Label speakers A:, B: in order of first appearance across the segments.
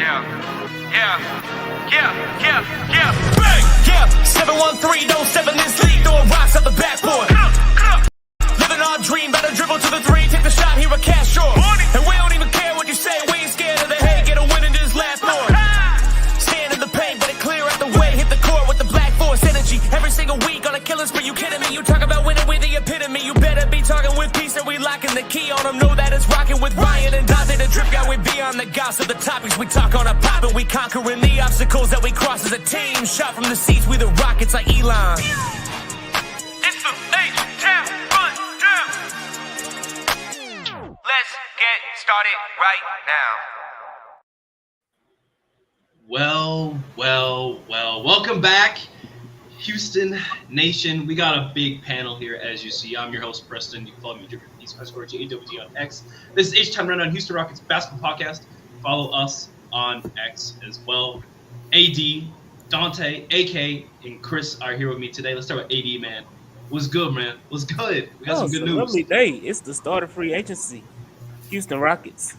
A: Bang! Yeah, 71307 this league, throwing rocks at the backboard. Living our dream, better dribble to the three, take the shot, here a cash short. And we don't even care what you say, we ain't scared of the hate, get a win in this last board. Stand in the paint, better clear out the way, hit the court with the black force energy. Every single week on a killing spree, you kidding me? You talk about winning with the epitome, you better be talking with peace and we locking the key on them. Know that it's rocking with Ryan and Donte, the drip guy we beyond the gossip, the topics we talk on a pop and we conquering the obstacles that we cross as a team. Shot from the seats, we the Rockets like Elon. It's the H-Town rundown. Let's get started right now.
B: Well, welcome back, Houston Nation. We got a big panel here, as you see. I'm your host, Preston. You can follow me at _JAWG on X. This is H-Town Rundown, Houston Rockets basketball podcast. Follow us on X as well. AD, Donte, AK, and Chris are here with me today. Let's start with AD, man. What's good, man? What's good? We got some good news.
C: Lovely day. It's the start of free agency. Houston Rockets.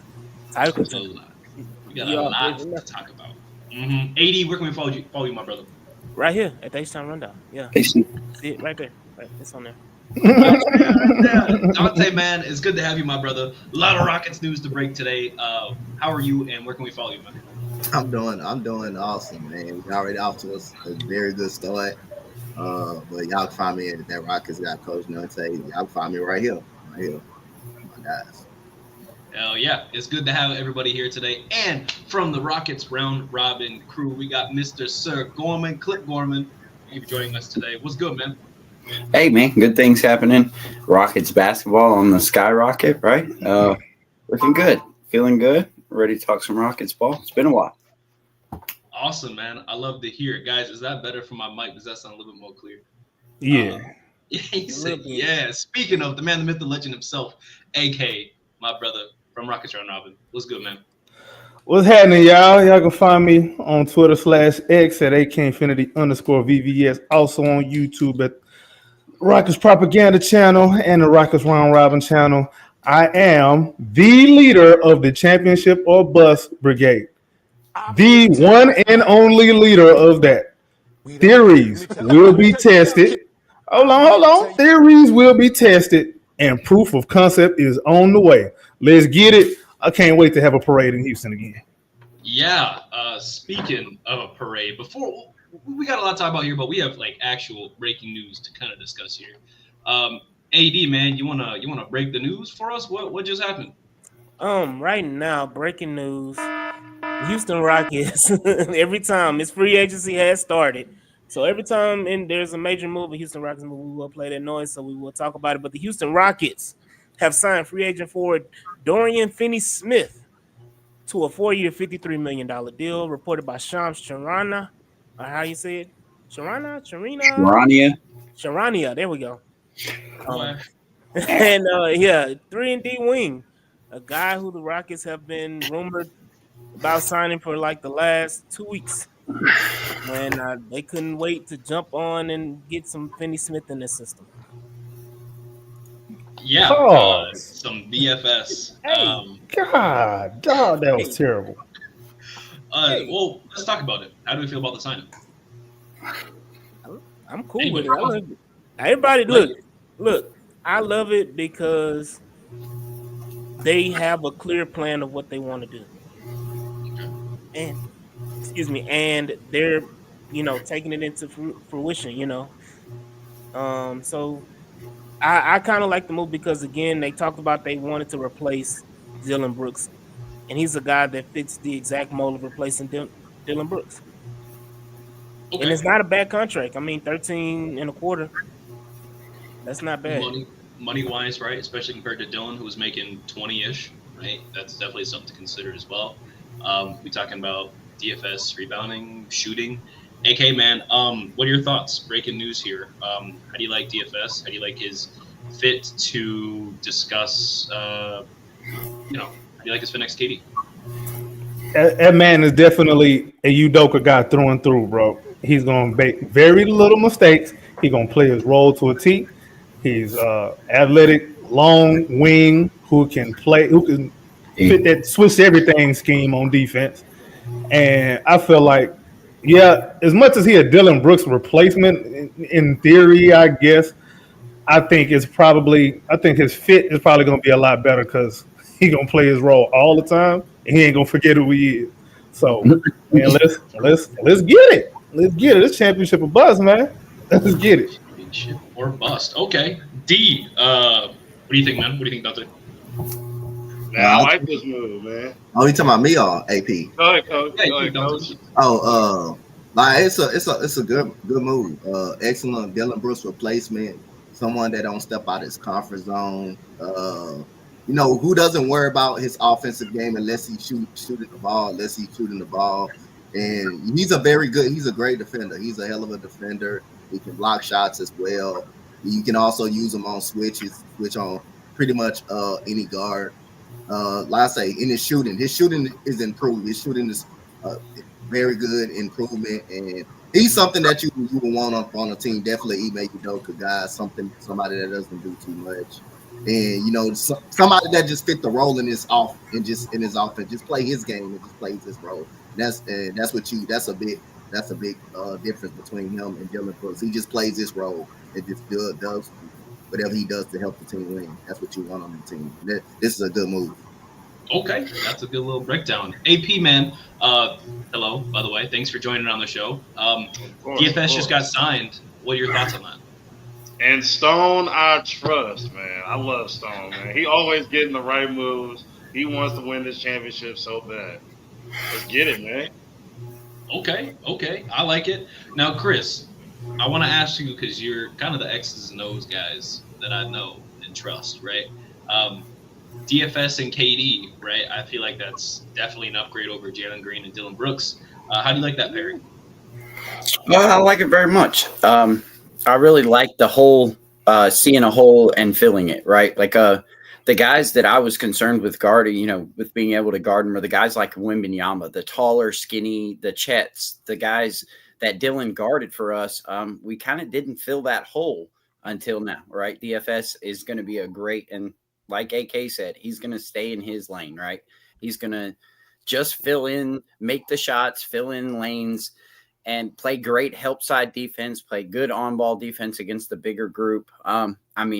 B: We got a lot to talk about. AD, where can we follow you, my brother?
C: Right here at the H-Town Rundown. Yeah. See it right there. Right, it's on there.
B: Donte, man, it's good to have you, my brother. A lot of Rockets news to break today. How are you, and where can we follow you, man?
D: I'm doing awesome, man. We already off to a very good start. But y'all can find me at that Rockets got Coach Donte. Y'all can find me right here. My guys.
B: Hell yeah, it's good to have everybody here today. And from the Rockets Round Robin crew, we got Mr. Sir Gorman, Clip Gorman. Thank you for joining us today. What's good, man?
E: Hey, man, good things happening. Rockets basketball on the skyrocket, right? Looking good, feeling good, ready to talk some Rockets ball. It's been a while.
B: Awesome, man. I love to hear it. Guys, is that better for my mic? Does that sound a little bit more clear?
C: Yeah.
B: He said, yeah. Speaking of the man, the myth, the legend himself, AK, my brother from Rockets Round Robin. What's good, man?
F: What's happening, y'all? Y'all can find me on Twitter /X at AKinfinity_VVS. Also on YouTube at Rockets Propaganda Channel and the Rockets Round Robin channel. I am the leader of the Championship or Bust Brigade. The one and only leader of that. Theories will be tested. Hold on. Theories will be tested, and proof of concept is on the way. Let's get it. I can't wait to have a parade in Houston again.
B: Yeah. Speaking of a parade, before we got a lot to talk about here, but we have like actual breaking news to kind of discuss here. AD, man, you wanna break the news for us? What just happened?
C: Right now, breaking news. Houston Rockets. Every time it's free agency has started. So every time there's a major move, a Houston Rockets move, we will play that noise, so we will talk about it. But the Houston Rockets have signed free agent forward Dorian Finney-Smith to a 4-year, $53 million deal, reported by Shams Charania. How you say it? Charania? There we go. And 3-and-D wing, a guy who the Rockets have been rumored about signing for like the last 2 weeks. When they couldn't wait to jump on and get some Finney-Smith in the system.
B: Yeah, some BFS.
F: God, dog, that was terrible.
B: Well, let's talk about it. How do we feel about the signing?
C: I'm cool with it. I love it. Everybody, look. I love it because they have a clear plan of what they want to do, and they're taking it into fruition. So I kind of like the move because, again, they talked about they wanted to replace Dillon Brooks, and he's a guy that fits the exact mold of replacing Dillon Brooks. Okay. And it's not a bad contract. I mean, 13 and a quarter. That's not bad.
B: Money-wise, right? Especially compared to Dillon, who was making 20-ish, right? That's definitely something to consider as well. We're talking about DFS, rebounding, shooting. AK, man, what are your thoughts? Breaking news here. How do you like DFS? How do you like his fit to discuss, how do you like his fit next KD?
F: That man is definitely a Udoka guy through and through, bro. He's going to make very little mistakes. He's going to play his role to a T. He's athletic, long wing who can fit that switch everything scheme on defense. And I feel like, yeah, as much as he a Dylan Brooks replacement, in theory, I guess, I think his fit is probably going to be a lot better because he going to play his role all the time and he ain't going to forget who he is. So, man, let's get it. Let's get it. This championship a buzz, man. Let's get it.
B: Championship or bust. Okay. D. What do you think, man? What do you think, Donte?
G: Man, I like this move, man.
D: Oh, you talking about me or AP?
G: Go ahead, Coach.
B: Yeah,
G: Go ahead, Coach.
D: Like it's a good move. Excellent Dylan Brooks replacement. Someone that don't step out his comfort zone. Who doesn't worry about his offensive game unless he's shooting the ball, unless he's shooting the ball. And he's a great defender. He's a hell of a defender. He can block shots as well. You can also use him on switch on pretty much any guard. Like I say, in his shooting is improved. His shooting is very good improvement, and he's something that you would want on a team. Definitely Ime Udoka guy, somebody that doesn't do too much, and somebody that just fit the role in his offense, just play his game and just plays his role. That's a big difference between him and Dylan Brooks. He just plays his role and just does whatever he does to help the team win. That's what you want on the team. This is a good move.
B: Okay, that's a good little breakdown. AP, man, hello, by the way. Thanks for joining on the show. DFS just got signed. What are your thoughts on that?
G: And Stone, I trust, man. I love Stone, man. He always getting the right moves. He wants to win this championship so bad. Let's get it, man.
B: Okay. I like it. Now, Chris, I want to ask you because you're kind of the X's and O's guys that I know and trust, right? DFS and KD, right? I feel like that's definitely an upgrade over Jalen Green and Dylan Brooks. How do you like that pairing?
E: I like it very much. I really like the whole seeing a hole and filling it, right? Like the guys that I was concerned with guarding, with being able to guard them are the guys like Wembanyama, the taller, skinny, the Chets, the guys that Dylan guarded for us. We kind of didn't fill that hole until now, right? DFS is going to be a great, and like AK said, he's going to stay in his lane, right? He's going to just fill in, make the shots, fill in lanes, and play great help side defense, play good on-ball defense against the bigger group.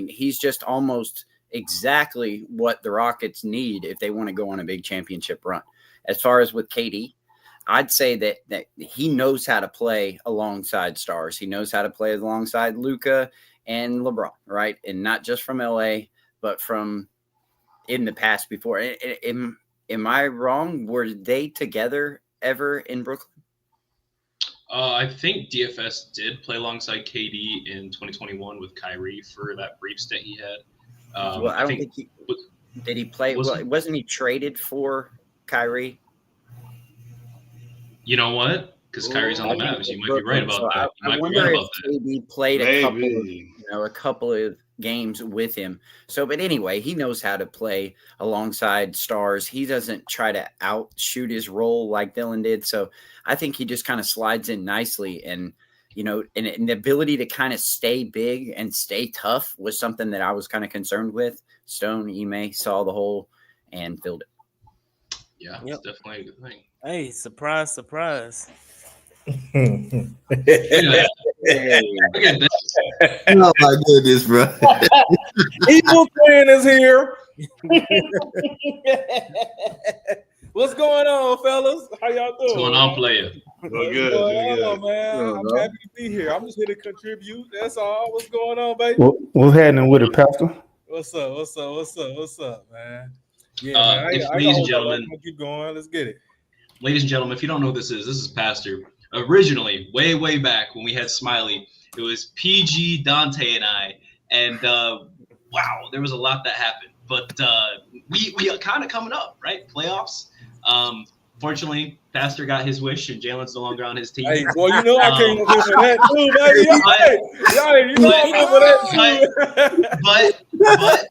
E: He's just almost exactly what the Rockets need if they want to go on a big championship run. As far as with KD, I'd say that he knows how to play alongside stars. He knows how to play alongside Luka and LeBron, right? And not just from LA, but from in the past before. Am I wrong? Were they together ever in Brooklyn?
B: I think DFS did play alongside KD in 2021 with Kyrie for that brief stint he had.
E: I don't think he did. He play? Wasn't he traded for Kyrie?
B: You know what? Because Kyrie's on the Mavs. You might be right about that.
E: I wonder if KD played a couple of games with him. But anyway, he knows how to play alongside stars. He doesn't try to outshoot his role like Dylan did. So I think he just kind of slides in nicely. And, and the ability to kind of stay big and stay tough was something that I was kind of concerned with. Stone, Ime saw the hole and filled it.
B: Yeah, it's definitely a good thing.
C: Hey, surprise.
B: Hey.
D: Oh my goodness, bro.
H: Evil Twin is here. What's going on, fellas? How y'all doing?
B: What's going on, player?
G: Doing good.
H: Man? I'm happy to be here. I'm just here to contribute. That's all. What's going on, baby?
F: What's happening with it, Pastor?
H: What's up, man? Yeah,
B: ladies and gentlemen,
H: keep going. Let's get it.
B: Ladies and gentlemen, if you don't know who this is Pastor. Originally, way back when we had Smiley, it was PG, Donte, and I. And wow, there was a lot that happened. But we are kind of coming up, right? Playoffs. Fortunately, Pastor got his wish, and Jalen's no longer on his team.
H: Hey, well, you know I came up here for that too, baby.
B: But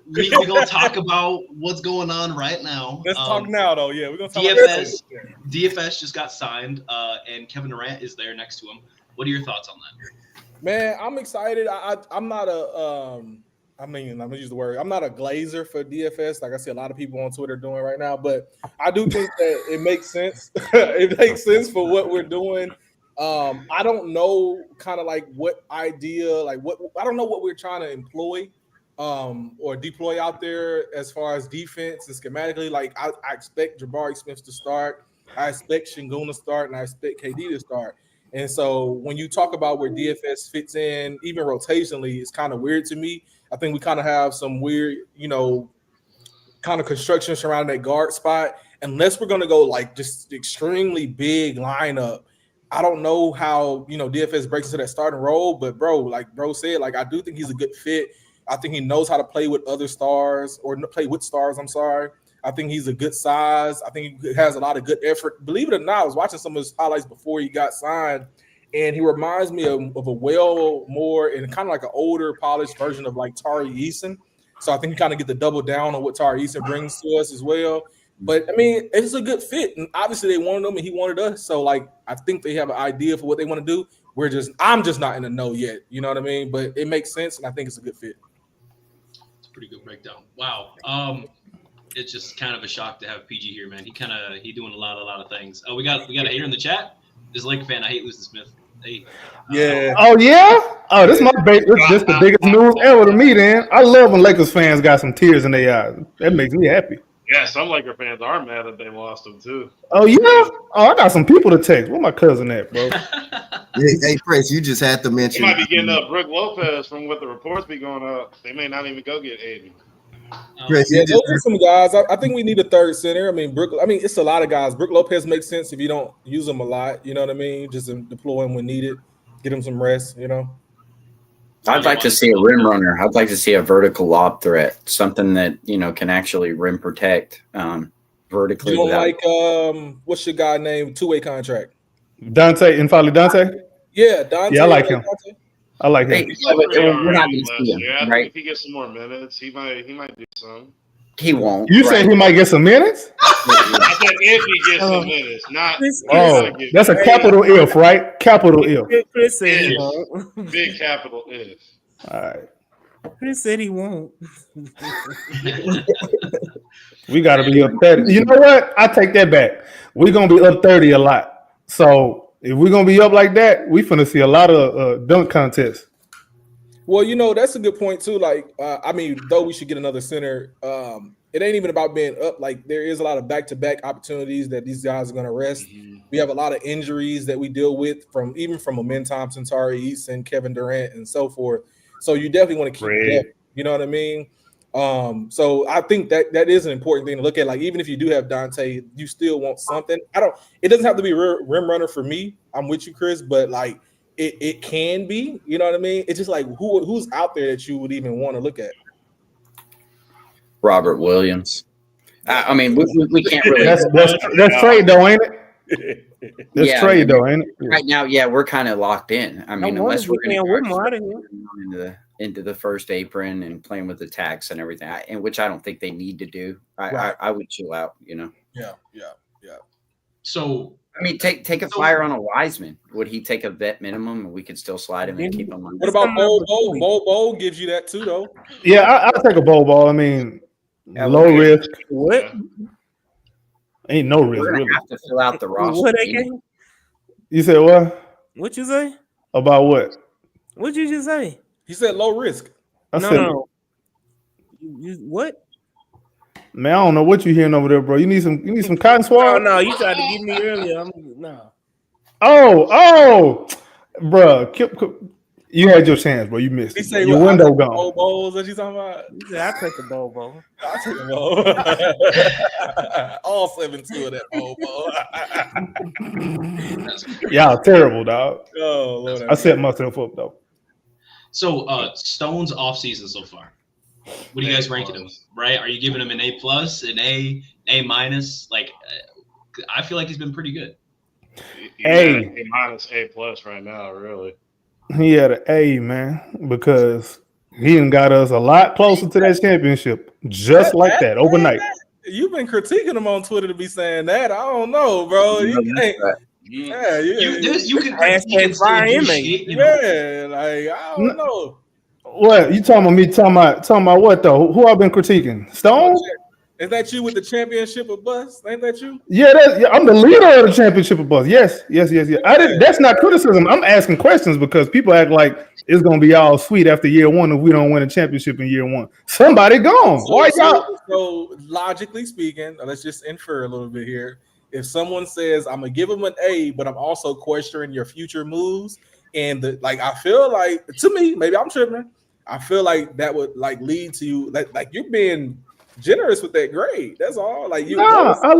B: we're going to talk about what's going on right now.
H: Let's talk now, though. Yeah, we're going to talk
B: DFS. DFS just got signed, and Kevin Durant is there next to him. What are your thoughts on that?
H: Man, I'm excited. I'm not I mean, I'm gonna use the word. I'm not a glazer for DFS, like I see a lot of people on Twitter doing right now, but I do think that it makes sense. It makes sense for what we're doing. I don't know, kind of like what idea, like what I don't know what we're trying to employ, or deploy out there as far as defense and schematically. Like I expect Jabari Smith to start, I expect Şengün to start, and I expect KD to start. And so when you talk about where DFS fits in, even rotationally, it's kind of weird to me. I think we kind of have some weird, kind of construction surrounding that guard spot. Unless we're going to go like just extremely big lineup, I don't know how, DFS breaks into that starting role. But bro, like bro said, like I do think he's a good fit. I think he knows how to play with other stars or play with stars. I'm sorry. I think he's a good size. I think he has a lot of good effort. Believe it or not, I was watching some of his highlights before he got signed, and he reminds me of a more and kind of like an older, polished version of like Tari Eason. So I think he kind of get the double down on what Tari Eason brings to us as well. But I mean, it's a good fit, and obviously they wanted him, and he wanted us. So like, I think they have an idea for what they want to do. I'm just not in the know yet. You know what I mean? But it makes sense, and I think it's a good fit.
B: It's a pretty good breakdown. Wow. It's just kind of a shock to have PG here, man. He doing a lot of things. We got a hater in the chat. This is a Laker fan. I hate Lucian Smith. Hey.
H: Yeah.
F: Oh yeah. Oh, this is this the biggest news ever to me. Then I love when Lakers fans got some tears in their eyes. That makes me happy.
G: Yeah, some Laker fans are mad that they lost him too.
F: Oh yeah. Oh, I got some people to text. Where my cousin at, bro?
D: Hey, Chris, you just had to
G: They
D: mention.
G: might be getting up Brook Lopez from what the reports be going up. They may not even go get Aiden.
D: Chris,
H: Yeah,
D: you
H: those
D: just
H: are some guys. I think we need a third center. I mean, it's a lot of guys. Brook Lopez makes sense if you don't use him a lot. You know what I mean? Just deploy him when needed, get him some rest.
E: I'd like to see a rim runner. I'd like to see a vertical lob threat, something that can actually rim protect vertically.
H: You don't like what's your guy name? 2-way contract.
F: Donte and finally Donte.
H: Yeah, Donte.
F: Yeah, I like him.
H: Donte?
F: I like him.
E: We're not going to see him,
G: Yeah,
E: right?
G: if he gets some more minutes, he might do some.
E: He won't.
F: You
E: right?
F: say he might get some minutes?
G: I said if he gets some minutes, not.
F: Oh, that's a capital if, right? Capital if.
C: Chris said he won't.
G: Big capital if.
F: All right.
C: Chris said he won't.
F: We got to be up 30. You know what? I take that back. We're going to be up 30 a lot. So if we're going to be up like that, we finna see a lot of dunk contests.
H: Well, that's a good point too. Like, though we should get another center, it ain't even about being up. Like, there is a lot of back-to-back opportunities that these guys are going to rest. Mm-hmm. We have a lot of injuries that we deal with from Amin Thompson, Tari Eason, Kevin Durant, and so forth. So you definitely want to keep depth. You know what I mean? So I think that is an important thing to look at. Like, even if you do have Donte, you still want something. It doesn't have to be a rim runner for me. I'm with you, Chris, but like it can be. You know what I mean? It's just like who's out there that you would even want to look at.
E: Robert Williams. I mean, we can't really.
F: That's trade though, ain't it? That's trade though, ain't it?
E: Right now, yeah, we're kind of locked in. I mean, unless we're into the first apron and playing with the tax and everything, and which I don't think they need to do. I would chill out,
H: Yeah.
B: So
E: I mean, take a flyer on a Wiseman. Would he take a vet minimum, and we could still slide him and keep him on?
H: What about Bo gives you that too, though.
F: Yeah, I'll take a ball. I mean, low risk.
C: What?
F: Ain't no risk.
E: We're gonna
F: really.
E: have to fill out the roster.
C: What
F: You said what?
C: What you say?
F: About what?
C: What'd you just say?
H: He said low risk.
C: No. You what?
F: Man, I don't know what you're hearing over there, bro. You need some cotton swab?
C: No, you tried to get me earlier. No.
F: Oh, bro. You had your chance, bro. You missed it. Your window gone.
H: Bowl bowls that you talking about?
C: He said, I take the bowl.
H: I take a bowl. All 7-2 of that bowl.
F: Y'all terrible, dog.
H: Oh, Lord.
F: I set myself up, though.
B: So, Stone's off season so far. What are you guys ranking him? Right? Are you giving him an A+, an A minus? Like, I feel like he's been pretty good.
F: A
G: minus, A+ right now, really.
F: He had an A, man, because he done got us a lot closer to that championship, just like that overnight.
H: You've been critiquing him on Twitter to be saying that. I don't know, bro. You
B: can
C: hashtag fire inmate.
H: Yeah, like I don't know.
F: What you talking about? Me talking about what though? Who I've been critiquing? Stone?
H: Is that you with the championship of bus? Ain't that you?
F: Yeah, I'm the leader of the championship of bus. Yes. I didn't. That's not criticism. I'm asking questions because people act like it's gonna be all sweet after year one if we don't win a championship in year one. Somebody gone. Why y'all?
H: So logically speaking, let's just infer a little bit here. If someone says I'm gonna give them an A, but I'm also questioning your future moves, and I feel like to me, maybe I'm tripping. I feel like that would lead to you like you're being generous with that grade. That's all. Like you.
F: Nah, I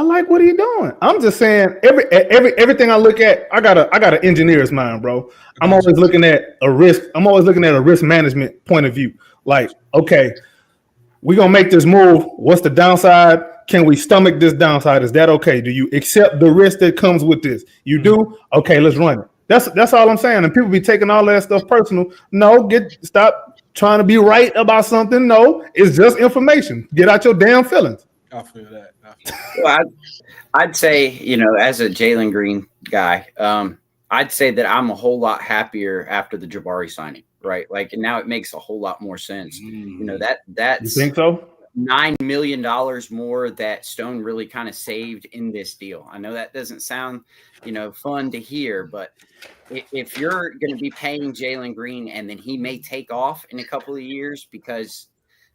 F: like what he doing. I'm just saying everything I look at, I got an engineer's mind, bro. I'm always looking at a risk. I'm always looking at a risk management point of view. Like, okay, we're gonna make this move. What's the downside? Can we stomach this downside? Is that okay? Do you accept the risk that comes with this? You do? Okay, let's run it. That's all I'm saying. And people be taking all that stuff personal. No, stop trying to be right about something. No, it's just information. Get out your damn feelings.
H: I feel that.
E: Well, I'd say, as a Jalen Green guy, I'd say that I'm a whole lot happier after the Jabari signing, right? Like now it makes a whole lot more sense. That's
F: you think so?
E: $9 million more that Stone really kind of saved in this deal. I know that doesn't sound, fun to hear, but if you're going to be paying Jalen Green and then he may take off in a couple of years because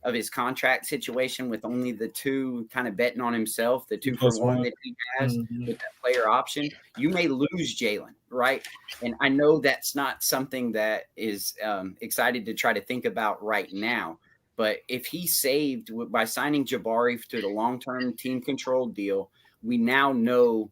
E: of his contract situation with only the two kind of betting on himself, the 2-for-1 that he has with that player option, you may lose Jalen, right? And I know that's not something that is excited to try to think about right now. But if he saved by signing Jabari to the long-term team-controlled deal, we now know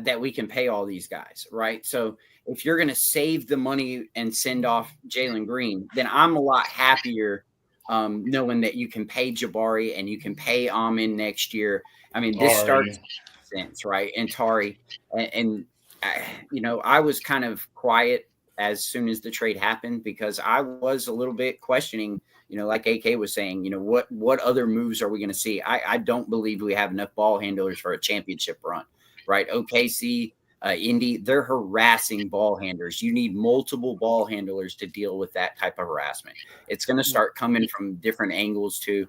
E: that we can pay all these guys, right? So if you're going to save the money and send off Jalen Green, then I'm a lot happier knowing that you can pay Jabari and you can pay Amin next year. I mean, this starts sense, right? And Tari. And I was kind of quiet as soon as the trade happened because I was a little bit questioning – like AK was saying, what other moves are we going to see? I don't believe we have enough ball handlers for a championship run, right? OKC, Indy, they're harassing ball handlers. You need multiple ball handlers to deal with that type of harassment. It's going to start coming from different angles too.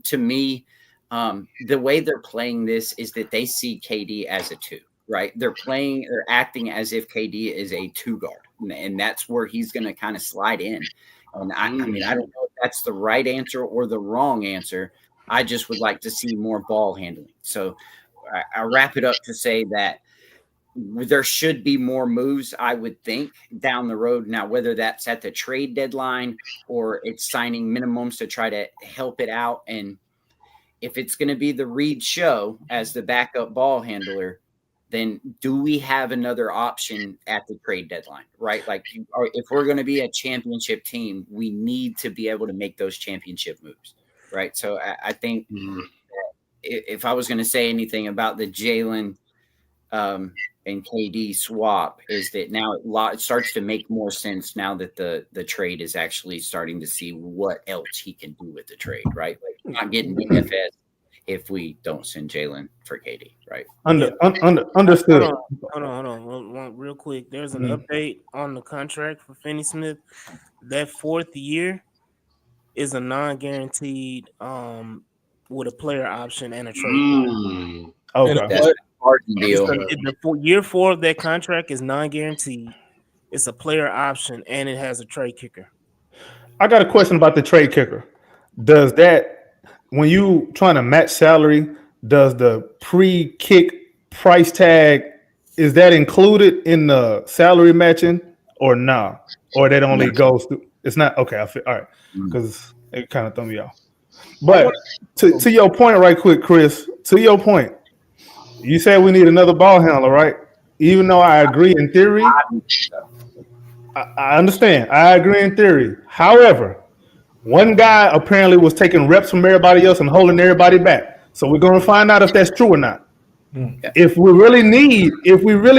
E: To me, the way they're playing this is that they see KD as a 2, right? They're acting as if KD is a 2 guard, and that's where he's going to kind of slide in. And I mean, I don't know if that's the right answer or the wrong answer. I just would like to see more ball handling. So I'll wrap it up to say that there should be more moves, I would think, down the road. Now, whether that's at the trade deadline or it's signing minimums to try to help it out. And if it's going to be the Reed show as the backup ball handler, then do we have another option at the trade deadline, right? Like if we're going to be a championship team, we need to be able to make those championship moves, right? So I think if I was going to say anything about the Jalen and KD swap is that now it starts to make more sense now that the trade is actually starting to see what else he can do with the trade, right? Like not getting DFS if we don't send Jalen for KD, right?
F: Understood.
C: Hold on. One real quick. There's an update on the contract for Finney Smith. That 4th year is a non-guaranteed with a player option and a trade.
F: Okay.
E: That's a hard deal.
C: Year 4 of that contract is non-guaranteed. It's a player option and it has a trade kicker.
F: I got a question about the trade kicker. Does that, when you trying to match salary, does the pre-kick price tag, is that included in the salary matching or nah? Or that only goes through? It's not? Okay, I feel all right. Because it kind of threw me off. But to your point right quick, Chris, to your point, you said we need another ball handler, right? Even though I agree in theory, I understand. I agree in theory. However, one guy apparently was taking reps from everybody else and holding everybody back. So we're going to find out if that's true or not. If we really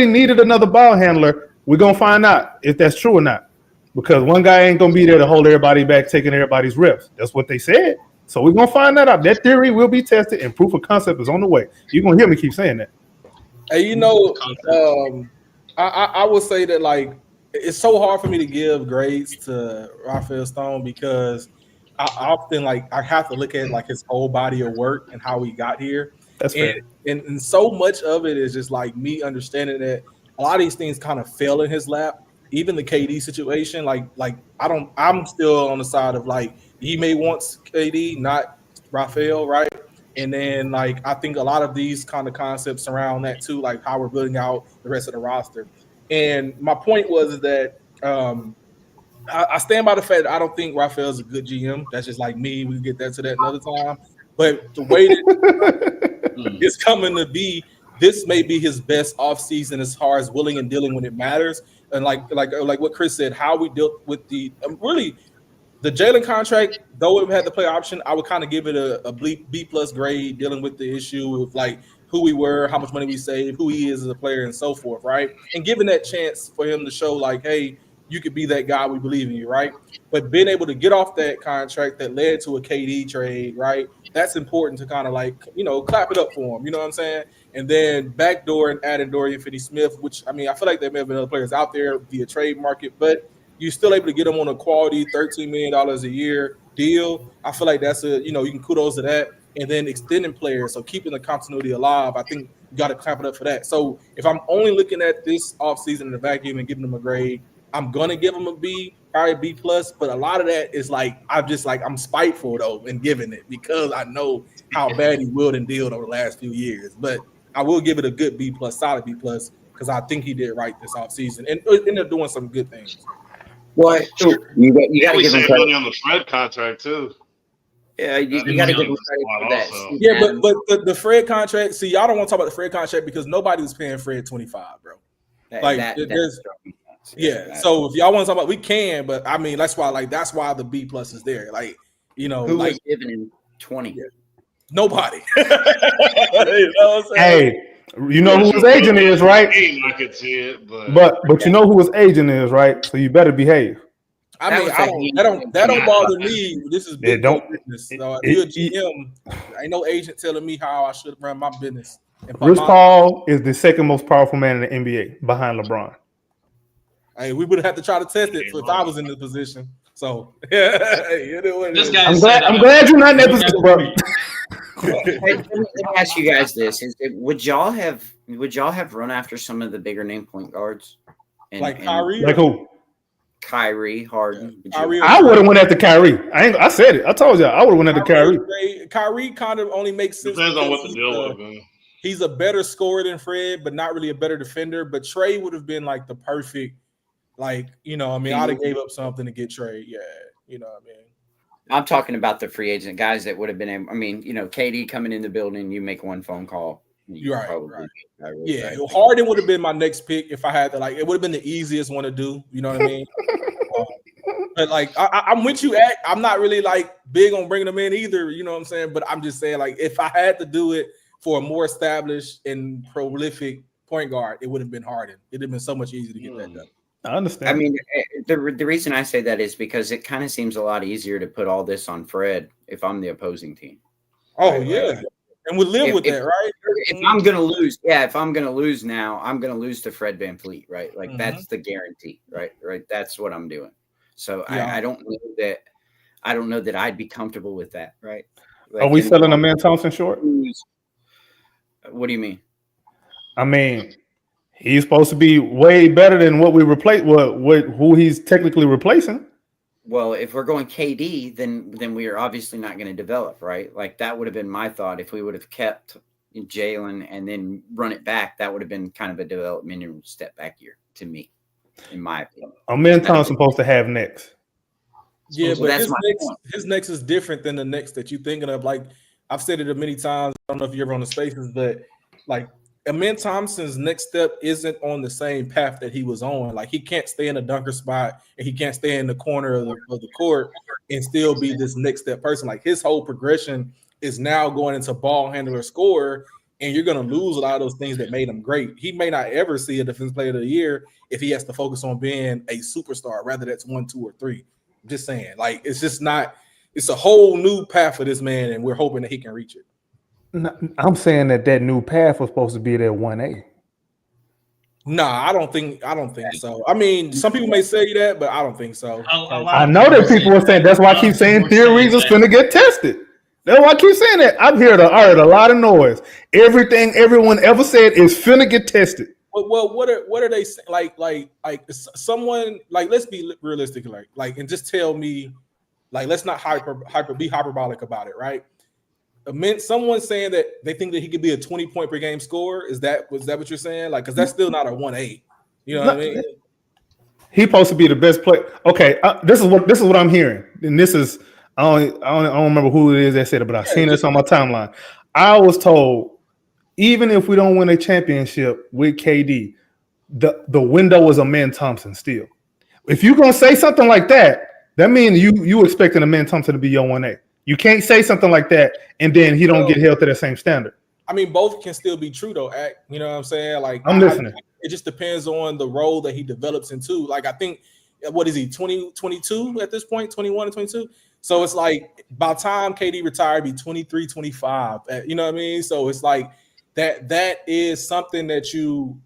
F: needed another ball handler, we're going to find out if that's true or not. Because one guy ain't going to be there to hold everybody back, taking everybody's reps. That's what they said. So we're going to find that out. That theory will be tested and proof of concept is on the way. You're going to hear me keep saying that.
H: Hey, I would say that it's so hard for me to give grades to Rafael Stone because I often I have to look at like his whole body of work and how he got here.
F: That's
H: And,
F: fair.
H: and so much of it is just like me understanding that a lot of these things kind of fell in his lap. Even the KD situation, I'm still on the side of like he may want KD, not Rafael, right? And then I think a lot of these kind of concepts around that too, like how we're building out the rest of the roster. And my point was that I stand by the fact that I don't think Rafael's a good GM. That's just like me. We can get that to that another time. But the way that it's coming to be, this may be his best offseason as far as willing and dealing when it matters. And like what Chris said, how we dealt with the really the Jalen contract, though it had the play option, I would kind of give it a B plus grade, dealing with the issue of like who we were, how much money we saved, who he is as a player, and so forth, right? And giving that chance for him to show like, hey, you could be that guy, we believe in you, right? But being able to get off that contract that led to a KD trade, right? That's important to kind of clap it up for him, you know what I'm saying? And then backdoor and adding Dorian Finney-Smith, which I mean, I feel like there may have been other players out there via trade market, but you're still able to get them on a quality $13 million a year deal. I feel like that's you can kudos to that. And then extending players, so keeping the continuity alive. I think you got to clap it up for that. So if I'm only looking at this offseason in the vacuum and giving them a grade, I'm gonna give them a B, probably B plus. But a lot of that is I'm spiteful though in giving it because I know how bad he willed and dealed over the last few years. But I will give it a good B plus, solid B plus, because I think he did right this offseason and ended up doing some good things.
E: Well, you got to
G: We
E: give him
G: saved
E: credit.
G: money on the Fred contract too.
E: Yeah, you got to give him credit for that.
G: Also.
H: Yeah, but the Fred contract. See, y'all don't want to talk about the Fred contract because nobody was paying Fred 25, bro. So if y'all want to talk about, we can, but I mean that's why the B plus is there.
E: Who was giving him 20?
H: Yeah. Nobody. You know what I'm saying?
F: Hey, you know who his agent is, right?
G: I could see it,
F: but you know who his agent is, right? So you better behave.
H: I mean, that don't bother me. This is big business. So if you're a GM, ain't no agent telling me how I should run my business.
F: Rich Paul is the second most powerful man in the NBA behind LeBron.
H: Hey, we would have to try to test it if I was in the position. So
F: I'm glad you're not in that position, bro.
E: Let me ask you guys this: would y'all have run after some of the bigger name point guards?
H: Like Kyrie?
F: Like who?
E: Kyrie, Harden.
F: Kyrie I would have went after Kyrie. I said it. I told you I would have went after Kyrie.
H: Kyrie kind of only makes sense.
G: Depends on what the deal would have been.
H: He's a better scorer than Fred, but not really a better defender. But Trey would have been like the perfect, I'd have gave up something to get Trey. Yeah, you know what I mean.
E: I'm talking about the free agent guys that would have been able. I mean, KD coming in the building, you make one phone call.
H: You're right. Yeah, Harden would have been my next pick if I had to. It would have been the easiest one to do. You know what I mean? But I'm with you. I'm not really big on bringing them in either. You know what I'm saying? But I'm just saying, if I had to do it for a more established and prolific point guard, it would have been Harden. It'd have been so much easier to get that done.
F: I understand.
E: I mean, the reason I say that is because it kind of seems a lot easier to put all this on Fred if I'm the opposing team.
H: Oh, right, yeah. Right. And we live with that, right?
E: If I'm going to lose, if I'm going to lose now, I'm going to lose to Fred VanVleet, right? That's the guarantee, right? That's what I'm doing. So I don't know that I'd be comfortable with that, right?
F: Are we selling a man Thompson short?
E: What do you mean?
F: I mean, he's supposed to be way better than what we replace. Who he's technically replacing.
E: Well, if we're going KD, then we are obviously not going to develop, right? That would have been my thought. If we would have kept Jalen and then run it back, that would have been kind of a developmental step back year to me, in my opinion.
F: Amen Thompson's supposed to have next.
H: Yeah, but his next is different than the next that you're thinking of. I've said it many times. I don't know if you're ever on the spaces, but Amen Thompson's next step isn't on the same path that he was on. He can't stay in a dunker spot and he can't stay in the corner of the court and still be this next step person. His whole progression is now going into ball handler scorer, and you're going to lose a lot of those things that made him great. He may not ever see a defensive player of the year if he has to focus on being a superstar, rather that's 1, 2, or 3. I'm just saying, it's just not. It's a whole new path for this man, and we're hoping that he can reach it.
F: I'm saying that new path was supposed to be that 1A.
H: Nah, I don't think so. I mean, some people may say that, but I don't think so.
B: A lot
F: I
B: of
F: know that people
B: say
F: were saying that's why I
B: A lot
F: keep
B: of people
F: saying
B: were
F: theories is
B: saying
F: finna get tested. That's why I keep saying that. I heard a lot of noise. Everything everyone ever said is finna get tested.
H: Well, what are they saying? Like someone like, let's be realistic, like and just tell me, like, let's not be hyperbolic about it, right? Someone saying that they think that he could be a 20-point per game scorer. Was that what you're saying? Like, because that's still not a 1-8. You know what I mean?
F: He's supposed to be the best player. Okay, this is what I'm hearing, and this is I don't remember who it is that said it, but I've seen this on my timeline. I was told even if we don't win a championship with KD, the window is Amen Thompson still. If you're gonna say something like that, that means you expecting Amen Thompson to be your 1A. You can't say something like that and then he don't get held to the same standard.
H: I mean, both can still be true though. You know what I'm saying? Like,
F: I'm listening.
H: It just depends on the role that he develops into. Like, I think, what is he, 22 at this point, 21 and 22? So it's like by the time KD retired, be 23, 25. You know what I mean? So it's like that is something that you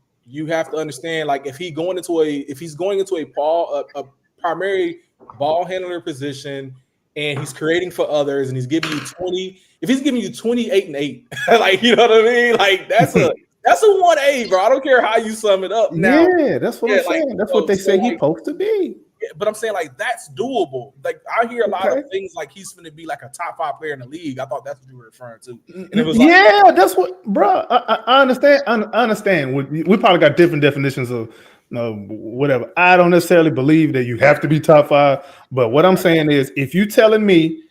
H: have to understand. Like, if he's going into a primary ball handler position, and he's creating for others, and he's giving you 20. If he's giving you 28 and 8, like, you know what I mean? Like, that's a 1A, bro. I don't care how you sum it up. Now,
F: yeah, that's what I'm saying. That's what they say he's supposed to be.
H: Yeah, but I'm saying, like, that's doable. Like, I hear a lot of things like he's going to be like a top 5 player in the league. I thought that's what you were referring to. And it was like,
F: yeah, that's what, bro. I understand. I understand. We probably got different definitions of whatever. I don't necessarily believe that you have to be top 5, but what I'm saying is, if you telling me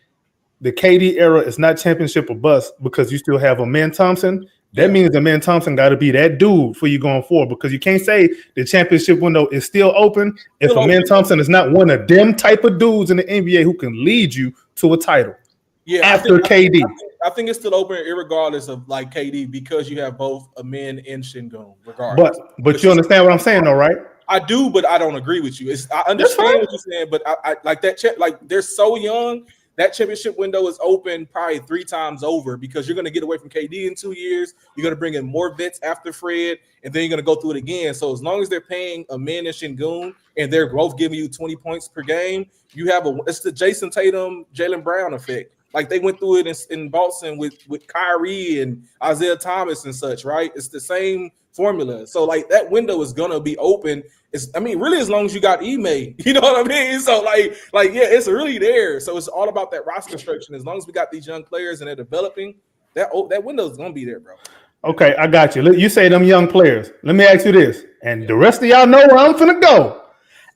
F: the KD era is not championship or bust because you still have Amen Thompson, that means Amen Thompson got to be that dude for you going forward, because you can't say the championship window is still open if Amen Thompson is not one of them type of dudes in the NBA who can lead you to a title.
H: Yeah,
F: after KD.
H: I think it's still open regardless of like KD, because you have both Amen and Şengün regardless.
F: But you understand what I'm saying though, right?
H: I do, but I don't agree with you. I understand what you're saying, but I like that. Like, they're so young. That championship window is open probably 3 times over, because you're going to get away from KD in 2 years. You're going to bring in more vets after Fred, and then you're going to go through it again. So as long as they're paying Amen and Şengün, and they're both giving you 20 points per game, you have it's the Jason Tatum, Jaylen Brown effect. Like, they went through it in Boston with Kyrie and Isaiah Thomas and such, right? It's the same formula. So, like, that window is going to be open. Really, as long as you got Ime, you know what I mean? So, like, yeah, it's really there. So it's all about that roster construction. As long as we got these young players and they're developing, that window is going to be there, bro.
F: Okay, I got you. You say them young players. Let me ask you this, and the rest of y'all know where I'm finna go.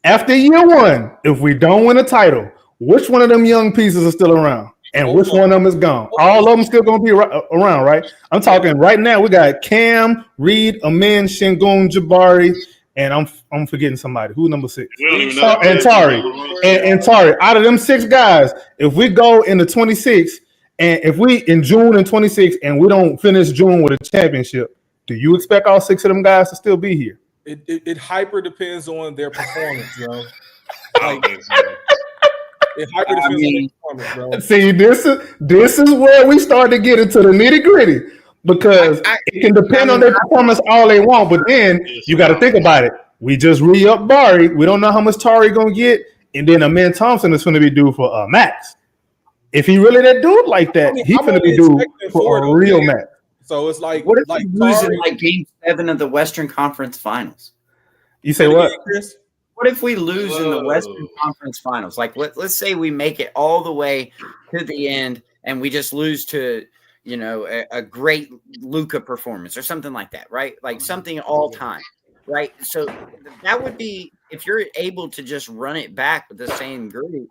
F: After year 1, if we don't win a title, which one of them young pieces are still around? And which one of them is gone? All of them still going to be around, right? I'm talking right now. We got Cam, Reed, Amen, Şengün, Jabari, and I'm forgetting somebody. Who's number 6? And Tari. And Tari. Out of them 6 guys, if we go into 26, and if we in June in 26 and we don't finish June with a championship, do you expect all 6 of them guys to still be here?
H: It hyper depends on their performance, bro. It hyper depends on their performance, bro.
F: See, this is where we start to get into the nitty gritty, because it can depend on their performance all they want, but then you got to think about it. We just re-up Bari. We don't know how much Tari gonna get, and then Amen Thompson is going to be due for max. If he really that dude like that, he's going to be due for a real max.
H: So it's like,
E: what if we lose in like Game 7 of the Western Conference Finals?
F: You say what?
H: Chris?
E: What if we lose in the Western Conference Finals? Like, let's say we make it all the way to the end and we just lose to, a great Luka performance or something like that, right? Like something all time, right? So that would be, if you're able to just run it back with the same group.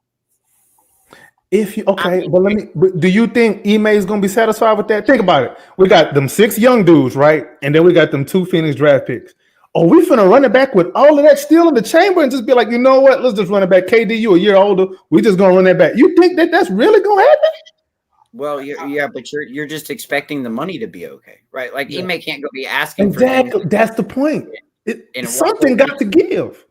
F: But do you think Ime is going to be satisfied with that? Think about it. We got them 6 young dudes, right? And then we got them 2 Phoenix draft picks. Are we finna run it back with all of that still in the chamber and just be like, you know what? Let's just run it back. KD, you a year older. We just gonna run that back. You think that's really gonna happen?
E: Well, but you're just expecting the money to be okay, right? Like Ime can't go be asking for
F: exactly. That's the point. Something got to give.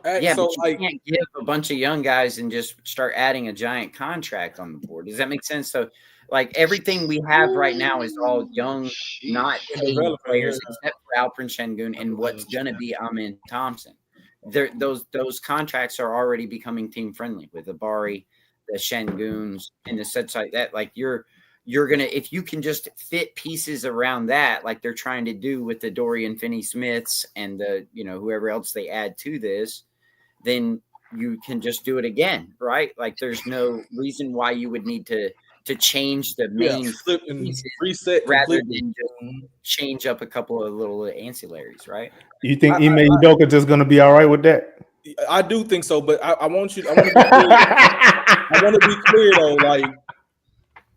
E: Yeah, so but you can't give a bunch of young guys and just start adding a giant contract on the board. Does that make sense? So, Like everything we have right now is all young, not
H: In
E: paid
H: development,
E: players,
H: yeah.
E: except for Alperen Şengün and what's gonna be Amin Thompson. Those contracts are already becoming team friendly with the Bari, the Şengüns, and the sets like that. Like you're gonna, if you can just fit pieces around that, like they're trying to do with the Dorian Finney-Smiths and the whoever else they add to this, then you can just do it again, right? Like there's no reason why you would need to change the main
H: flip and
E: pieces
H: reset
E: rather
H: completely.
E: than just change up a couple of little ancillaries, right?
F: You think Ime Udoka just gonna be all right with that?
H: I do think so, but I want you. I want to be clear. I want to be clear though,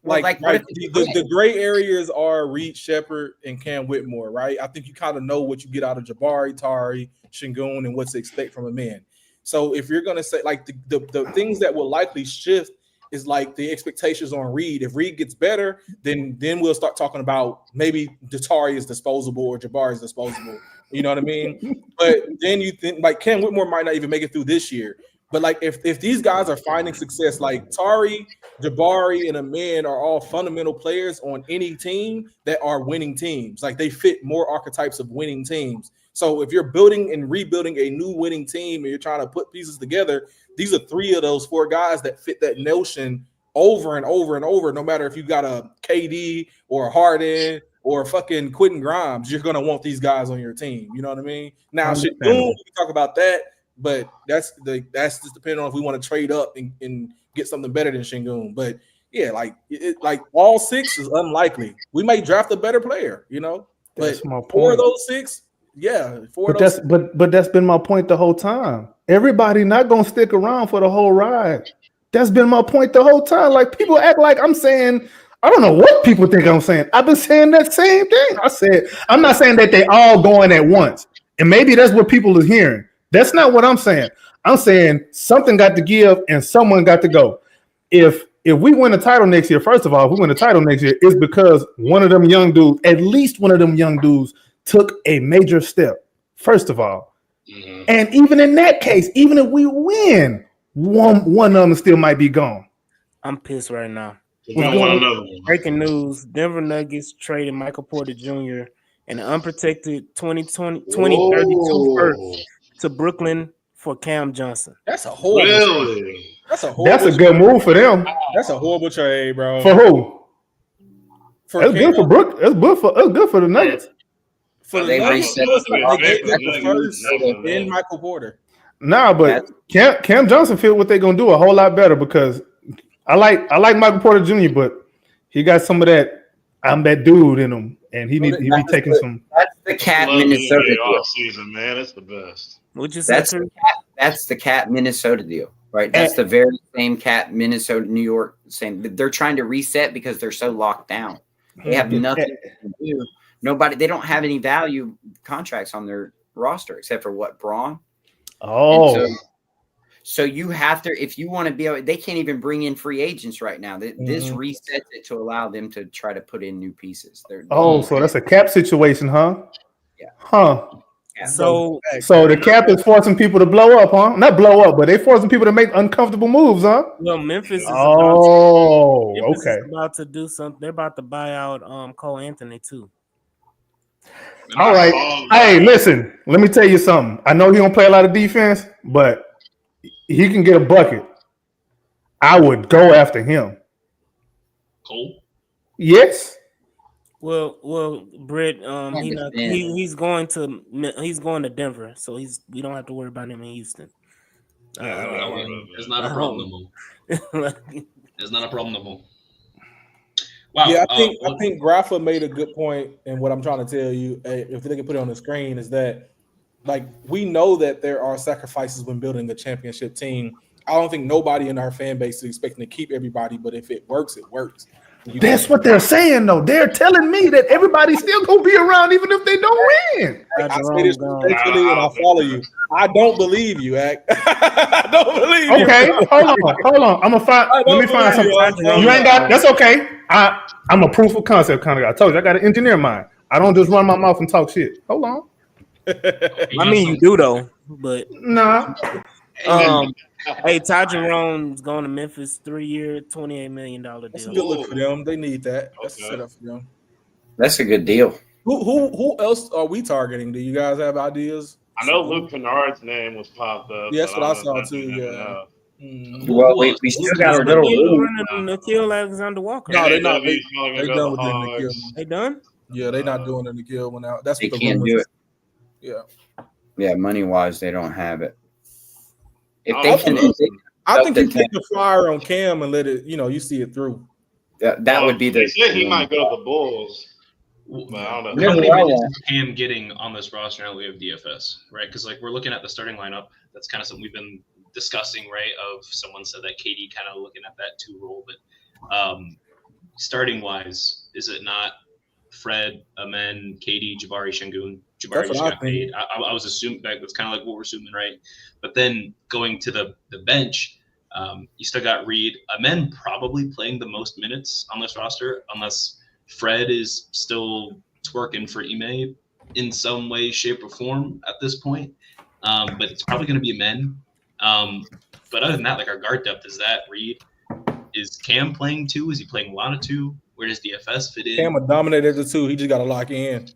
H: like the gray areas are Reed Shepherd and Cam Whitmore, right? I think you kind of know what you get out of Jabari, Tari, Şengün, and what to expect from a man. So if you're gonna say like the things that will likely shift is like the expectations on Reed. If Reed gets better, then we'll start talking about maybe Tari is disposable or Jabari is disposable. You know what I mean? But then you think like Cam Whitmore might not even make it through this year. But like if these guys are finding success, like Tari, Jabari, and Amin are all fundamental players on any team that are winning teams. Like they fit more archetypes of winning teams. So if you're building and rebuilding a new winning team and you're trying to put pieces together, these are 3 of those 4 guys that fit that notion over and over and over. No matter if you got a KD or a Harden or a fucking Quentin Grimes, you're gonna want these guys on your team. You know what I mean? Now, Şengün, we can talk about that, but that's just depending on if we want to trade up and get something better than Şengün. But yeah, like all 6 is unlikely. We may draft a better player, but
F: That's my
H: 4
F: point.
H: of those 6. Yeah,
F: but that's been my point the whole time. Everybody not gonna stick around for the whole ride. That's been my point the whole time. Like people act like I'm saying, I don't know what people think I'm saying. I've been saying that same thing. I said I'm not saying that they all going at once, and maybe that's what people are hearing. That's not what I'm saying. I'm saying something got to give and someone got to go. If we win a title next year, first of all, if we win a title next year, it's because one of them young dudes, at least one of them young dudes, took a major step, first of all. Mm-hmm. And even in that case, even if we win, one of them still might be gone.
C: I'm pissed right now.
G: Breaking
C: news, Denver Nuggets traded Michael Porter Jr. and an unprotected 2032 first to Brooklyn for Cam Johnson.
H: That's a horrible trade.
F: That's a good move for them.
H: That's a horrible trade, bro.
F: For who? That's good for Brook. That's good for the Nuggets.
H: For the Nuggets, the first in Michael Porter.
F: Nah, but Cam Johnson feel what they're gonna do a whole lot better because I like Michael Porter Jr., but he got some of that I'm that dude in him, and he be taking some.
E: That's the Cat Minnesota deal.
G: Season, man, that's the best.
C: What'd you say?
E: That's the Cat Minnesota deal, right? That's the very same Cat Minnesota, New York. Same. They're trying to reset because they're so locked down. They have nothing to do. Nobody. They don't have any value contracts on their roster except for what Braun.
F: Oh.
E: So you have to, if you want to be able, they can't even bring in free agents right now. This resets it to allow them to try to put in new pieces.
F: So that's a cap situation, huh?
E: Yeah.
F: Huh.
E: Yeah.
C: So
F: the cap is forcing people to blow up, huh? Not blow up, but they forcing people to make uncomfortable moves, huh?
C: Well, Memphis is about to do something. They're about to buy out Cole Anthony too.
F: All right. Hey, listen, let me tell you something. I know he don't play a lot of defense, but he can get a bucket. I would go after him.
B: Cole?
F: Yes.
C: Well, Britt, he's going to Denver, so we don't have to worry about him in Houston.
B: It's not a problem no more. It's not a problem no more. Wow.
H: Yeah, I think Graffa made a good point, and what I'm trying to tell you, if they can put it on the screen, is that like we know that there are sacrifices when building a championship team. I don't think nobody in our fan base is expecting to keep everybody, but if it works, it works.
F: That's what they're saying, though. They're telling me that everybody's still gonna be around even if they don't win.
H: I say this respectfully, and I follow you. I don't believe you, Ak. I don't believe you.
F: Okay, hold on. Let me find something. You ain't got. That's okay. I'm a proof of concept kind of guy. I told you I got an engineer mind. I don't just run my mouth and talk shit. Hold on.
C: I mean, you do though, but
F: nah.
C: Hey, Ty Jerome's going to Memphis, 3-year, $28 million
H: That's a
C: deal.
H: good look for them. They need that. That's a
G: Okay.
H: setup for them.
E: That's a good deal.
H: Who else are we targeting? Do you guys have ideas?
G: I know Luke Kennard's name was popped up.
H: Yeah, that's
G: but
H: what I
G: don't know
H: saw
G: if that's
H: too.
G: even
H: Yeah.
G: enough.
E: Well,
B: Who else?
E: we
B: Who's
E: still got our
B: coming?
E: little
C: Nikhil
E: league.
C: running Nikhil Alexander Walker.
H: No, they're not.
G: NAW probably
H: They
G: gonna go
H: done
G: to
H: with
G: the
H: the
G: Hogs.
H: Nikhil.
C: They done?
H: Yeah, they're not doing the Nikhil one out. That's
E: They
H: what the
E: can't
H: rumors
E: do
H: is.
E: it.
H: Yeah.
E: Yeah, money wise, they don't have it. If
G: I
E: they
G: don't
E: can,
G: know.
H: I think you
E: the
H: kick the fire on Cam and let it. You see it through.
E: that would be
G: They
E: the.
G: said he might go to the Bulls. But I don't know.
B: How many
E: Yeah,
B: minutes
E: well,
B: is Cam getting on this roster now that we have DFS, right? Because like we're looking at the starting lineup. That's kind of something we've been discussing, right? Of someone said that KD kind of looking at that 2 role, but starting wise, is it not Fred, Amen, KD, Jabari, Şengün? Jabari
H: That's
B: just
H: what I
B: got
H: think.
B: paid. I was assuming that that's kind of like what we're assuming, right? But then going to the bench, you still got Reed. Amen probably playing the most minutes on this roster, unless Fred is still twerking for Ime in some way, shape, or form at this point. But it's probably going to be Amen. But other than that, like our guard depth is that Reed. Is Cam playing 2? Is he playing a lot of 2? Where does DFS fit in?
H: Cam will dominate as a 2. He just got to lock in.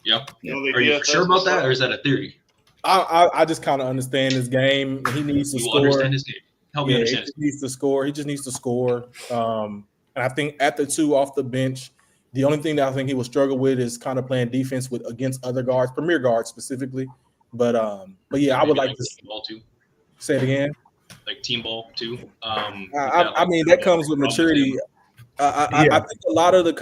B: Yep.
G: You don't think
B: Are you
G: DFS
B: sure about
G: will
B: that,
G: start?
B: or is that a theory?
H: I just kind of understand his game. He needs to
B: You
H: score.
B: understand his game. Help me
H: Yeah, he
B: understand his
H: just needs to score. He just needs to score. And I think at the 2 off the bench, the only thing that I think he will struggle with is kind of playing defense against other guards, premier guards specifically. But yeah, I would like to
B: team ball too,
H: say it again.
B: like team ball too.
H: I mean, that comes with maturity. I think a lot of the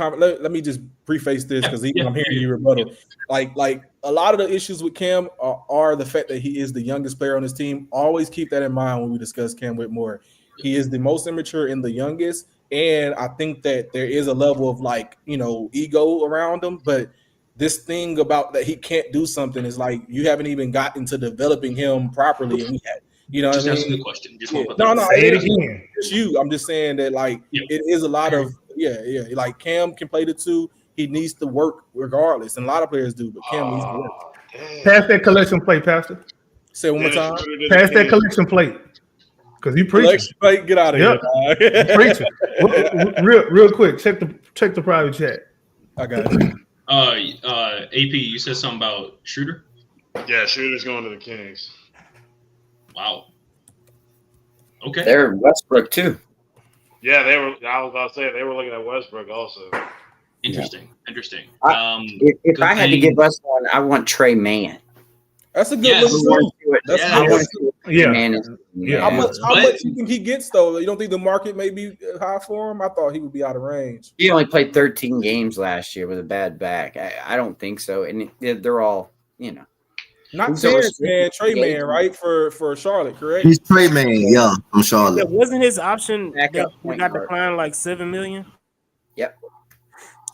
H: let me just preface this because I'm hearing you rebuttal. Like a lot of the issues with Cam are the fact that he is the youngest player on his team. Always keep that in mind when we discuss Cam Whitmore. He is the most immature and the youngest, and I think that there is a level of ego around him. But this thing about that he can't do something is like you haven't even gotten to developing him properly, and we had. You know
B: just
H: what I
B: ask
H: mean?
B: the question. Just
H: Yeah.
B: put
H: No,
B: that.
F: Say it again.
H: It's you. I'm just saying that it is a lot of like Cam can play the 2. He needs to work regardless, and a lot of players do, but Cam needs to work.
F: Pass that collection plate, Pastor.
H: Say it one more
G: Dennis
H: time.
G: Schroeder did
F: Pass
G: the
F: that
G: Kings.
F: collection plate. Because you preaching.
H: Collection plate, get out of
F: Yep.
H: here. Dog.
F: Preaching. Real quick, check the private chat.
H: I got it.
B: AP, you said something about Shooter.
G: Yeah, Schroeder's going to the Kings.
B: Wow. Okay.
E: They're in Westbrook too.
G: Yeah, they were. I was about to say they were looking at Westbrook also.
B: Interesting.
E: If I had to give us one, I want Trey Mann.
H: That's a good
B: Yes.
H: look too. That's
B: Yes.
E: I
H: good.
E: want to see what Trey
F: Yeah.
E: Mann is.
F: Yeah.
H: How much
B: But-
H: you think he gets though? You don't think the market may be high for him? I thought he would be out of range.
E: He only played 13 games last year with a bad back. I don't think so. And they're all,
H: Not
E: He's a
H: Terrence, man.
E: restricted
H: Trey
E: free
H: Man,
E: agent.
H: right? For Charlotte, correct?
D: He's Trey Man, yeah, from Charlotte.
C: That wasn't his option that
E: Backup
C: he
E: point
C: got
E: guard.
C: declined like $7 million.
E: Yep.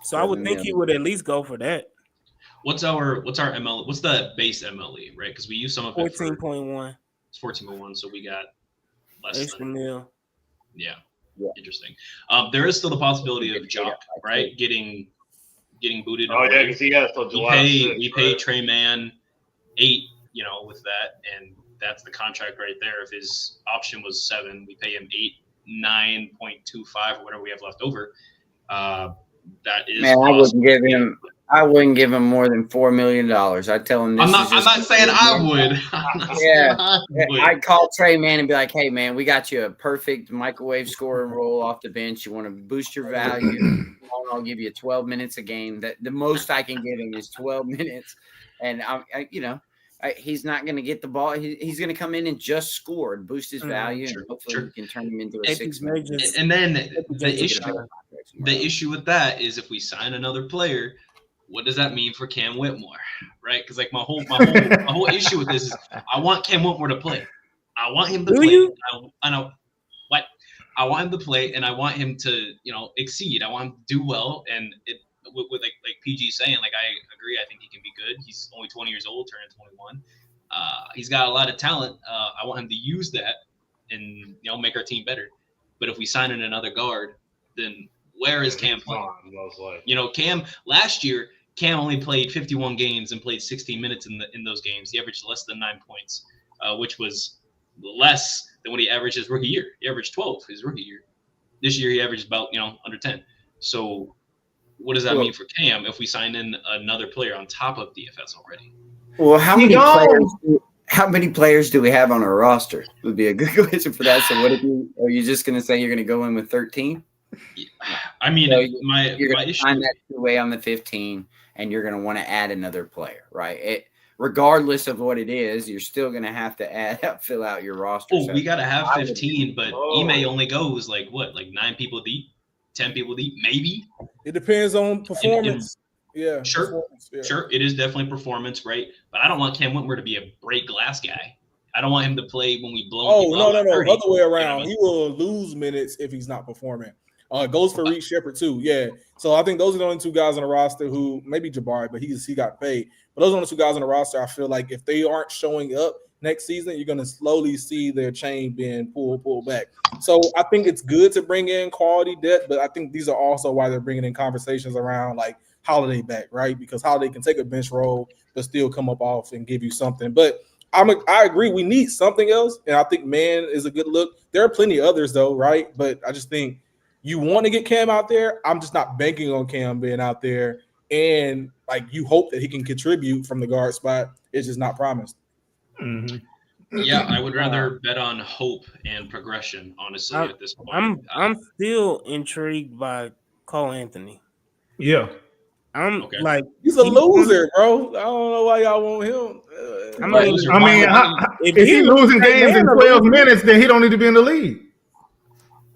C: So I would
E: $7
C: think he
E: million.
C: would at least go for that.
B: What's our ML? What's the base MLE, right? Because we use some of it for
C: 14.1
B: it's 14.1, so we got less
C: extra
B: than
C: mil.
E: Yeah.
B: Interesting. There is still the possibility of Jock, right, getting booted.
G: Oh yeah, because he has till July 6th.
B: We pay Trey Man 8, with that, and that's the contract right there. If his option was 7, we pay him 8, 9.25 or whatever we have left over. That is.
E: Man,
B: possible.
E: I wouldn't give him more than $4 million. I'd tell him this.
B: I'm not saying I would.
E: I'd call Trey Man and be like, "Hey man, we got you a perfect microwave scoring role off the bench. You want to boost your value? I'll give you 12 minutes a game. That the most I can give him is 12 minutes, and he's not going to get the ball. He's going to come in and just score and boost his value, and hopefully we can turn him into a 6-man.
B: And then the issue with that is if we sign another player, what does that mean for Cam Whitmore, right? Because like my whole issue with this is I want Cam Whitmore to play. I want him to play.
C: You?
B: I know what I want him to play, and I want him to exceed. I want him to do well, and with like PG saying, like I agree. I think he can be good. He's only 20 years old, turning 21. He's got a lot of talent. I want him to use that and make our team better. But if we sign in another guard, then where is Cam playing? Cam last year. Cam only played 51 games and played 16 minutes in those games. He averaged less than 9 points, which was less than what he averaged his rookie year. He averaged 12 his rookie year. This year he averaged about under 10. So what does that mean for Cam if we sign in another player on top of DFS already?
E: Well, how many players do we have on our roster? Would be a good question for that. So what if are you just going to say you're going to go in with 13?
B: I mean, my issue
E: sign that two-way on the 15, and you're going to want to add another player, right? Regardless of what it is, you're still going to have to fill out your roster.
B: Oh, we got to have 15, but Ime only goes like 9 people deep, 10 people deep, maybe.
H: It depends on performance. Yeah,
B: sure. Sure, it is definitely performance, right? But I don't want Cam Whitmore to be a break glass guy. I don't want him to play when we blow.
H: No, other way around. He will lose minutes if he's not performing. Goes for Reed Shepard too. Yeah. So I think those are the only 2 guys on the roster who maybe Jabari, but he got paid. But those are the 2 guys on the roster. I feel like if they aren't showing up next season, you're going to slowly see their chain being pulled back. So I think it's good to bring in quality depth, but I think these are also why they're bringing in conversations around like Holiday back, right? Because Holiday can take a bench role but still come up off and give you something. But I agree. We need something else, and I think man is a good look. There are plenty of others though, right? But I just think you want to get Cam out there. I'm just not banking on Cam being out there, and like you hope that he can contribute from the guard spot. It's just not promised.
C: Mm-hmm.
B: Yeah, I would rather bet on hope and progression, honestly, at this point.
C: I'm still intrigued by Cole Anthony.
F: Yeah.
C: I'm like
H: he's a loser, bro. I don't know why y'all want him.
F: If he's losing games in 12 minutes, then he don't need to be in the league.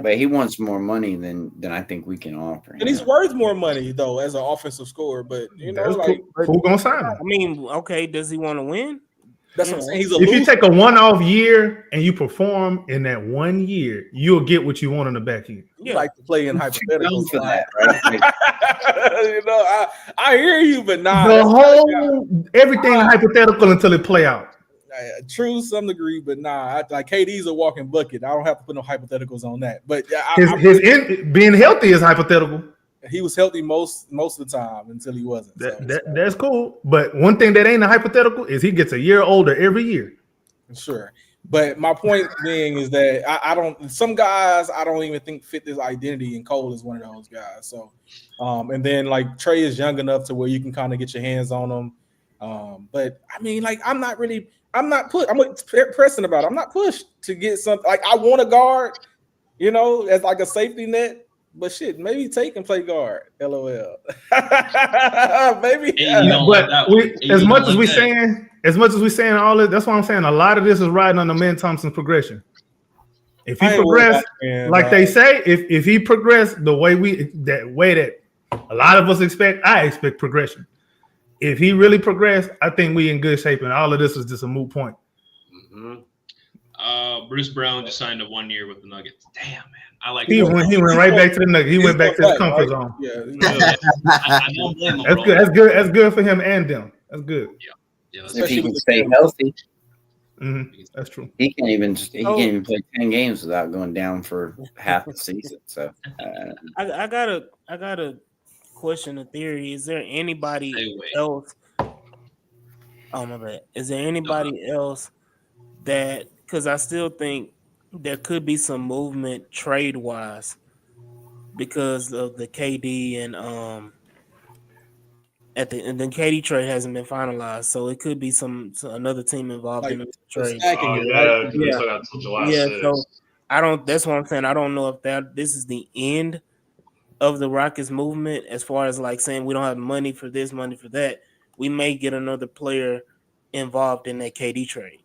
E: But he wants more money than I think we can offer him.
H: And he's worth more money though as an offensive scorer. But
F: who gonna sign him?
C: I mean, okay, does he want to win?
H: That's what I'm saying.
F: If you take a one-off year and you perform in that 1 year, you'll get what you want on the back end.
H: You like to play in hypotheticals for that, right? I hear you, but
F: everything hypothetical until it play out.
H: True, some degree, but like KD's a walking bucket. I don't have to put no hypotheticals on that. But
F: being healthy is hypothetical.
H: He was healthy most of the time until he wasn't.
F: That's cool. But one thing that ain't a hypothetical is he gets a year older every year.
H: Sure. But my point being is that I don't. Some guys I don't even think fit this identity, and Cole is one of those guys. So, and then like Trey is young enough to where you can kind of get your hands on him. But I mean, like I'm not put. I'm with Preston about it. I'm not pushed to get something. Like I want a guard, as like a safety net. But shit, maybe take and play guard. LOL. Maybe.
F: As much as we saying all this, that's why I'm saying a lot of this is riding on the Man Thompson's progression. If he progress, they say, if he progress the way that a lot of us expect, I expect progression. If he really progressed, I think we in good shape, and all of this is just a moot point.
B: Mm-hmm. Bruce Brown just signed a 1 year with the Nuggets. Damn, man. I like
F: he went right back to the Nuggets. He went back to the comfort zone.
B: Yeah. I don't blame him.
F: That's good. That's good for him and them. That's good.
B: Yeah.
E: If he can stay healthy.
F: Mm-hmm. That's true.
E: He can't even play 10 games without going down for half the season. So
C: I got a question, a theory. Is there anybody else? Oh my bad. Is there anybody else that? Because I still think there could be some movement trade wise because of the KD and the KD trade hasn't been finalized, so it could be another team involved in the trade.
G: So
C: That's what I'm saying. I don't know if this is the end of the Rockets movement as far as like saying we don't have money for this, money for that. We may get another player involved in that KD trade.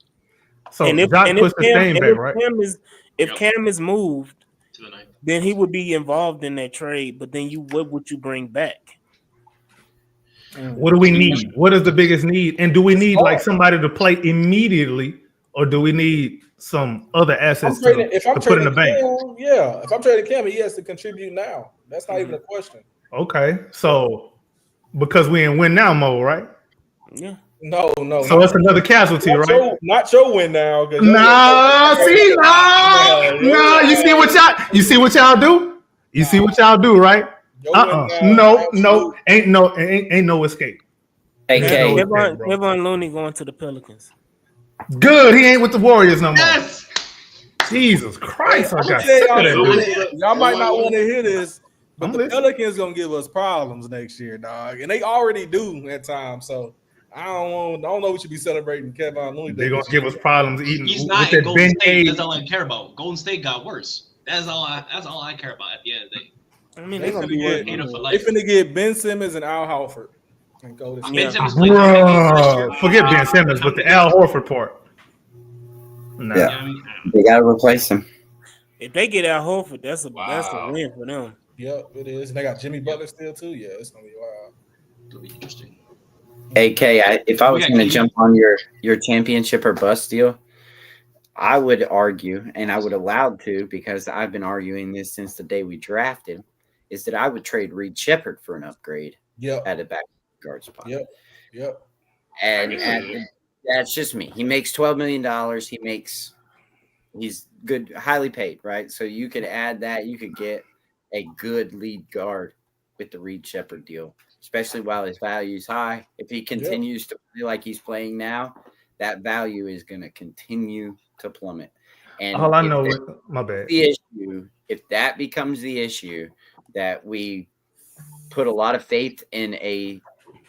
C: So if Cam is moved to the 9th, then he would be involved in that trade. But then what would you bring back?
F: What do we need? What is the biggest need? And do we need like somebody to play immediately, or do we need some other assets to put in the bank?
H: If I'm trading Cam, he has to contribute now. That's not even a question.
F: Okay, so because we in win now mode, right?
C: Yeah.
H: No.
F: So it's another casualty, right?
H: Not your win now.
F: No. You see what y'all do? You see what y'all do, right? No. Ain't no escape.
E: Hey,
C: Kevin Looney going to the Pelicans.
F: Good. He ain't with the Warriors no more.
B: Yes.
F: Jesus Christ, I
H: I'm
F: got
H: gonna tell
F: sick of
H: y'all,
F: that.
H: y'all might not want to hear this, but
F: I'm
H: the
F: listening.
H: Pelicans gonna give us problems next year, dog, and they already do at times. So I don't know. We should be celebrating Kevin Looney.
F: They're gonna give us problems eating
B: He's
F: with
B: not
F: that
B: in Golden State.
F: Ben-Aid.
B: That's all I care about. Golden State got worse. That's all I care about at the end of the day.
C: I mean,
H: They
C: they're gonna
H: finna
C: be
H: get
C: working.
B: for
H: they
B: life.
H: finna get Ben Simmons and Al Horford and go to
B: Ben
C: Yeah.
B: Simmons played 30 games last year.
F: Forget Ben Simmons, but the Al Horford part. Nah.
E: Yeah.
B: I mean,
E: They got to replace him.
C: If they get Al Horford, that's a
G: Wow.
C: win for them.
H: Yep, it is. And they got Jimmy Butler still too. Yeah, it's gonna be wild.
B: it'll be interesting.
E: AK, if I
B: We
E: was
B: got
E: going to
B: KD.
E: jump on your championship or bust deal, I would argue, and I would allowed to because I've been arguing this since the day we drafted, is that I would trade Reed Shepherd for an upgrade
H: Yep,
E: at a back guard spot.
H: yep.
E: And that's just me. He makes $12 million. He's good, highly paid, right? So you could add that. You could get a good lead guard with the Reed Shepherd deal, especially while his value is high. If he continues to play like he's playing now, that value is going to continue to plummet. And
F: All I know is my bad.
E: the issue, if that becomes the issue, that we put a lot of faith in a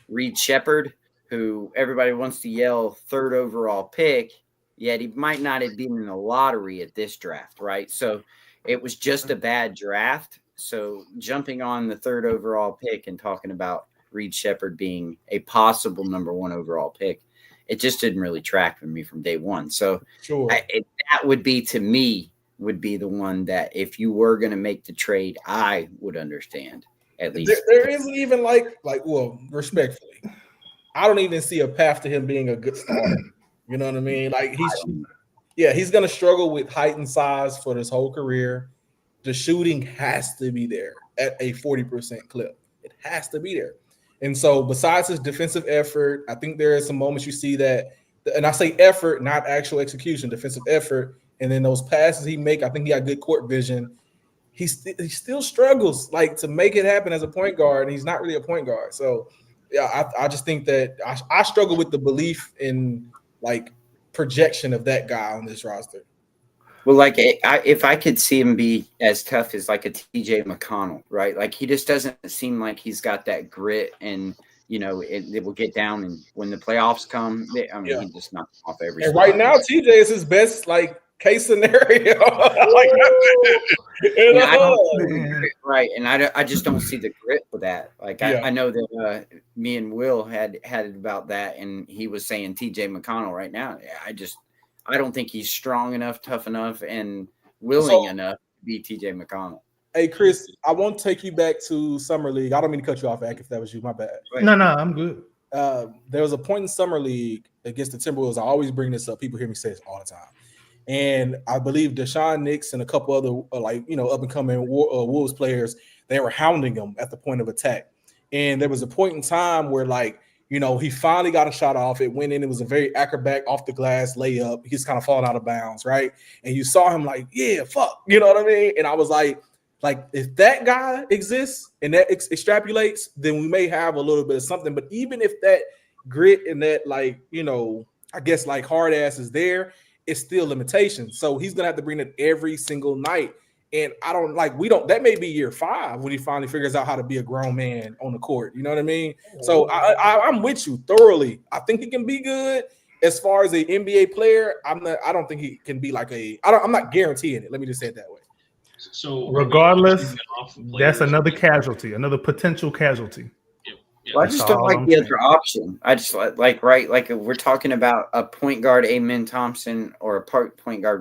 E: Reed Shepherd, who everybody wants to yell third overall pick, yet he might not have been in the lottery at this draft, right? So it was just a bad draft. So jumping on the third overall pick and talking about Reed Shepherd being a possible number one overall pick, it just didn't really track with me from day one. So
H: Sure.
E: That would be, to me, would be the one that if you were going to make the trade, I would understand at least.
H: There isn't even well, respectfully, I don't even see a path to him being a good starter. You know what I mean? Like he's gonna struggle with height and size for this whole career. The shooting has to be there at a 40% clip. It has to be there. And so besides his defensive effort, I think there are some moments you see that, and I say effort, not actual execution, defensive effort. And then those passes he make, I think he got good court vision. He still struggles like to make it happen as a point guard, and he's not really a point guard. So yeah, I just think that I struggle with the belief in like projection of that guy on this roster.
E: Well, like if I could see him be as tough as like a TJ McConnell, right? Like he just doesn't seem like he's got that grit, and it will get down. And when the playoffs come, he just knocks off every.
H: And right now, TJ is his best case scenario.
E: Right, and I just don't see the grit for that. Like I know that me and Will had it about that, and he was saying TJ McConnell right now. I don't think he's strong enough, tough enough, and willing enough to be TJ McConnell.
H: Hey, Chris, I won't take you back to Summer League. I don't mean to cut you off, Ak, if that was you. My bad.
F: No, I'm good.
H: There was a point in Summer League against the Timberwolves. I always bring this up. People hear me say this all the time. And I believe Deshaun Nix and a couple other up-and-coming Wolves players, they were hounding him at the point of attack. And there was a point in time where he finally got a shot off. It went in. It was a very acrobatic off the glass layup. He's kind of falling out of bounds, right? And you saw him fuck. You know what I mean? And I was like, if that guy exists and that extrapolates, then we may have a little bit of something. But even if that grit and that I guess hard ass is there, it's still limitations. So he's gonna have to bring it every single night. And that may be year 5 when he finally figures out how to be a grown man on the court. You know what I mean? So I'm with you thoroughly. I think he can be good. As far as an NBA player, I don't think he can be I'm not guaranteeing it. Let me just say it that way.
B: So
F: regardless, that's another casualty, another potential casualty.
E: Well, I just don't like the other option. I just like if we're talking about a point guard, Amen Thompson, or a point guard,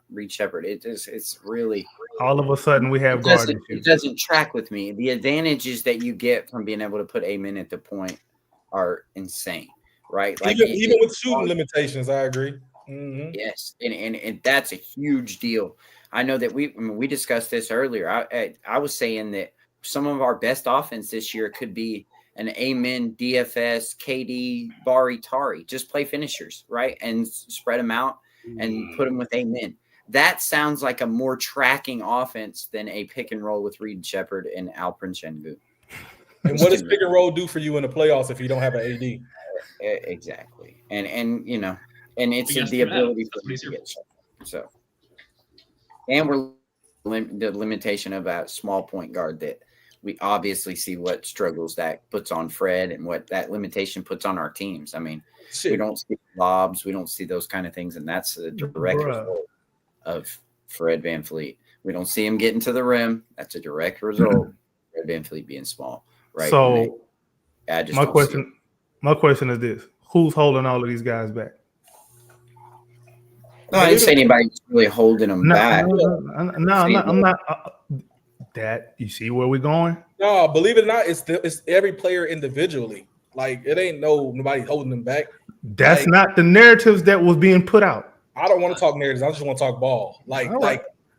E: Reed Shepherd. It's really
F: all of a sudden we have guard issues.
E: It doesn't track with me. The advantages that you get from being able to put Amen at the point are insane, right?
H: Even with shooting limitations, I agree. Mm-hmm.
E: Yes, and that's a huge deal. I know that we discussed this earlier. I was saying that some of our best offense this year could be an Amen, DFS, KD, Bari, Tari. Just play finishers, right? And spread them out and put them with Amen. That sounds like a more tracking offense than a pick and roll with Reed Shepherd and Alperen Sengun.
H: And what does pick and roll do for you in the playoffs if you don't have an AD?
E: Exactly. And it's the ability for him to get shot. So And we're the limitation of a small point guard that we obviously see what struggles that puts on Fred and what that limitation puts on our teams. I mean, we don't see lobs, we don't see those kind of things, and that's a direct result of Fred VanVleet. We don't see him getting to the rim. That's a direct result of Fred VanVleet being small, right?
F: So
E: my
F: question is this: who's holding all of these guys back?
E: No, I didn't say anybody's really holding them back.
F: No, I'm not. That you see where we're going?
H: No, believe it or not, it's every player individually. Like it ain't nobody holding them back.
F: That's
H: like,
F: not the narratives that was being put out.
H: I don't want to talk narratives. I just want to talk ball. Like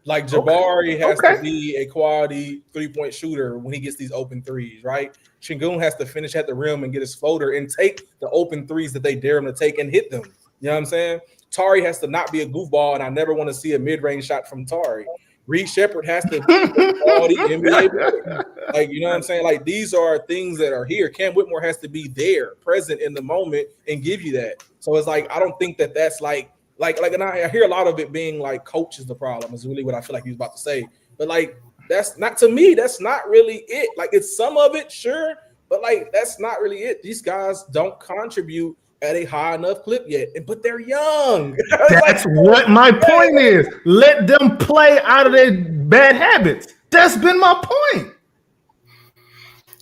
H: Jabari has to be a quality 3-point shooter when he gets these open threes, right? Şengün has to finish at the rim and get his floater and take the open threes that they dare him to take and hit them. You know what I'm saying? Tari has to not be a goofball, and I never want to see a mid-range shot from Tari. Reed Shepherd has to be a quality NBA player. Like, you know what I'm saying? Like, these are things that are here. Cam Whitmore has to be there, present in the moment, and give you that. So it's like, I don't think that's like, and I hear a lot of it being like coach is the problem, is really what I feel like he was about to say. But like, that's not, to me, that's not really it. Like, it's some of it, sure, but like, that's not really it. These guys don't contribute at a high enough clip yet, but they're young.
F: That's what my point is. Let them play out of their bad habits. That's been my point.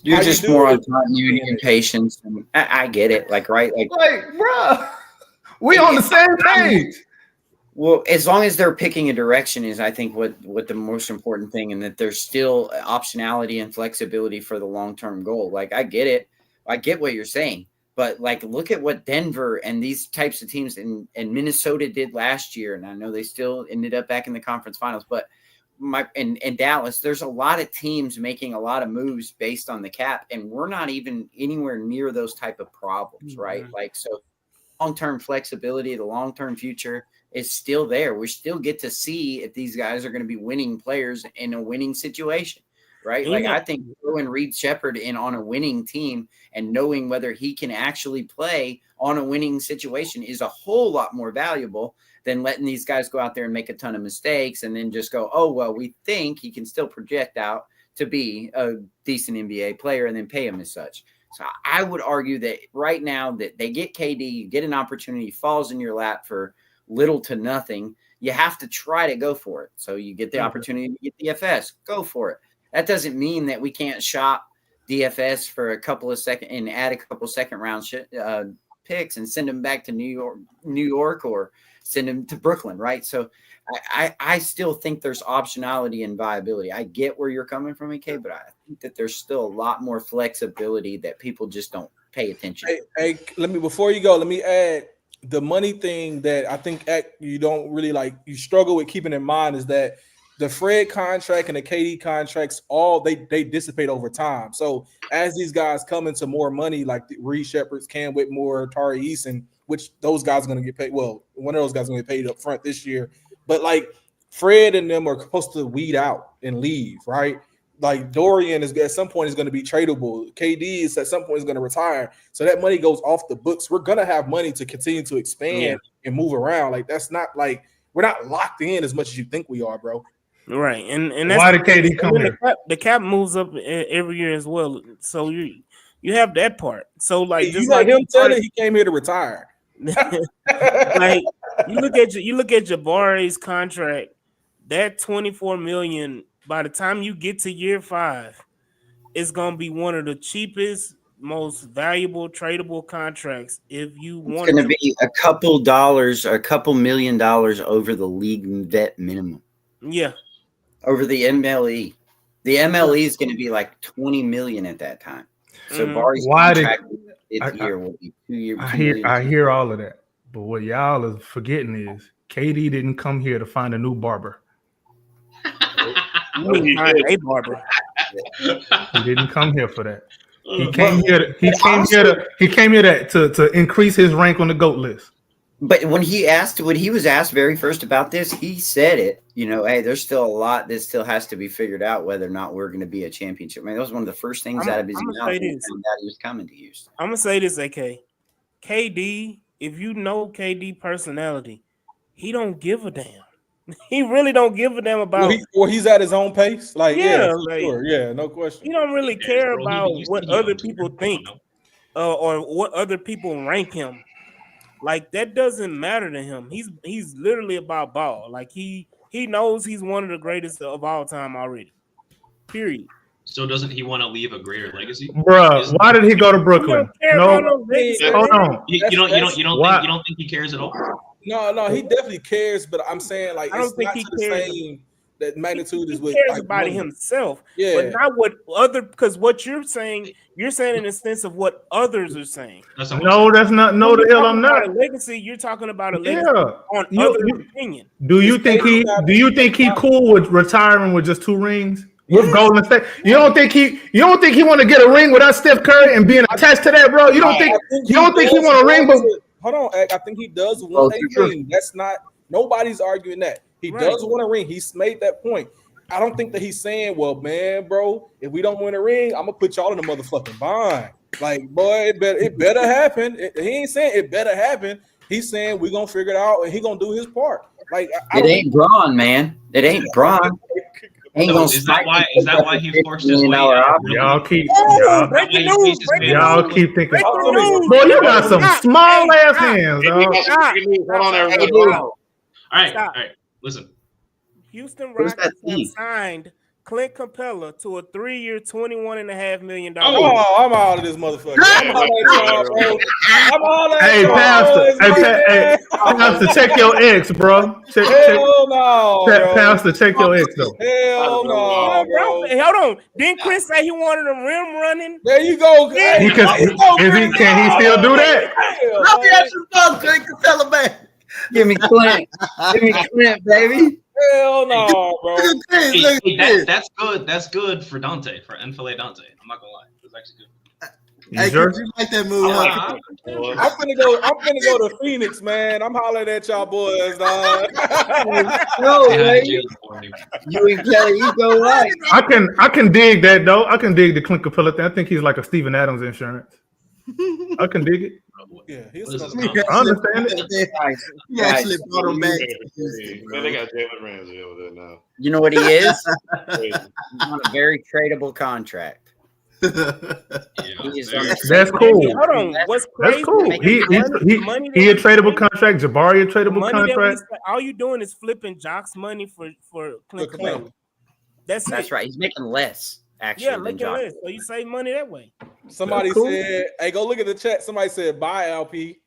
E: You're just more on continuity and patience. And I get it. Like, right? Like,
F: bro, we on the same page.
E: Well, as long as they're picking a direction is, I think, what the most important thing, and that there's still optionality and flexibility for the long-term goal. Like, I get it. I get what you're saying. But like, look at what Denver and these types of teams and Minnesota did last year. And I know they still ended up back in the conference finals, but in Dallas, there's a lot of teams making a lot of moves based on the cap. And we're not even anywhere near those type of problems, right? Like, so long-term flexibility, the long-term future is still there. We still get to see if these guys are going to be winning players in a winning situation. Right. Like, I think throwing Reed Shepherd in on a winning team and knowing whether he can actually play on a winning situation is a whole lot more valuable than letting these guys go out there and make a ton of mistakes and then just go, oh, well, we think he can still project out to be a decent NBA player and then pay him as such. So I would argue that right now that they get KD, you get an opportunity, falls in your lap for little to nothing. You have to try to go for it. So you get the opportunity to get DFS, go for it. That doesn't mean that we can't shop DFS for a couple of second and add a couple second round picks and send them back to New York, or send them to Brooklyn, right? So I still think there's optionality and viability. I get where you're coming from, AK, but I think that there's still a lot more flexibility that people just don't pay attention to.
H: Hey, before you go, let me add the money thing that I think you don't really you struggle with keeping in mind is that the Fred contract and the KD contracts, they dissipate over time. So as these guys come into more money, like the Reed Shepherds, Cam Whitmore, Tari Eason, which those guys are going to get paid. Well, one of those guys is going to get paid up front this year. But like Fred and them are supposed to weed out and leave, right? Like Dorian is at some point is going to be tradable. KD is at some point is going to retire. So that money goes off the books. We're going to have money to continue to expand and move around. Like that's not like we're not locked in as much as you think we are, bro.
C: Right, and that's
F: why did KD come here?
C: The cap moves up every year as well, so you have that part. So like, just
H: like him telling he came here to retire.
C: Like you look at Jabari's contract, that $24 million. By the time you get to year 5, it's gonna be one of the cheapest, most valuable tradable contracts. If you want,
E: it's going to be a couple $1 million over the league vet minimum.
C: Yeah.
E: Over the MLE. The MLE is going to be like $20 million at that time. So Barry's contract this year will be 2 years.
F: I hear all of that. But what y'all is forgetting is KD didn't come here to find a new barber.
C: A barber.
F: He didn't come here for that. He came here to increase his rank on the GOAT list.
E: But when he was asked very first about this, he said it, hey, there's still a lot that still has to be figured out whether or not we're going to be a championship. I mean, that was one of the first things out of his mouth that he was coming to Houston.
C: I'm going to say this, AK. KD, if you know KD personality, he don't give a damn. He really don't give a damn about.
H: He's at his own pace. Like,
C: Yeah,
H: for
C: like-
H: sure. Yeah, no question.
C: He don't really
B: He cares,
C: care
B: bro.
C: about
B: He
C: what
B: said he on
C: other
B: Twitter.
C: people
B: Come
C: think,
B: on now.
C: or what other people rank him. Like that doesn't matter to him. He's literally about ball. Like he knows he's one of the greatest of all time already. Period.
B: So doesn't he want to leave a greater legacy?
F: Bruh, why did he go to
C: He
F: Brooklyn?
C: don't care about
F: No,
C: no legacy,
B: Yeah.
F: hold
C: man.
F: on.
B: You don't
F: Why?
B: think he cares at all?
H: No, he definitely cares, but I'm saying like
C: I don't
H: it's
C: think
H: not
C: he
H: to the
C: cares.
H: same that magnitude
C: He
H: is with
C: cares
H: like
C: about it
H: money.
C: himself,
H: Yeah,
C: but not what other. Because what you're saying in the sense of what others are saying.
B: That's not
F: No, that's not. No,
C: When
F: the
C: you're
F: hell
C: talking
F: I'm
C: about
F: not.
C: a legacy. You're talking about a legacy
F: Yeah.
C: on
F: You-
C: other
F: you-
C: opinion.
F: Do you think he cool with retiring with just 2 rings with Golden State? You don't think he want to get a ring without Steph Curry and being attached to that, bro? You don't think he want a ring? But
H: hold on, I think he does want a ring. That's not nobody's arguing that. He does want a ring. He's made that point. I don't think that he's saying, well, man, bro, if we don't win a ring, I'm gonna put y'all in the motherfucking bind. Like, boy, it better happen. He ain't saying it better happen. He's saying we're gonna figure it out and he gonna do his part. Like,
E: it ain't Braun, man. It ain't Braun. Ain't
B: So is that why he forced his way out?
F: y'all keep
C: Breaking news!
F: y'all keep thinking.
C: Breaking news!
F: Boy, you got some
C: Stop.
F: small
C: Hey,
F: ass
C: stop.
F: hands,
G: Hey,
F: dog.
G: hold on, everybody.
B: All right,
C: Stop.
B: all right. Listen,
C: Houston
E: Who's
C: Rockets
E: that
C: have
E: team?
C: signed Clint Capella to a 3-year, $21.5 million.
H: oh, I'm out of this motherfucker. I'm out of y'all, bro. I'm all at
F: Hey,
H: y'all
F: Pastor.
H: boys, man.
F: Pastor, check your ex, bro. Check,
H: Hell no, bro.
F: Pastor, check your ex though.
H: Hell no, bro.
C: Hey, hold on. Didn't Chris say he wanted a rim running?
H: There you go. Hey,
F: He can he still do that?
D: Let me ask you something, Clint Capella, man.
E: Give me Clint. Give me Clint, baby.
H: Hell no, bro.
D: Look at this. Look at this.
B: that's good. That's good for Donte, for Enfile Donte. I'm not gonna lie, it's actually good.
D: Hey,
F: sure?
D: you like that move? Huh?
H: I'm finna go to Phoenix, man. I'm hollering at y'all boys, dog.
E: No
B: They hired
E: way.
B: Jalen for him.
E: You and Kelly, you go right.
F: I can dig that though. I can dig the Clint Capella thing. I think he's like a Steven Adams insurance. I can dig it.
H: Yeah,
B: What is this,
D: You
B: Tom?
F: I understand it.
D: You actually brought him back.
G: Man, they got Jalen Ramsey over there now.
E: You know what he is?
G: Crazy.
E: He's on a very tradable contract.
B: Yeah,
E: He is
B: very
E: on
B: true.
F: That's cool.
C: Hey, hold on. What's crazy?
F: That's cool. He a tradable contract. Jabari a tradable contract.
C: All you doing is flipping Jock's money for Clint
H: For Clint.
C: Capella. That's
E: That's
C: it.
E: right. He's making less actually.
C: Yeah,
E: than
C: making
E: Josh.
C: less. So you save money that way.
H: Somebody
F: That's cool.
H: said, "Hey, go look at the chat." Somebody said, "Bye, LP."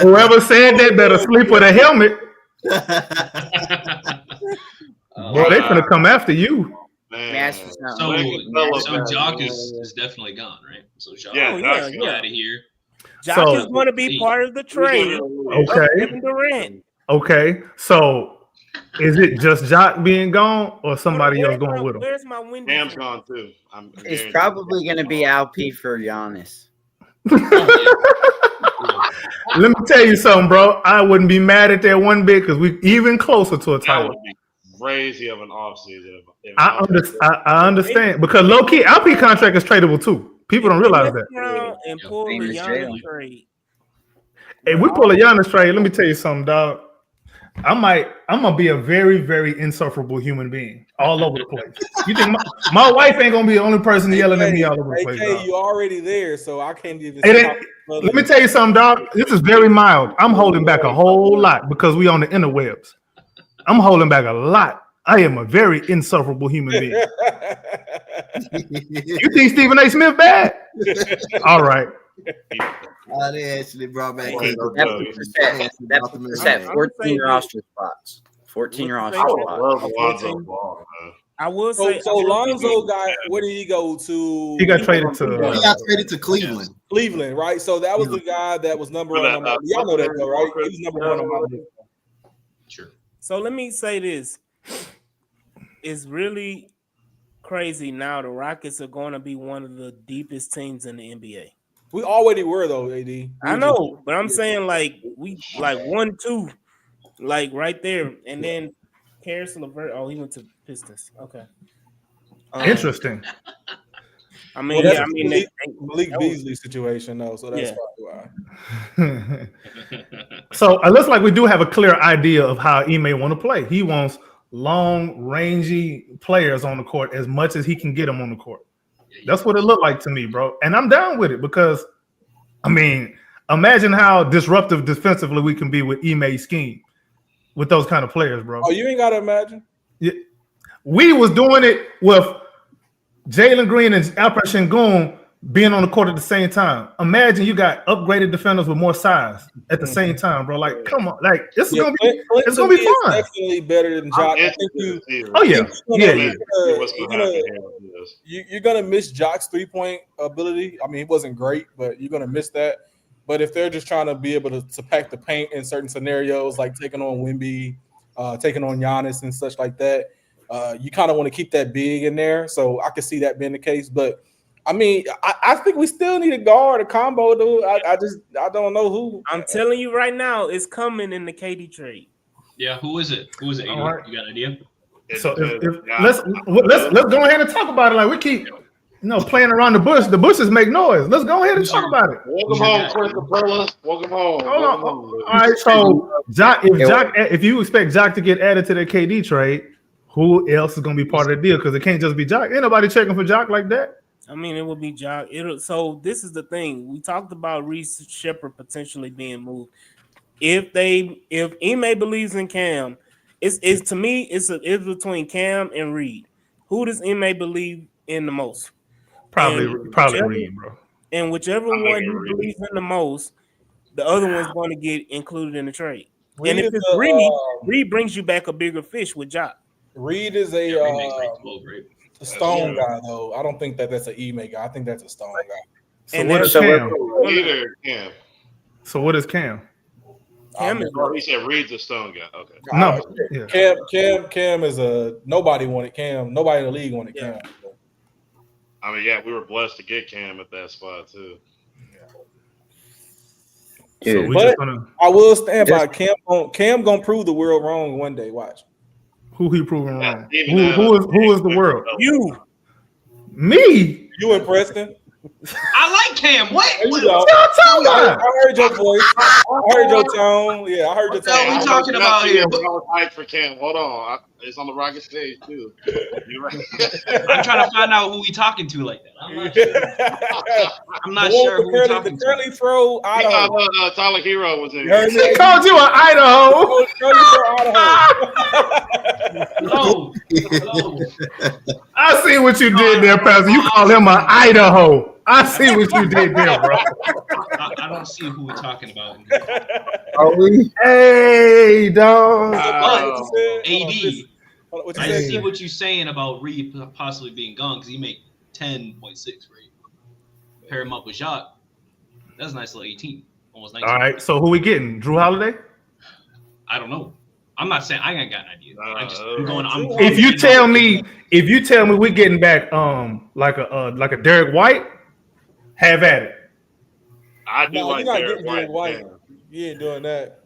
F: Whoever said that better sleep with a helmet. Boy, they finna come after you.
E: Let me ask you
G: Man.
E: something.
B: So Jock is definitely gone, right? So Jock
G: Yeah,
B: is
C: yeah.
B: out of here.
C: Jock
F: So-
C: is going to be part of the trade of
F: Okay.
C: Kevin Durant.
F: Okay. So is it just Jock being gone or somebody else going with him?
C: Where's my window?
G: Cam's gone too. I'm
E: It's
G: guaranteed.
E: probably going to be LP for Giannis.
F: Let me tell you something, bro. I wouldn't be mad at that one bit because we even closer to a
G: That
F: title.
G: would be crazy of an offseason.
F: I understand because low key LP contract is tradable too. People don't realize that.
C: And pull the
E: Famous
C: Giannis
E: Jalen.
C: trade.
F: Hey, we pull a Giannis trade. Let me tell you something, dog. I'm gonna be a very, very insufferable human being all over the place. You think my wife ain't gonna be the only person yelling at me all over the place?
H: AK,
F: Dog.
H: you already there, so I can't even.
F: It ain't- Let me tell you something, dog. This is very mild. I'm holding back a whole lot because we on the interwebs. I'm holding back a lot. I am a very insufferable human being. You think Stephen A. Smith bad? All right.
D: Oh, they actually brought back.
E: That's at 14 roster spots. 14 roster
G: I would
E: spots.
G: love Lonzo Ball, man.
C: I will
H: So,
C: say.
H: so Lonzo got where did he go to?
F: He got traded to.
D: He got traded to Cleveland.
H: Cleveland, right? So that was the guy that was number one on my. Y'all know that though, right? He was number one on my list.
B: Sure.
C: So let me say this. It's really crazy now. The Rockets are going to be one of the deepest teams in the NBA.
H: We already were though, AD.
C: I know, but I'm saying like we like 1-2, like right there, and then Karis LeVert. Oh, he went to Pistons. Okay.
F: Interesting.
C: I mean,
H: Well,
C: yeah,
H: that's
C: I mean,
H: Malik
C: that was-
H: Beasley situation though, so that's
C: Yeah.
H: probably why.
F: So it looks like we do have a clear idea of how Ime want to play. He wants long, rangy players on the court as much as he can get them on the court. That's what it looked like to me, bro. And I'm down with it because, I mean, imagine how disruptive defensively we can be with Ime's scheme with those kind of players, bro.
H: Oh, you ain't gotta imagine.
F: Yeah. We was doing it with Jalen Green and Alperen Sengun being on the court at the same time. Imagine you got upgraded defenders with more size at the same time, bro. Like, come on, like it's gonna be fun.
H: Definitely better than Jock. I think you.
F: Oh yeah,
H: You're gonna miss Jock's 3-point ability. I mean, it wasn't great, but you're gonna miss that. But if they're just trying to be able to pack the paint in certain scenarios, like taking on Wemby, taking on Giannis and such like that, you kind of want to keep that big in there. So I can see that being the case. But I mean, I think we still need a guard, a combo, dude. I don't know who.
C: I'm telling you right now, it's coming in the KD trade.
B: Yeah, who is it? Who is it?
F: Right.
B: You got an idea?
F: So let's go ahead and talk about it. Like we keep, playing around the bush. The bushes make noise. Let's go ahead and talk about it.
G: Welcome home, Chris Capella. Welcome home.
F: Hold on. All right. So if you expect Jock to get added to the KD trade, who else is going to be part of the deal? Because it can't just be Jock. Ain't nobody checking for Jock like that.
C: I mean, it would be Jock. So this is the thing. We talked about Reese Shepard potentially being moved. If Ime believes in Cam, it's to me, it's between Cam and Reed. Who does Ime believe in the most?
F: Probably Reed, bro.
C: And whichever one he believes in the most, the other one's going to get included in the trade. And if it's Reed brings you back a bigger fish with Jock.
H: Reed is a Stone guy, though. I don't think that's an Ime guy. I think that's a Stone guy.
F: So what is Cam?
G: Cam.
F: So what is Cam?
G: He said Reed's a Stone guy. Okay.
F: No.
H: Cam is a nobody wanted Cam. Nobody in the league wanted Cam.
G: I mean, yeah, we were blessed to get Cam at that spot too.
F: So
H: but I will stand by Cam gonna prove the world wrong one day. Watch.
F: Who he proving wrong? Who is the world?
C: You.
F: Me.
H: You and Preston.
B: I like Cam. What
F: y'all talking about?
H: I heard your voice. I heard your tone. Yeah, I heard your tone.
B: What are we talking about here?
G: I was hyped for Cam. Hold on. It's on the Rocket stage too. You're right.
B: I'm trying to find out who we talking to like that. I'm not sure who we're talking to.
H: The curly throw Idaho.
G: Tyler Hero was in.
F: He called you an Idaho.
B: No.
F: I see what you did there, Pastor. You call him an Idaho. I see what you did there, bro.
B: I don't see who we're talking about.
F: Are we? Hey, dog.
B: AD. I see what you're saying about Reed possibly being gone because he made 10.6, right? Pair him up with Jacques. That's a nice little 18, almost 19.
F: All right, so who we getting? Drew Holiday?
B: I don't know. I'm not saying I ain't got an idea.
F: If you tell me we're getting back like a Derek White, have at it.
G: I do like
H: Derek White. You ain't doing that.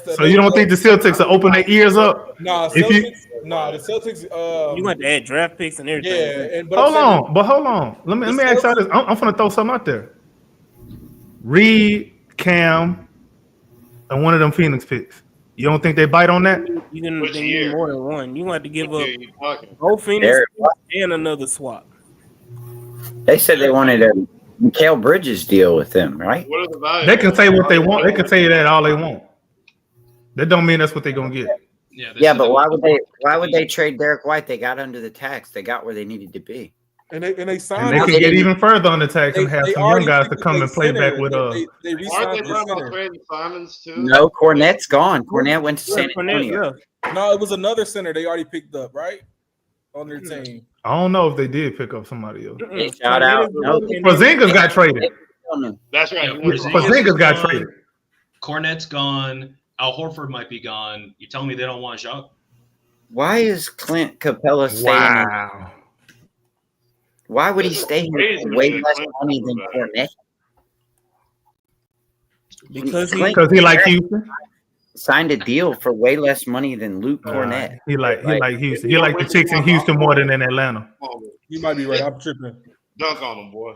F: So you don't think the Celtics will open their ears up?
H: Nah, the Celtics.
C: You want to add draft picks and everything.
H: Yeah,
F: hold on. Let me ask y'all this. I'm gonna throw something out there. Reed, Cam, and one of them Phoenix picks. You don't think they bite on that?
C: You're gonna need more than one. You want to give up both Phoenix and another swap.
E: They said they wanted a Mikal Bridges deal with them, right?
F: They can say what they want. They can say that all they want. That don't mean that's what they're gonna get.
E: Yeah, but why would they trade Derek White? They got under the tax. They got where they needed to be.
H: And they signed.
F: And they can get even further on the tax and have some young guys to come and play back with
G: Aren't they talking about trading Simons too?
E: No, Cornette's gone. Cornette went to San Antonio.
H: No, it was another center they already picked up, right? On their team.
F: I don't know if they did pick up somebody else.
E: Shout out. No,
F: Porzingis got traded.
G: That's right.
F: Porzingis got traded.
B: Cornette's gone. Al Horford might be gone. You tell me they don't want Jacques?
E: Why is Clint Capella staying?
F: Wow.
E: Why would he stay here for way less money than Cornette?
C: Because
F: he likes Houston.
E: signed a deal for way less money than Luke Cornett.
F: He like Houston. He
G: Yeah,
F: like the chicks in Houston more than in Atlanta.
H: You might be right. I'm tripping.
G: Dunk on him, boy.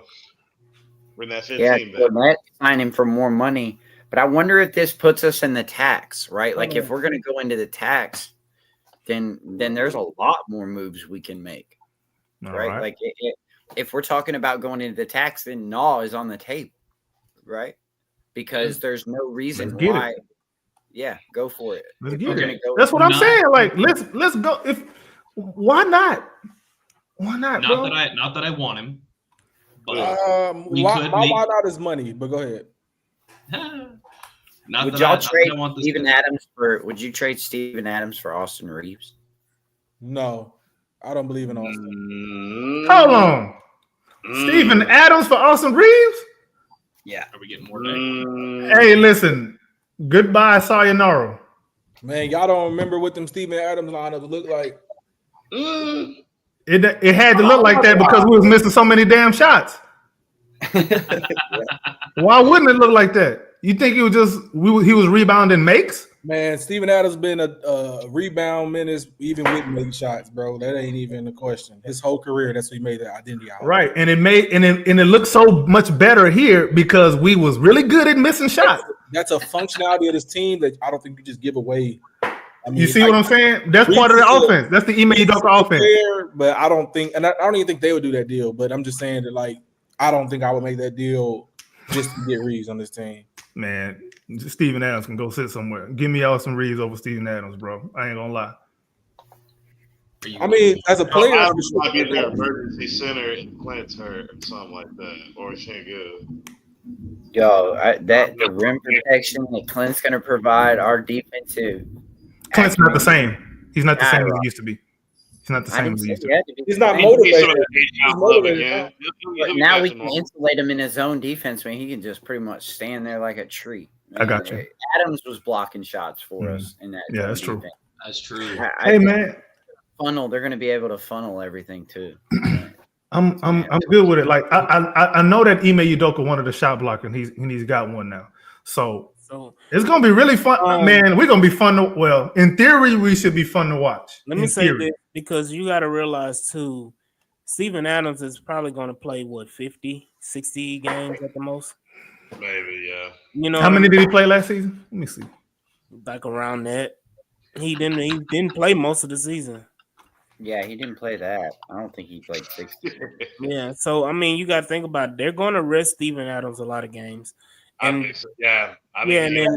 G: Bring that 15
E: Yeah,
G: back.
E: Cornett signed him for more money. But I wonder if this puts us in the tax, right? Like if we're going to go into the tax, then there's a lot more moves we can make, right? Like if we're talking about going into the tax, then Naw is on the table, right? Because there's no reason why. Yeah, go for it.
F: Let's get it. That's what I'm saying. Like let's go. Why not? Why not?
B: Not that I want him. But
H: why not is money? But go ahead.
E: Would y'all trade Steven Adams for? Would you trade Steven Adams for Austin Reeves?
H: No, I don't believe in Austin.
F: Hold on, Steven Adams for Austin Reeves?
E: Yeah.
B: Are we getting more money?
F: Hey, listen. Goodbye, sayonara.
H: Man, y'all don't remember what them Steven Adams lineups look like?
F: It had to look like that because we was missing so many damn shots. Why wouldn't it look like that? You think he was rebounding makes?
H: Man, Steven Adams been a rebound menace even with make shots, bro. That ain't even a question. His whole career, that's what he made that identity out.
F: Right, and it looked so much better here because we was really good at missing shots.
H: That's a functionality of this team that I don't think you just give away. I mean,
F: you see what I'm saying? That's part of the offense. That's the Ime Udoka offense.
H: But I don't think, and I don't even think they would do that deal. But I'm just saying that, like, I don't think I would make that deal just to get Reeves on this team.
F: Man, Steven Adams can go sit somewhere. Give me Austin Reeves over Steven Adams, bro. I ain't gonna lie.
H: I mean, as a player,
G: Adams might be their emergency center if Clint's hurt or something like that, or she ain't good.
E: Yo, the rim protection that Clint's gonna provide our defensive.
F: Clint's not the same. He's not the same as he used to be. He's not the same as he used to be.
H: He's not motivated. He's motivated.
E: But now we can insulate him in his own defense. Man, he can just pretty much stand there like a tree. Man,
F: I got you.
E: Adams was blocking shots for us in that.
F: Yeah, that's true.
B: That's true.
F: Hey, man.
E: Funnel. They're going to be able to funnel everything too.
F: I'm good with it. Like I know that Ime Udoka wanted a shot blocker, and he's got one now. So it's gonna be really fun, man. We're gonna be fun to. Well, in theory, we should be fun to watch.
C: Let me say this because you got to realize too, Steven Adams is probably going to play 50, 60 games at the most.
G: Maybe, yeah.
C: You know
F: how many did he play last season? Let me see.
C: Like around that. He didn't play most of the season.
E: Yeah, he didn't play that. I don't think he played 60.
C: Yeah, so I mean, you got to think about it. They're going to rest Steven Adams a lot of games. And,
G: I think so. Yeah.
C: And then,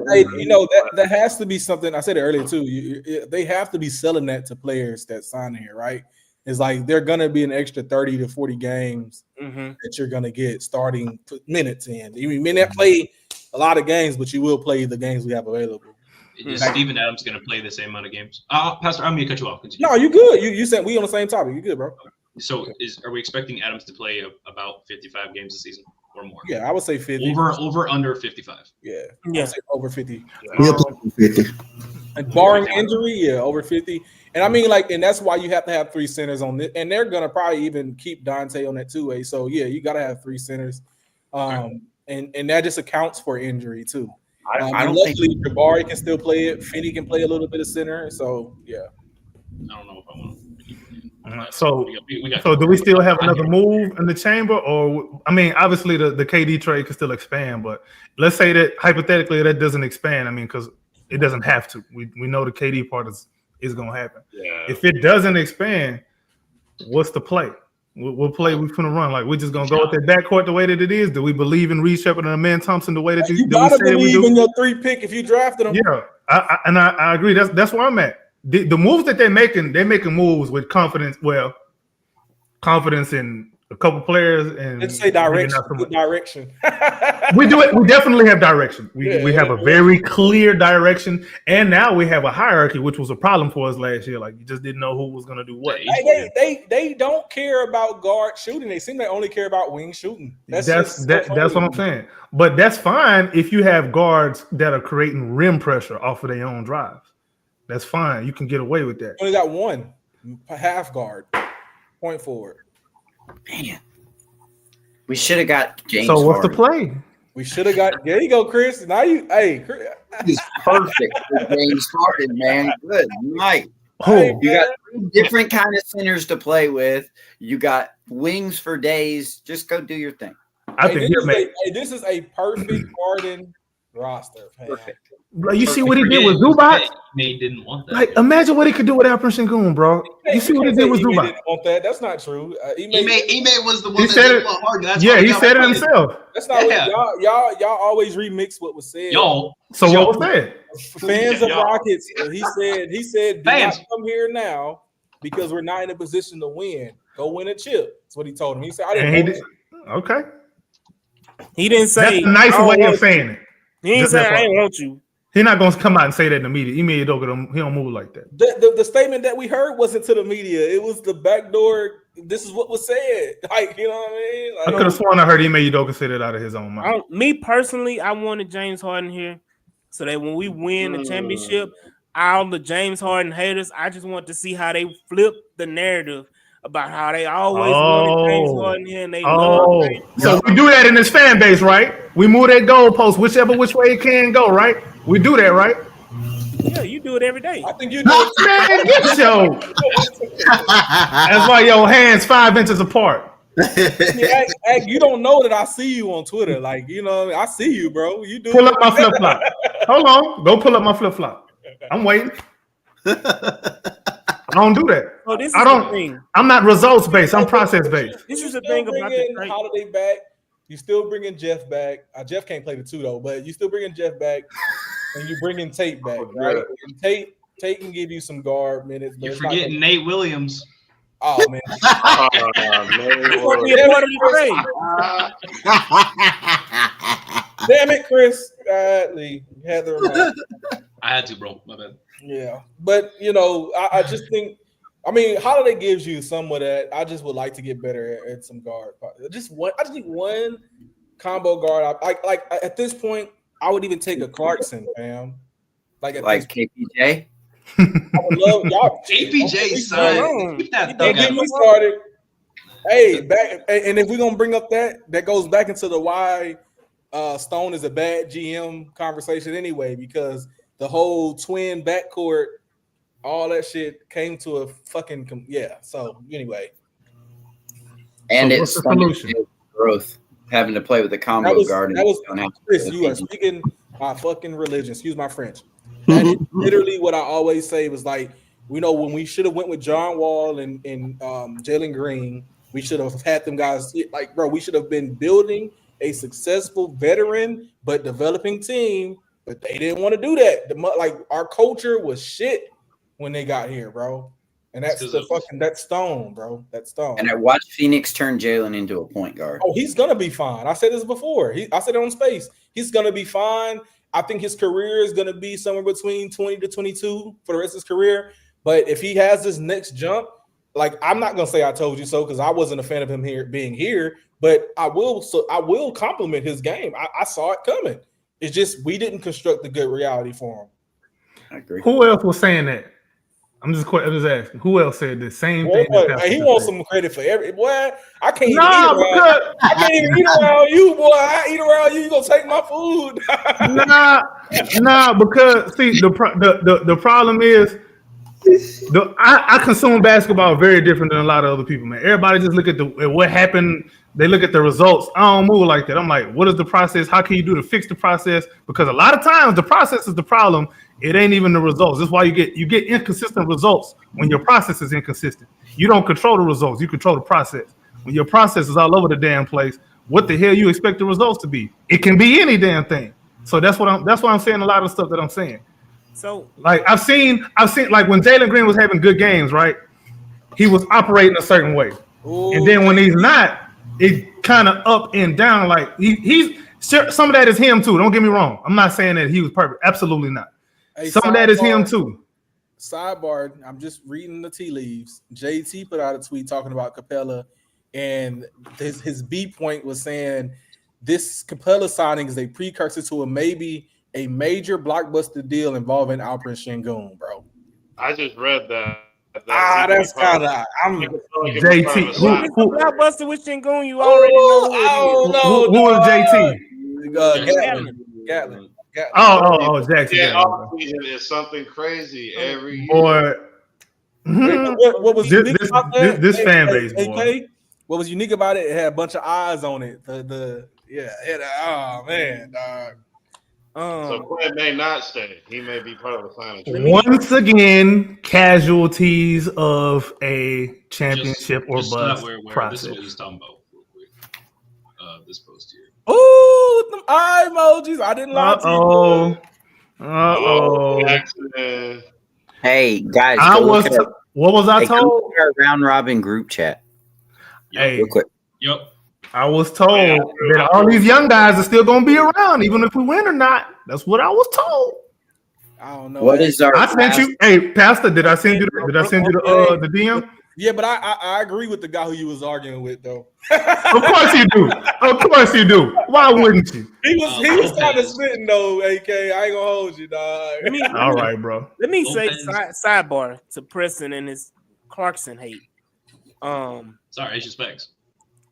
H: that has to be something. I said it earlier too. They have to be selling that to players that sign here, right? It's like they're gonna be an extra 30 to 40 games that you're gonna get starting minutes in. You may not play a lot of games, but you will play the games we have available.
B: Is Steven Adams going to play the same amount of games? Pastor, I'm going to cut you off. Continue.
H: No, you good. You said we on the same topic. You good, bro?
B: So, are we expecting Adams to play about 55 games a season or more?
H: Yeah, I would say 50.
B: Over under 55.
H: Yeah, I would say over 50.
D: He'll play 50.
H: And barring injury, yeah, over 50. And I mean, and that's why you have to have three centers on this. And they're gonna probably even keep Donte on that two-way. So yeah, you gotta have three centers. And that just accounts for injury too.
E: I don't
H: luckily, Jabari can still play it. Finney can play a little bit of center. So yeah.
B: I don't know if I want to.
F: So do we still have another move in the chamber? Or I mean, obviously the KD trade can still expand, but let's say that hypothetically that doesn't expand. I mean, because it doesn't have to. We know the KD part is going to happen.
G: Yeah.
F: If it doesn't expand, what's the play? What play we finna run? Like we're just gonna go with that backcourt the way that it is? Do we believe in Reed Shepard and Amen Thompson the way that
H: you gotta believe in your 3 pick if you drafted them?
F: Yeah, I agree. That's where I'm at. The moves that they're making moves with confidence. Well, confidence in a couple players and
H: let's say direction. Direction.
F: We do it. We definitely have direction. We have a very clear direction, and now we have a hierarchy, which was a problem for us last year. Like you just didn't know who was going to do what.
H: They don't care about guard shooting. They seem to only care about wing shooting. That's
F: what I'm saying. But that's fine if you have guards that are creating rim pressure off of their own drives. That's fine. You can get away with that.
H: Only got one half guard, point forward.
E: Man, we should have got James.
F: So what's
E: Harden.
F: the play?
H: We should have got. There you go, Chris. Now Chris.
E: It's perfect for James Harden, man. Good night.
F: Who?
E: You got 3 different kind of centers to play with. You got wings for days. Just go do your thing.
F: I think
H: this is a perfect Harden roster. Man.
E: Perfect.
F: Bro, you see what he did with Zubac?
B: Nate didn't want that.
F: Like, imagine what he could do with Alperen Sengun, bro. You see what he did with
H: Ime
F: Zubac?
H: didn't want that. That's not true.
B: Ime was the one
F: He
B: that
F: said
B: didn't
F: it.
B: want Harden. That's
F: Yeah,
B: why
F: he
B: got
F: said it
B: played.
F: himself.
H: That's not
B: Yeah.
H: what y'all always remix what was said.
B: Yo,
F: So what was said?
H: Fans of
B: Y'all.
H: Rockets, he said, do
B: Fans.
H: not come here now because we're not in a position to win. Go win a chip. That's what he told him. He said, I
F: And
H: didn't
F: he
H: want
F: did. Okay.
C: He didn't say.
F: That's a nice
C: I don't
F: way
C: want
F: of saying it.
C: you. He didn't
F: Just
C: say
F: that
C: I
F: part.
C: ain't want you.
F: He's not going to come out and say that in the media. Ime Udoka, he don't move like that.
H: the statement that we heard wasn't to the media. It was the backdoor. This is what was said. Like, you know what I mean? Like,
F: I could have sworn I heard Ime Udoka say that out of his own mouth.
C: Me personally, I wanted James Harden here so that when we win the championship, all the James Harden haters, I just want to see how they flip the narrative about how they always wanted James Harden here and they love James.
F: So we do that in this fan base, right? We move that goalpost which way it can go, right? We do that, right?
C: Yeah, you do it every day.
H: I think you do it.
F: Man, get your. That's why your hands 5 inches apart.
H: You don't know that I see you on Twitter. Like, you know, I see you, bro. You do
F: Pull up my flip flop. Hold on, go pull up my flip flop. I'm waiting. I don't do that.
C: So this is
F: I
C: the
F: don't.
C: thing.
F: I'm not results based. I'm process based.
C: This is the
H: still
C: thing about the
H: bringing
C: trade.
H: Holiday back. You still bringing Jeff back. Jeff can't play the 2 though, but you still bringing Jeff back, and you bringing Tate back, right? And Tate can give you some guard minutes. But
B: you're
H: it's not
B: forgetting Nate Williams.
H: Oh man,
C: He's gonna be a part of the trade.
H: damn it, Chris. Lee, you had to remind me.
B: I had to, bro. My bad.
H: Yeah, but you know, I just think. I mean, Holiday gives you some of that. I just would like to get better at some guard. Just one. I just need one combo guard. Like at this point, I would even take a Clarkson, fam. Like
E: KPJ.
H: I would love y'all.
B: KPJ, son. Keep that
H: Don't
B: thug
H: get
B: out.
H: me started. Hey, back and if we're gonna bring up that goes back into the why Stone is a bad GM conversation anyway, because the whole twin backcourt, all that shit came to a fucking So anyway,
E: And
F: So
E: it's
F: what's the solution?
E: growth having to play with the combo guard.
H: that was
E: Don't have to
H: Chris.
E: play
H: You
E: with
H: are
E: PG.
H: speaking my fucking religion. Excuse my French. That is literally what I always say was like, we know when we should have went with John Wall and Jalen Green, we should have had them guys. Like, bro, we should have been building a successful veteran but developing team, but they didn't want to do that. Like, our culture was shit when they got here, bro. And that's that Stone, bro. That Stone.
E: And I watched Phoenix turn Jalen into a point guard.
H: Oh, he's gonna be fine. I said this before. I said it on Space. He's gonna be fine. I think his career is gonna be somewhere between 20 to 22 for the rest of his career. But if he has this next jump, like, I'm not gonna say I told you so because I wasn't a fan of him being here. But I will compliment his game. I saw it coming. It's just we didn't construct the good reality for him.
E: I agree.
F: Who else was saying that? I'm just asking. Who else said the same thing?
H: Boy, he wants some credit for every boy. I can't even
F: Nah,
H: eat around. I can't even eat around you, boy. I eat around you. You gonna take my food?
F: Nah, because see the problem is I consume basketball very different than a lot of other people, man. Everybody just look at what happened. They look at the results. I don't move like that. I'm like, what is the process? How can you do to fix the process? Because a lot of times the process is the problem. It ain't even the results. That's why you get inconsistent results when your process is inconsistent. You don't control the results. You control the process. When your process is all over the damn place, what the hell you expect the results to be? It can be any damn thing. So that's why I'm saying a lot of stuff that I'm saying.
C: So,
F: like I've seen like when Jalen Green was having good games, right? He was operating a certain way, and then when he's not, it kind of up and down. Like he's some of that is him too. Don't get me wrong. I'm not saying that he was perfect. Absolutely not.
H: Hey,
F: some of that is him too.
H: Sidebar, I'm just reading the tea leaves. JT put out a tweet talking about Capella, and his B point was saying this Capella signing is a precursor to a major blockbuster deal involving Alperen Sengun, bro.
G: I just read that.
H: That's kind of
F: JT.
C: who blockbuster with Sengun? You already know who it is.
F: Who is JT?
H: Gatlin.
F: Oh, Jackson.
G: Yeah,
F: Gatlin.
G: off season is something crazy every year.
F: Boy.
H: What was unique about that?
F: This fan base, boy.
H: AK, what was unique about it? It had a bunch of eyes on it. Oh man, dog.
G: So Quinn may not stay. He may be part of the final.
F: Once again, casualties of a championship or bust process.
B: This is what he's talking about. Real quick. This post here.
H: Oh, them eye emojis. I didn't lie to
G: you.
E: Hey guys,
F: what was I told?
E: Our round robin group chat.
F: Hey,
E: real quick.
B: Yep.
F: I was told that all these young guys are still going to be around, even if we win or not. That's what I was told.
H: I don't know.
E: What is our?
F: I sent you. Hey, Pastor, did I send you? The DM?
H: Yeah, but I agree with the guy who you was arguing with, though.
F: Of course you do. Of course you do. Why wouldn't you?
H: He was kind of spitting though, AK. I ain't gonna hold you, dog.
F: All right, bro.
C: Let me say sidebar to Preston and his Clarkson hate.
B: Sorry, it's specs.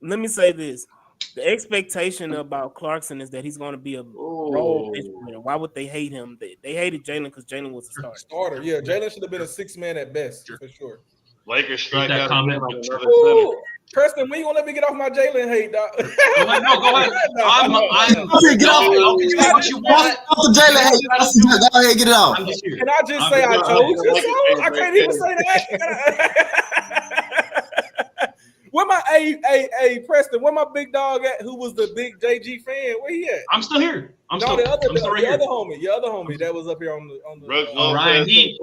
C: Let me say this. The expectation about Clarkson is that he's going to be a role player. Why would they hate him? They hated Jalen because Jalen was a starter.
H: Yeah, Jalen should have been a 6-man at best, for sure.
G: Lakers strike
B: that
G: out
B: comment.
H: Preston, when you gonna let me get off my Jalen hate, dog?
B: Go ahead. I'm
D: get off. What you want? The Jalen hate. Go ahead, get it off.
H: Can I just say I told you so? I can't even say that. Where my Preston? Where my big dog at? Who was the big JG fan? Where he at?
B: I'm still here.
H: The other homie that was up here on the.
B: Ryan, he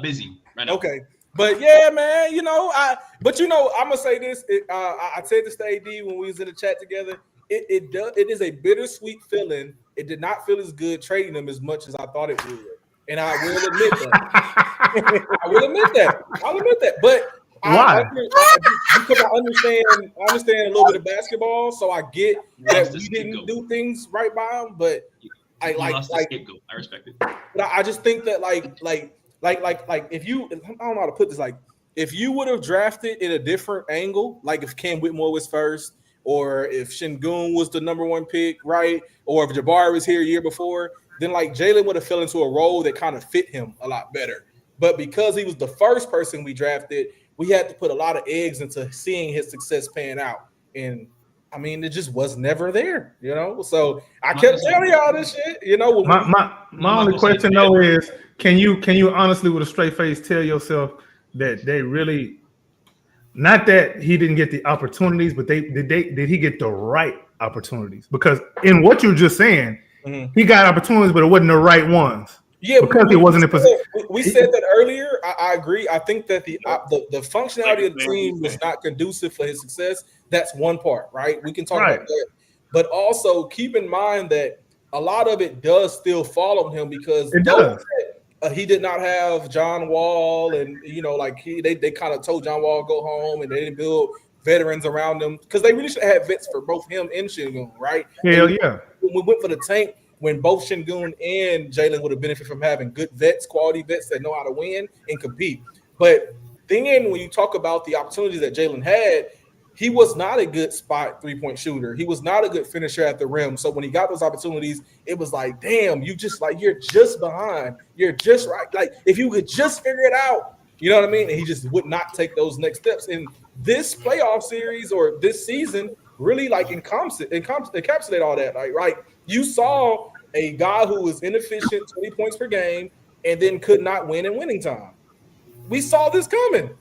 B: busy right now.
H: Okay. But yeah, man, I'm gonna say this. I said this to AD when we was in the chat together. It is a bittersweet feeling. It did not feel as good trading them as much as I thought it would, and I will admit that. I'll admit that. But
F: why?
H: Because I understand a little bit of basketball, so I get that we didn't do things right by them. But I respect it. But I just think that like if you, I don't know how to put this, like if you would have drafted in a different angle, like if Cam Whitmore was first, or if Şengün was the number 1 pick, right, or if Jabari was here a year before, then like Jalen would have fell into a role that kind of fit him a lot better. But because he was the first person we drafted, we had to put a lot of eggs into seeing his success pan out, and I mean, it just was never there, So I kept telling y'all this shit,
F: My only question though is, can you honestly, with a straight face, tell yourself that they really, not that he didn't get the opportunities, but did he get the right opportunities? Because in what you're just saying, he got opportunities, but it wasn't the right ones.
H: Yeah,
F: because he wasn't in position.
H: We said that earlier. I agree. I think that the functionality of the team was not conducive for his success. That's one part, right? We can talk about that. But also keep in mind that a lot of it does still fall on him because he did not have John Wall, and they kind of told John Wall go home, and they didn't build veterans around him because they really should have had vets for both him and Şengün, right?
F: Hell yeah.
H: When we went for the tank, when both Şengün and Jalen would have benefited from having good vets, quality vets that know how to win and compete. But then when you talk about the opportunities that Jalen had, he was not a good spot 3-point shooter. He was not a good finisher at the rim. So when he got those opportunities, it was like, damn, you're just behind. You're just right. Like if you could just figure it out, you know what I mean? And he just would not take those next steps. And this playoff series or this season really like encapsulate all that. Like, right. You saw a guy who was inefficient, 20 points per game, and then could not win in winning time. We saw this coming.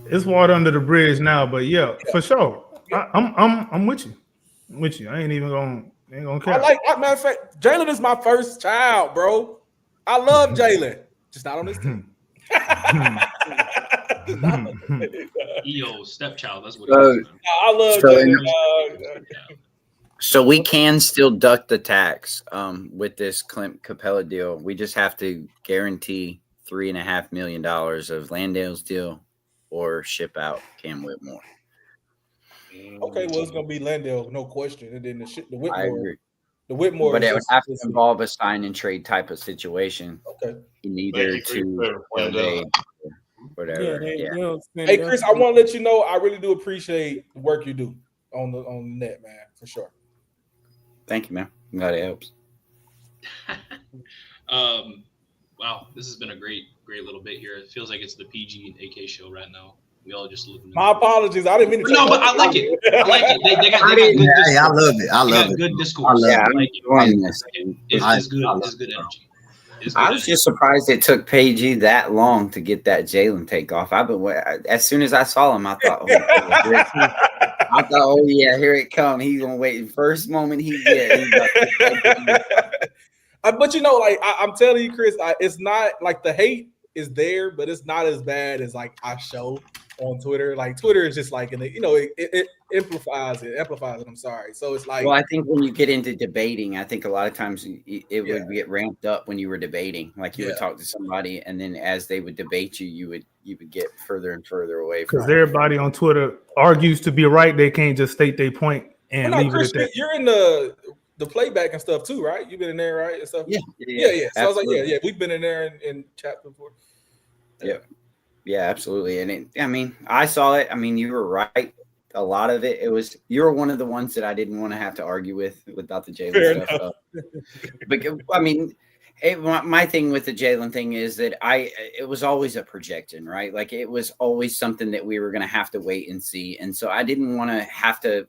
F: It's water under the bridge now, but yeah. For sure. I'm with you. I'm with you. I ain't gonna care.
H: Matter of fact, Jalen is my first child, bro. I love Jalen. Just not on this team.
B: EO stepchild. That's what it is.
H: I love Jalen.
E: So we can still duck the tax with this Clint Capella deal. We just have to guarantee $3.5 million of Landale's deal or ship out Cam Whitmore.
H: Okay, well, it's gonna be Landale, no question, and then the Whitmore.
E: I agree.
H: The Whitmore,
E: but it would have to involve a sign and trade type of situation.
H: Okay,
E: neither to whatever.
H: Yeah. Hey, Chris, I want to let you know I really do appreciate the work you do. on the net, man, for sure.
E: Thank you, man. I'm glad it helps.
B: Wow, this has been a great little bit here. It feels like it's the PG and AK show right now. We all just looking.
H: My apologies. I didn't mean to.
B: No, but I like it. I like it. They got good discourse.
D: Hey, I love it. I
B: They
D: love
B: got
D: it.
B: good
D: I
B: discourse.
D: love
E: Yeah,
B: I like
E: enjoying
B: it.
E: this.
B: It's good. It's good energy. It's good
E: I was just surprised it took PG that long to get that Jalen takeoff. As soon as I saw him, I thought, oh yeah, here it come. He's gonna wait. First moment he get.
H: But like I'm telling you, Chris, it's not like the hate is there, but it's not as bad as like I show on Twitter. Like Twitter is just like, it amplifies it. I'm sorry. So it's like,
E: well, I think when you get into debating, I think a lot of times it would get ramped up when you were debating. Like you would talk to somebody, and then as they would debate you, you would get further and further away from.
F: Because everybody on Twitter argues to be right. They can't just state their point and leave
H: Chris,
F: it at that.
H: you're in the playback and stuff too, right? You've been in there, right? And stuff.
E: Yeah.
H: So I was like, we've been in there in chat before.
E: Yeah, absolutely. And I saw it. I mean, you were right. A lot of it, you were one of the ones that I didn't want to have to argue with without the Jalen stuff. But my thing with the Jalen thing is that it was always a projection, right? Like it was always something that we were going to have to wait and see. And so I didn't want to have to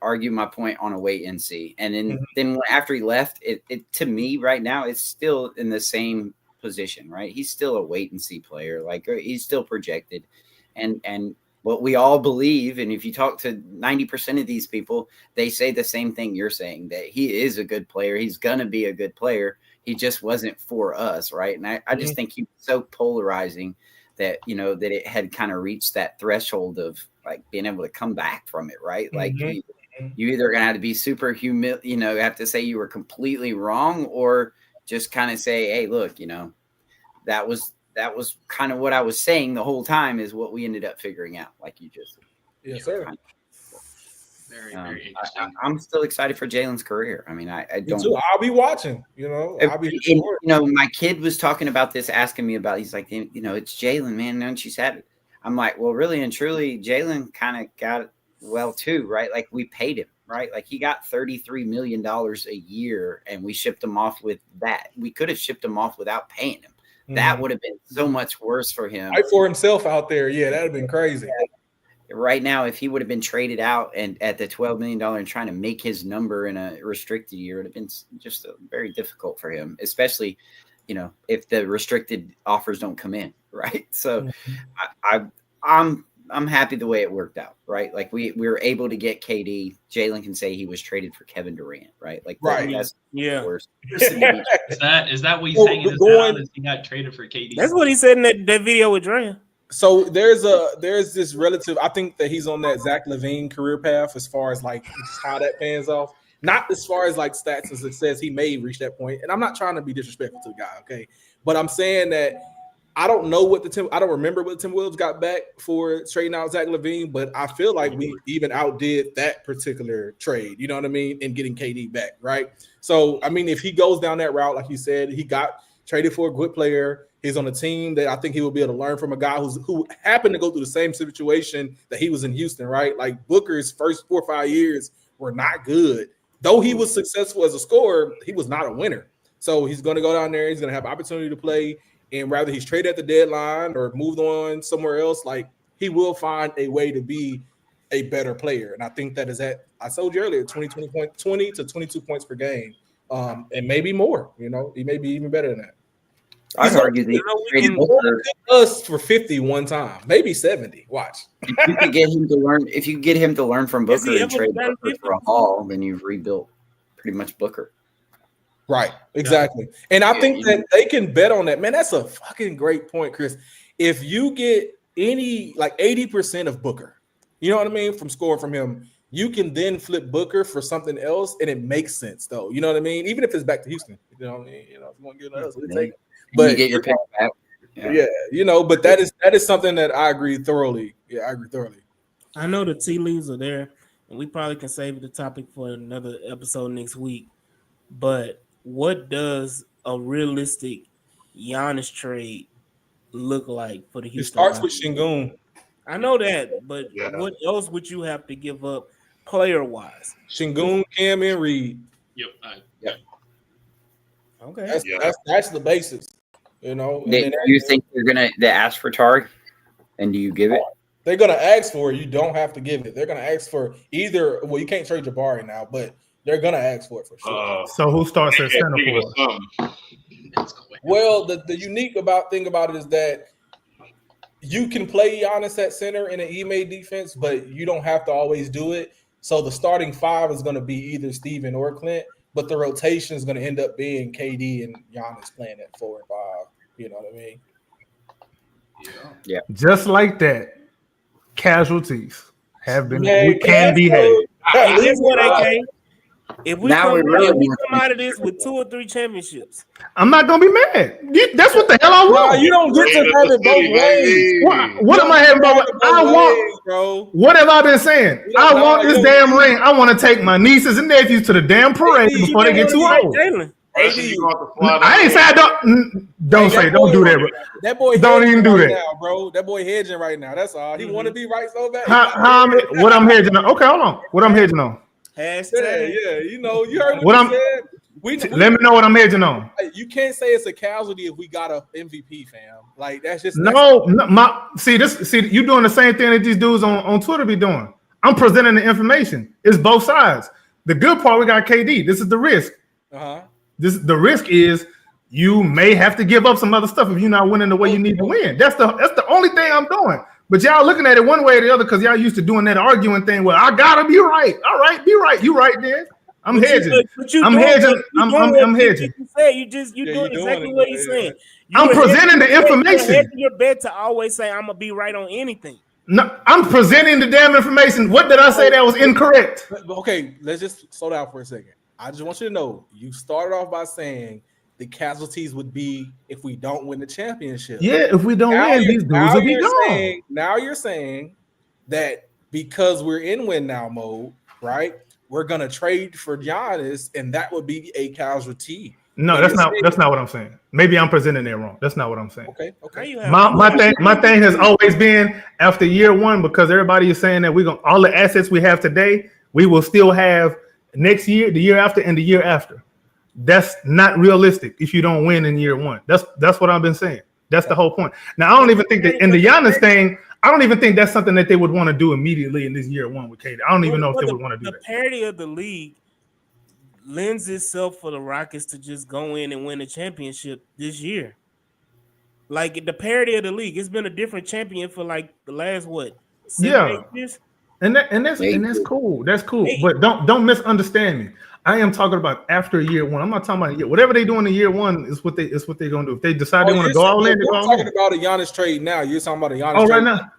E: argue my point on a wait and see. And then after he left, it to me right now, it's still in the same position, right? He's still a wait and see player. Like he's still projected. And what we all believe, and if you talk to 90% of these people, they say the same thing you're saying, that he is a good player. He's going to be a good player. He just wasn't for us, right? And I just think he was so polarizing that, that it had kind of reached that threshold of like being able to come back from it, right? Like you either going to have to be super have to say you were completely wrong, or just kind of say, hey, look, that was kind of what I was saying the whole time is what we ended up figuring out, like you just.
H: Yes, sir.
B: Very interesting.
E: I'm still excited for Jalen's career. I mean, I don't.
H: I'll be watching. I'll be.
E: My kid was talking about this, asking me about. He's like, it's Jalen, man. Don't you sad? I'm like, well, really and truly, Jalen kind of got it well too, right? Like we paid him, right? Like he got $33 million a year, and we shipped him off with that. We could have shipped him off without paying him. That would have been so much worse for him.
H: Fight for himself out there. Yeah, that'd have been crazy.
E: Right now, if he would have been traded out and at the $12 million and trying to make his number in a restricted year, it would have been just very difficult for him, especially, if the restricted offers don't come in, right? So I'm happy the way it worked out, right? Like we were able to get KD. Jalen can say he was traded for Kevin Durant, right? Like that's worst.
B: Is that what he's saying? He got traded for KD.
C: That's what he said in that video with Dre.
H: So there's this relative. I think that he's on that Zach LaVine career path as far as like just how that pans off. Not as far as like stats and success. He may reach that point, and I'm not trying to be disrespectful to the guy, okay? But I'm saying that I don't know I don't remember what the Timberwolves got back for trading out Zach LaVine, but I feel like we even outdid that particular trade. You know what I mean? And getting KD back, right? So I mean, if he goes down that route, like you said, he got traded for a good player. He's on a team that I think he will be able to learn from a guy who happened to go through the same situation that he was in Houston, right? Like Booker's first 4 or 5 years were not good. Though he was successful as a scorer, he was not a winner. So he's going to go down there. He's going to have opportunity to play. And rather he's traded at the deadline or moved on somewhere else, like he will find a way to be a better player. And I think that is I told you earlier, 20 to 22 points per game. And maybe more, he may be even better than that.
E: I'd argue that
H: he traded us for 50 one time, maybe 70. Watch.
E: If you could get him to learn from Booker and trade Booker for a haul, then you've rebuilt pretty much Booker.
H: Right, exactly. And I think that they can bet on that. Man, that's a fucking great point, Chris. If you get any, like 80% of Booker, you know what I mean, from scoring from him, you can then flip Booker for something else, and it makes sense, though. You know what I mean? Even if it's back to Houston. You know what I mean? If you want to get us, we'll take it. But
E: you get your pick back.
H: Yeah, but that is something that I agree thoroughly. Yeah, I agree thoroughly.
C: I know the tea leaves are there, and we probably can save the topic for another episode next week. But what does a realistic Giannis trade look like for the Houston?
H: It starts with Şengün.
C: I know that, but what else would you have to give up player wise?
H: Shingun, Cam, and Reed.
B: Yep.
C: Okay.
H: That's the basis. You know. And
E: Do
H: then
E: you think they ask for Tari, and do you give it?
H: they're gonna ask for it. You don't have to give it. They're gonna ask for either. Well, you can't trade Jabari now, but they're gonna ask for it for sure.
F: So who starts at center
G: Think of
F: for?
G: something.
H: Well, the unique thing about it is that you can play Giannis at center in an Ime defense, but you don't have to always do it. So the starting five is going to be either Steven or Clint, but the rotation is going to end up being KD and Giannis playing at 4 and 5. You know what I mean?
F: Yeah. Just like that, casualties have been
H: Man,
F: can behave.
C: And guess what, AK? If we
E: Now
C: come,
E: we really
C: if we
E: want
C: come out of this with 2 or 3 championships,
F: I'm not gonna be mad. That's what the hell I
H: No,
F: want.
H: you don't get to have it both ways.
F: What am I having? I want.
H: bro.
F: What have I been saying? I want this damn ring. I want to take my nieces and nephews to the damn parade before they get too old.
C: Jalen.
G: Preston, you want to fly
F: I ain't say I don't say don't do that, bro.
H: That boy
F: Don't
H: hedging
F: even do
H: right
F: that.
H: now, bro. That boy hedging right now. That's all. He want to be right so bad.
F: What I'm hedging on? Okay, hold on. What I'm hedging on?
C: Hashtag.
H: Yeah, you know, you heard
F: What
H: what he said.
F: Let me know what I'm hedging on.
H: You can't say it's a casualty if we got a MVP, fam. Like that's just
F: See you doing the same thing that these dudes on Twitter be doing. I'm presenting the information. It's both sides. The good part, we got KD. This is the risk. The risk is you may have to give up some other stuff if you're not winning the way you need to win. That's the only thing I'm doing. But y'all looking at it one way or the other because y'all used to doing that arguing thing. Well, I gotta be right. All right, be right. You right then. I'm hedging. I'm hedging. I'm hedging.
C: You doing exactly what he's saying.
F: I'm presenting the information.
C: You're your bet to always say I'm gonna be right on anything.
F: No, I'm presenting the damn information. What did I say that was incorrect?
H: Okay, let's just slow down for a second. I just want you to know you started off by saying the casualties would be if we don't win the championship.
F: Yeah, if we don't win, these dudes will be gone.
H: Now you're saying that because we're in win now mode, right? We're gonna trade for Giannis, and that would be a casualty.
F: No, that's not what I'm saying. Maybe I'm presenting it wrong. That's not what I'm saying.
H: Okay.
F: My thing has always been after year one, because everybody is saying that we're gonna all the assets we have today, we will still have next year, the year after, and the year after. That's not realistic if you don't win in year one. That's what I've been saying. That's the whole point. Now, I don't even think that in the Giannis thing, I don't even think that's something that they would want to do immediately in this year one with KD. I don't even know if they would want to do that.
C: The parity of the league lends itself for the Rockets to just go in and win a championship this year. Like the parity of the league, it's been a different champion for like the last 7-8 years.
F: And that's cool. That's cool. But don't misunderstand me. I am talking about after year one. I'm not talking about whatever they do in the year one is what they're gonna do. If they decide they want to go all in,
H: you're talking about a Giannis trade now. You're talking about a Giannis trade
F: right now.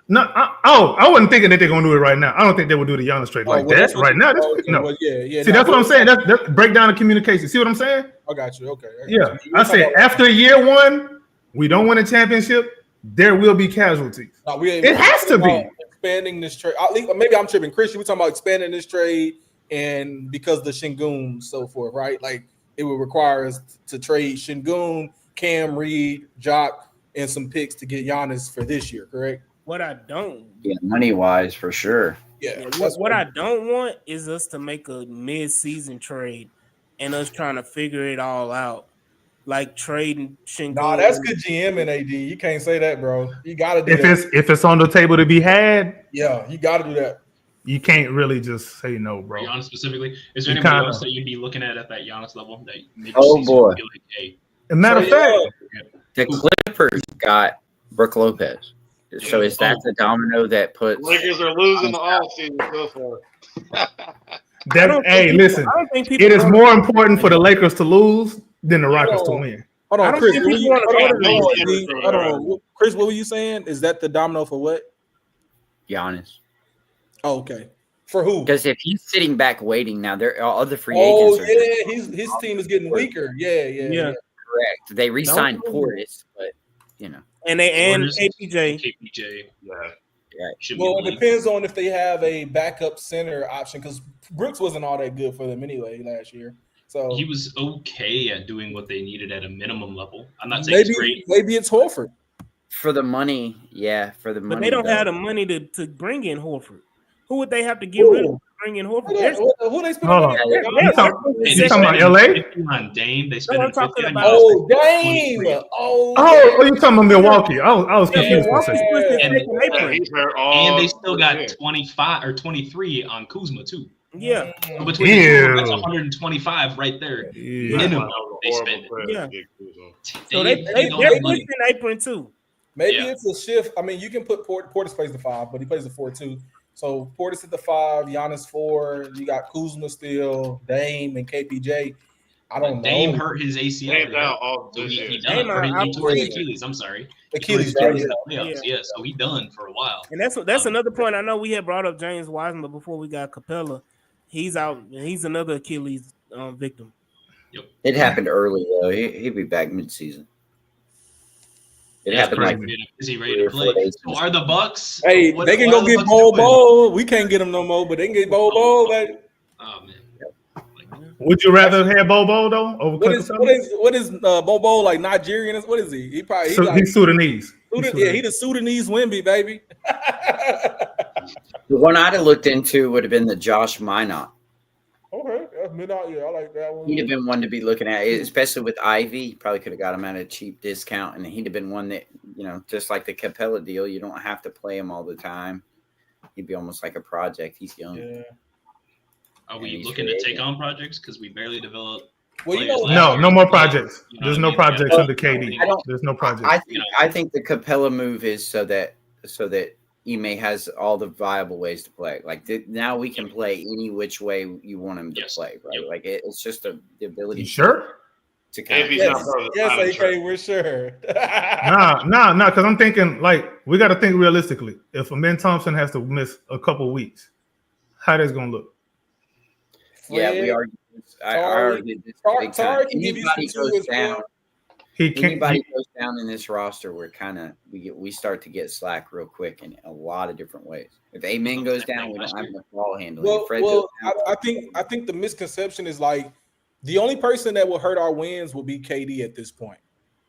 F: No, I wasn't thinking that they're gonna do it right now. I don't think they would do the Giannis trade that right now. No. See, that's what I'm saying. That's break down the communication. See what I'm saying?
H: I got you. Okay.
F: I said after year one, we don't win a championship. There will be casualties. It has to be
H: expanding this trade. Maybe I'm tripping. Chris, you were talking about expanding this trade, and because the Shingun, so forth, right? Like it would require us to trade Shingun, Cam, Reed, Jock, and some picks to get Giannis for this year, correct?
C: What I don't,
E: money wise, for sure.
C: What I don't want is us to make a mid-season trade and us trying to figure it all out, like trading Shingun.
H: Nah, that's good GM and AD. You can't say that, bro. You got to do that.
F: If it's on the table to be had,
H: yeah, you got to do that.
F: You can't really just say no, bro.
B: Giannis specifically, is there anybody else that you'd be looking at that Giannis level? That maybe
E: boy.
B: Be like, hey.
F: As a matter of fact,
E: the Clippers got Brook Lopez. So is that the domino that puts?
G: Lakers are losing the offseason so far.
F: Hey, listen. It is more important for the Lakers to lose than the Rockets to win.
H: Hold on, Chris. Hold on, Chris. What were you saying? Is that the domino for what?
E: Giannis.
H: Oh, okay. For who?
E: Because if he's sitting back waiting now, there are other free agents.
H: Oh, yeah, his team is getting weaker. Yeah.
E: Correct. They re-signed Portis, but
C: and KPJ.
E: Yeah.
H: Well, it depends on if they have a backup center option because Brooks wasn't all that good for them anyway last year. So
B: he was okay at doing what they needed at a minimum level. I'm not saying it's great.
H: Maybe it's Horford.
E: For the money, for the money.
C: But they don't have the money to bring in Horford. Who would they have to get rid of? bring in Horford.
H: Who they spending
F: Hold
H: money
F: on.
C: They're-
H: on?
C: they're-
B: Hey,
F: You
B: they
F: talking about
B: spending
F: LA?
B: 50 on Dame. They
C: I'm
B: spending
C: talking
B: 50 on
C: about.
H: Oh,
B: Giannis.
H: Dame.
B: 23.
H: Oh,
F: You talking about Milwaukee? I was
C: Yeah,
F: confused for a
C: Milwaukee
F: second.
C: was his
B: And-
C: second
G: Yeah,
C: apron.
G: he's hurt all.
B: And they still got
G: yeah.
B: 25 or 23 on Kuzma too.
C: Yeah,
B: So between the two, that's
F: Ew.
B: 125 right there.
F: Yeah.
B: Minimum.
G: That was a
B: They
G: horrible
B: spend it.
G: play
C: Yeah.
G: to get Kuzma.
C: so
B: They
C: they're
B: don't have money.
C: pushing apron too.
H: maybe
B: Yeah.
H: it's a shift. I mean, you can put Portis plays the 5, but he plays the 4 too. So Portis at the 5, Giannis 4. You got Kuzma still, Dame, and KPJ. I don't know.
B: Dame hurt his ACL.
G: Dame's out all
B: So
G: this
B: he
G: year.
B: done.
C: Dame
B: Or he
C: out
B: tore his
C: for-
B: Achilles. I'm sorry.
H: Achilles,
B: He tore
H: right?
B: his
H: Yeah.
B: Achilles in the playoffs. Yeah, so he done for a while.
C: And that's another point. I know we had brought up James Wiseman, but before we got Capella, he's out. And he's another Achilles victim.
E: It happened early though. He'd be back mid-season. It
B: Yeah,
E: happened like
B: is he ready
E: 3
B: to
E: or 4
B: play?
E: days.
B: So are the Bucks?
H: Hey,
B: what-
H: they can
B: what
H: go
B: are the
H: get
B: Bucks
H: Bol
B: doing?
H: Bol. We can't get them no more, but they can get Bol Bol. Baby.
B: Oh man.
F: Would you rather have Bobo though over
H: What is Bol Bol like Nigerian? What is he? He probably he's like
F: He's Sudanese.
H: he the Sudanese Wemby, baby.
E: the one I'd have looked into would have been the Josh Minot.
H: Okay, that's midnight. Yeah, I like that one.
E: He'd have been one to be looking at, especially with Ivy. You probably could have got him at a cheap discount, and he'd have been one that, just like the Capella deal, you don't have to play him all the time. He'd be almost like a project. He's young.
H: Yeah.
B: Are we
E: he's
B: looking to
E: free
B: take
E: agent.
B: on projects because we barely developed?
H: Well, you know,
B: players last year?
F: No more projects.
B: You know
F: There's
B: what I
F: no
B: mean?
F: projects
B: Yeah.
F: under KD.
E: I don't-
F: There's no projects.
E: I think the Capella move is so that Ime has all the viable ways to play. Like now we can play any which way you want him to
B: Yes.
E: play, right?
B: Yep.
E: Like it's just the ability
F: You sure?
E: to kind
G: If
E: of
G: he's
H: Yes,
G: not part of the
H: yes,
G: final
H: AK,
G: trade.
H: we're sure.
F: Nah. Because I'm thinking like we got to think realistically. If Ben Thompson has to miss a couple weeks, how that's gonna look?
E: Yeah, we
H: Fred,
E: argued this. I
H: Tari-
E: argued this big time.
H: Tari can give you
E: Anybody
H: some too
E: goes
H: as well.
E: down.
F: He can't.
E: Anybody goes down in this roster, we start to get slack real quick in a lot of different ways. If Amen goes down, we don't have enough ball handling.
H: Well,
E: If Fred goes down,
H: I think the misconception is like the only person that will hurt our wins will be KD at this point.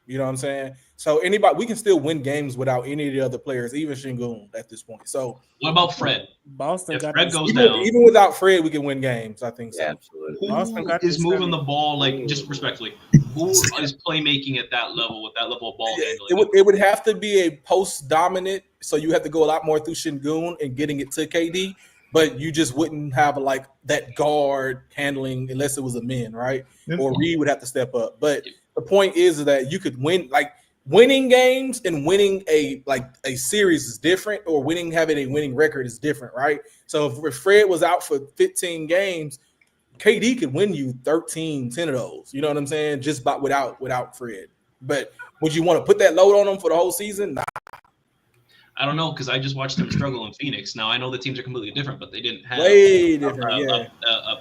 H: You know what I'm saying? So we can still win games without any of the other players, even Şengün at this point. So
B: What about Fred?
C: Boston
B: If
C: got
B: Fred
C: this-
B: goes
H: even,
B: down,
H: even without Fred, we can win games. I think so.
E: yeah, absolutely.
C: Boston
B: who
C: got
B: is
C: this
B: moving
C: seven.
B: the ball like just respectfully? Who is playmaking at that level with that level of ball handling?
H: It would have to be a post dominant, so you have to go a lot more through Şengün and getting it to KD, but you just wouldn't have like that guard handling unless it was a man, right? Or Reed would have to step up. But the point is that you could win, like winning games and winning a series is different, or having a winning record is different, right? So if Fred was out for 15 games, KD could win you 10 of those. You know what I'm saying? Just without Fred. But would you want to put that load on them for the whole season? Nah.
B: I don't know because I just watched them struggle in Phoenix. Now I know the teams are completely different, but they didn't have
H: Way different, yeah.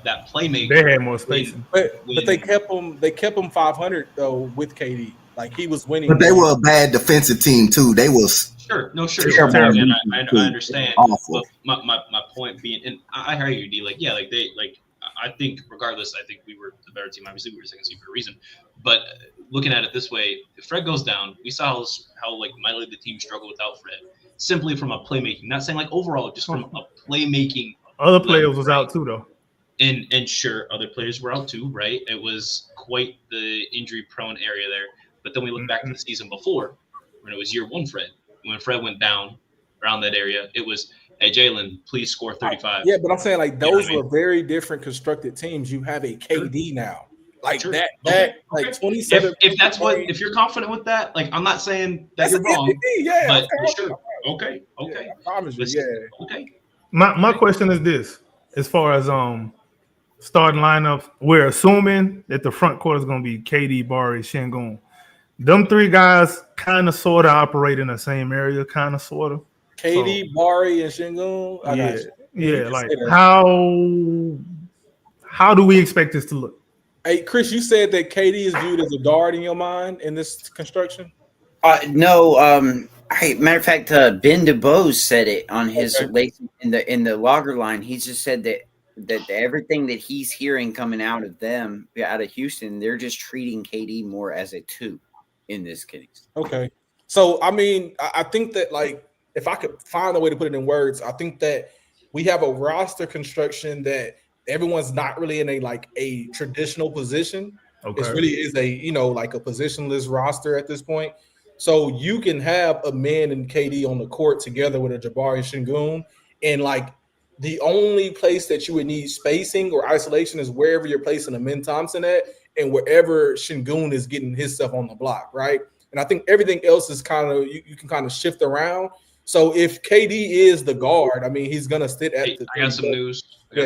B: that playmaker.
F: They had more spacing.
H: But they kept him 500 though with KD. Like he was winning.
D: But they were a bad defensive team too. They was
B: Sure.
D: Terrible.
B: Again, I understand.
D: awful.
B: But my point being, and I hear you, D. I think regardless, I think we were the better team. Obviously, we were second seed for a reason. But looking at it this way, if Fred goes down, we saw how mightily the team struggled without Fred. Simply from a playmaking, not saying overall, just from a playmaking.
F: Other players was out too though.
B: And sure, other players were out too, right? It was quite the injury-prone area there. But then we look back to the season before, when it was year one Fred. When Fred went down around that area, it was, hey, Jalen, please score 35.
H: Yeah, but I'm saying those
B: You know what I
H: were very different constructed teams. You have a KD now.
B: Sure.
H: That
B: Okay.
H: 27.
B: If you're confident with that, I'm not saying that
H: That's
B: you're
H: an
B: wrong.
H: MVP, yeah.
B: But
H: okay.
B: sure. Okay.
H: Yeah, I promise you,
B: Listen,
H: yeah.
B: Okay.
F: My question is this: as far as starting lineups, we're assuming that the front court is going to be KD, Bari, Şengün. Them three guys kind of sort of operate in the same area, kind of sort of.
H: KD, Bari, and Şengün. I got you.
F: Yeah.
H: can
F: Like
H: say that.
F: how do we expect this to look?
H: Hey, Chris, you said that KD is viewed as a guard in your mind in this construction.
E: No. Hey, matter of fact, Ben DeBose said it on his in the logger line. He just said that everything that he's hearing coming out of Houston, they're just treating KD more as a 2 in this case.
H: Okay. So, I mean, I think that, if I could find a way to put it in words, I think that we have a roster construction that everyone's not really in a traditional position.
F: Okay.
H: It really is like a positionless roster at this point. So you can have a man and KD on the court together with a Jabari Şengün, and the only place that you would need spacing or isolation is wherever you're placing Amin Thompson at, and wherever Şengün is getting his stuff on the block, right? And I think everything else is kind of you can kind of shift around. So if KD is the guard, I mean, he's gonna sit at the.
B: I got some news.
H: Go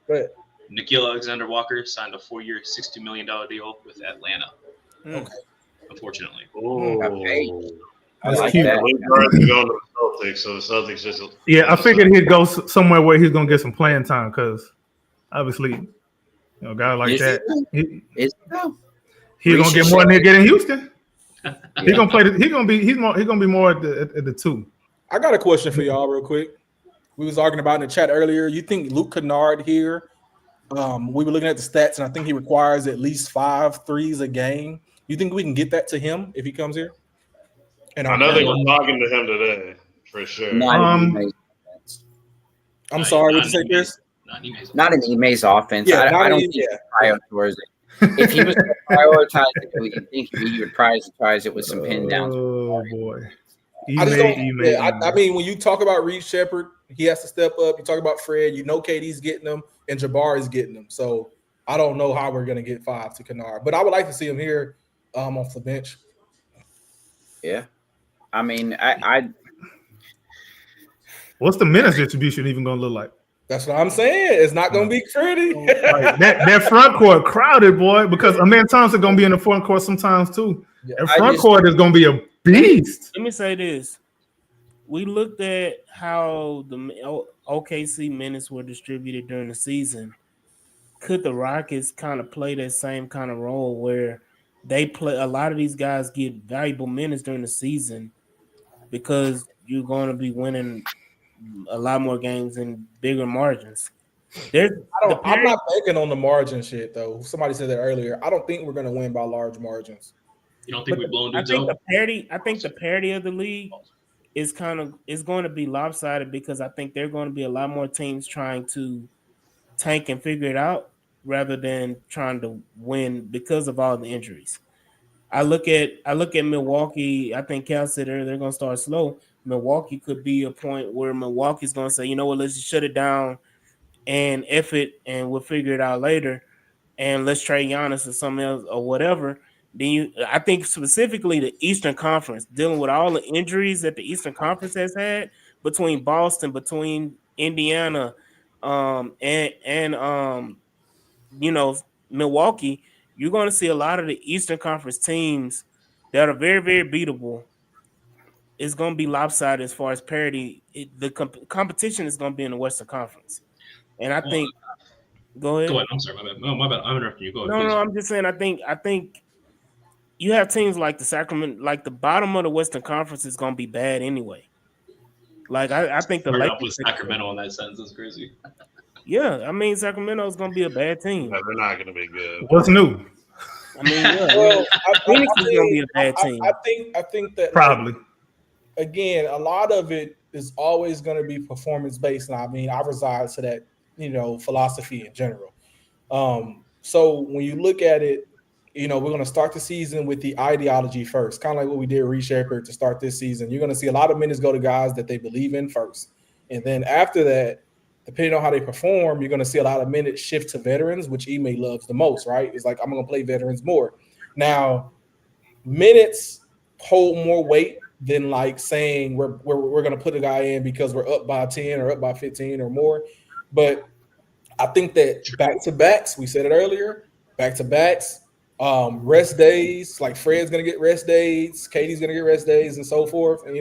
H: ahead.
B: Nikhil Alexander-Walker signed a 4-year, $60 million deal with Atlanta.
H: Okay.
B: Unfortunately.
E: I
F: That's
E: like
F: cute.
E: that.
G: He's going to go to the Celtics, so the Celtics just.
F: Yeah, I figured he'd go somewhere where he's gonna get some playing time because obviously, a guy like
E: Is
F: that,
E: Is no.
F: he's gonna get more than he get in Houston.
E: Yeah.
F: He's gonna play. He's gonna be more at the 2.
H: I got a question for y'all real quick. We was arguing about in the chat earlier. You think Luke Kennard here? We were looking at the stats, and I think he requires at least 5 threes a game. You think we can get that to him if he comes here? And
G: I know they were talking to him today for sure.
H: I'm sorry, what you say, Chris?
E: Not an Ime's offense.
H: Yeah,
E: I don't think he prioritizes it. If he was to prioritize it, you think he would prioritize it with some pin downs.
F: Oh boy.
H: I just don't. I mean, when you talk about Reed Shepherd, he has to step up. You talk about Fred, KD's getting them, and Jabari's getting them. So I don't know how we're gonna get 5 to Kennard, but I would like to see him here off the bench.
E: Yeah, I mean, I
F: What's the minutes distribution even gonna look like?
H: That's what I'm saying. It's not gonna be pretty.
F: that front court crowded, boy, because Amin Thompson gonna be in the front court sometimes too.
H: Yeah.
F: That front court is gonna be a beast.
C: Let me say this. We looked at how the OKC minutes were distributed during the season. Could the Rockets kind of play that same kind of role where they play a lot of these guys get valuable minutes during the season because you're going to be winning a lot more games and bigger margins.
H: I'm not banking on the margin shit though. Somebody said that earlier. I don't think we're going to win by large margins.
B: You don't think we're blowing dudes
C: out?
B: out?
C: I think the parity of the league is going to be lopsided because I think there are going to be a lot more teams trying to tank and figure it out rather than trying to win because of all the injuries. I look at Milwaukee. I think Cal said they're going to start slow. Milwaukee could be a point where Milwaukee's going to say, you know what, let's just shut it down and F it, and we'll figure it out later. And let's trade Giannis or something else or whatever. Then I think specifically the Eastern Conference, dealing with all the injuries that the Eastern Conference has had between Boston, between Indiana, and Milwaukee, you're going to see a lot of the Eastern Conference teams that are very, very beatable. It's going to be lopsided as far as parity. The competition is going to be in the Western Conference, and I think. Go ahead.
B: Go ahead. I'm sorry. My bad. I'm interrupting you. Go ahead.
C: No, I'm just saying. I think you have teams like the Sacramento, like the bottom of the Western Conference is going to be bad anyway. Like I think the Lakers
B: with Sacramento in that sense. That's crazy.
C: Yeah, I mean Sacramento is going to be a bad team.
G: No, they're not going to be good.
F: What's new?
C: I mean, yeah.
H: Well,
C: Phoenix is going to be a bad team.
H: I think that
F: Probably.
H: Again, a lot of it is always going to be performance based, and I mean, I reside to that, philosophy in general. So when you look at it, we're going to start the season with the ideology first, kind of like what we did Reed Shepherd to start this season. You're going to see a lot of minutes go to guys that they believe in first, and then after that, depending on how they perform, you're going to see a lot of minutes shift to veterans, which Ime loves the most, right? It's like, I'm going to play veterans more. Now, minutes hold more weight than like saying we're going to put a guy in because we're up by 10 or up by 15 or more. But I think that back-to-backs, we said it earlier, back-to-backs, rest days, like Fred's going to get rest days, Katie's going to get rest days and so forth. And,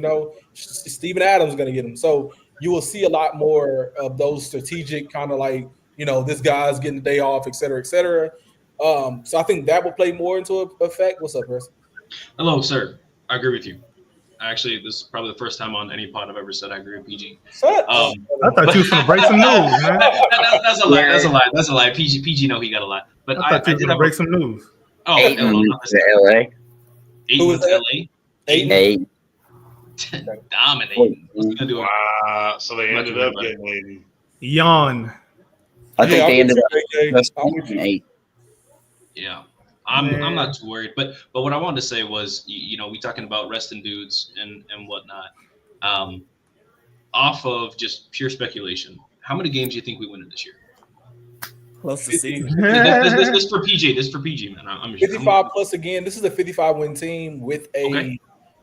H: Steven Adams is going to get them. So you will see a lot more of those strategic kind of like, this guy's getting the day off, et cetera, et cetera. So I think that will play more into effect. What's up, Chris?
B: Hello, sir. I agree with you. Actually, this is probably the first time on any pod I've ever said I agree with PG.
F: I thought you was going to break some news, man.
B: That's a lie. That's a lie. PG know he got a lie. But
F: I thought you was going to break some news.
B: Oh,
E: Aiden went to LA.
B: Aiden went to LA.
E: Aiden.
B: Dominating.
G: Wow. So they ended up getting Aiden.
F: Yawn.
E: I think they ended up
H: AK.
E: just
H: I'm with you.
E: 8.
B: Yeah. I'm
F: Man.
B: not too worried, but what I wanted to say was, we talking about resting dudes and whatnot. Off of just pure speculation, how many games do you think we win in this year?
C: Close to 60.
B: This for PG. This for PG, man. I'm
H: 55 plus again. This is a 55-win team with a
B: Okay.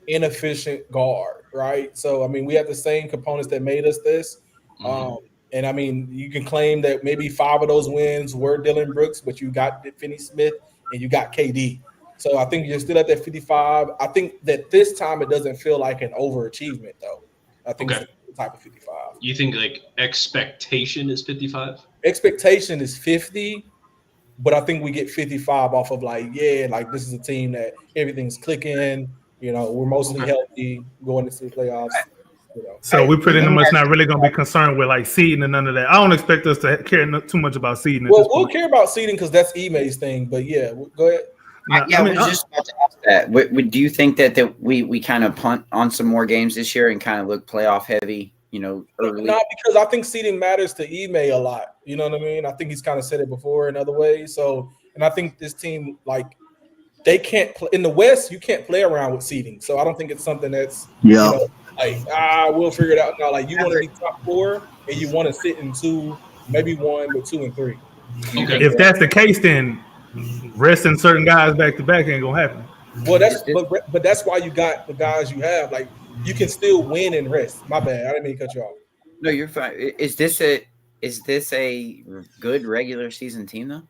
H: inefficient guard, right? So I mean, we have the same components that made us this.
B: Mhm.
H: And I mean, you can claim that maybe 5 of those wins were Dylan Brooks, but you got Finney Smith and you got KD. So I think you're still at that 55. I think that this time it doesn't feel like an overachievement, though. I think
B: Okay.
H: it's the type of 55.
B: You think like expectation is 55?
H: Expectation is 50, but I think we get 55 off of like this is a team that everything's clicking. We're mostly
B: Okay.
H: healthy going into the playoffs.
F: So we pretty much not really going to be concerned with like seeding and none of that. I don't expect us to care too much about seeding.
H: Well, we'll care about seeding because that's Ime's thing. But yeah, go ahead.
E: I was just about to ask that. Do you think that we kind of punt on some more games this year and kind of look playoff heavy? Early.
H: Not because I think seeding matters to Ime a lot. You know what I mean? I think he's kind of said it before in other ways. So, and I think this team they can't play in the West. You can't play around with seeding. So I don't think it's something that's we'll figure it out. No, you want to be top 4 and you want to sit in 2, maybe 1, but 2 and 3.
B: Okay.
F: If that's the case, then resting certain guys back to back ain't gonna happen.
H: Well, but that's why you got the guys you have. You can still win and rest. My bad. I didn't mean to cut you off.
E: No, you're fine. Is this a good regular season team though?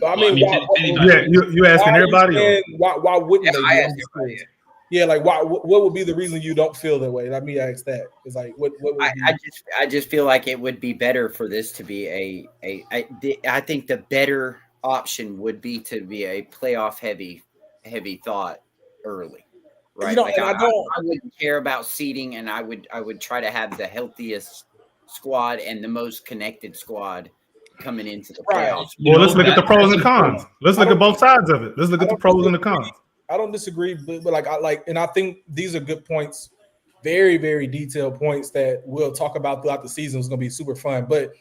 H: I mean,
F: you asking everybody?
H: Why wouldn't they?
E: I asked everybody.
H: Yeah, what would be the reason you don't feel that way? Let me ask that. It's what would
E: I just feel like it would be better for this to be I think the better option would be to be a playoff heavy thought early, right? I wouldn't care about seeding, and I would try to have the healthiest squad and the most connected squad coming into the playoffs.
F: Well, let's look at the pros and cons. Let's look at both sides of it. Let's look at the pros and the cons.
H: I don't disagree, but and I think these are good points, very, very detailed points that we'll talk about throughout the season. It's going to be super fun. But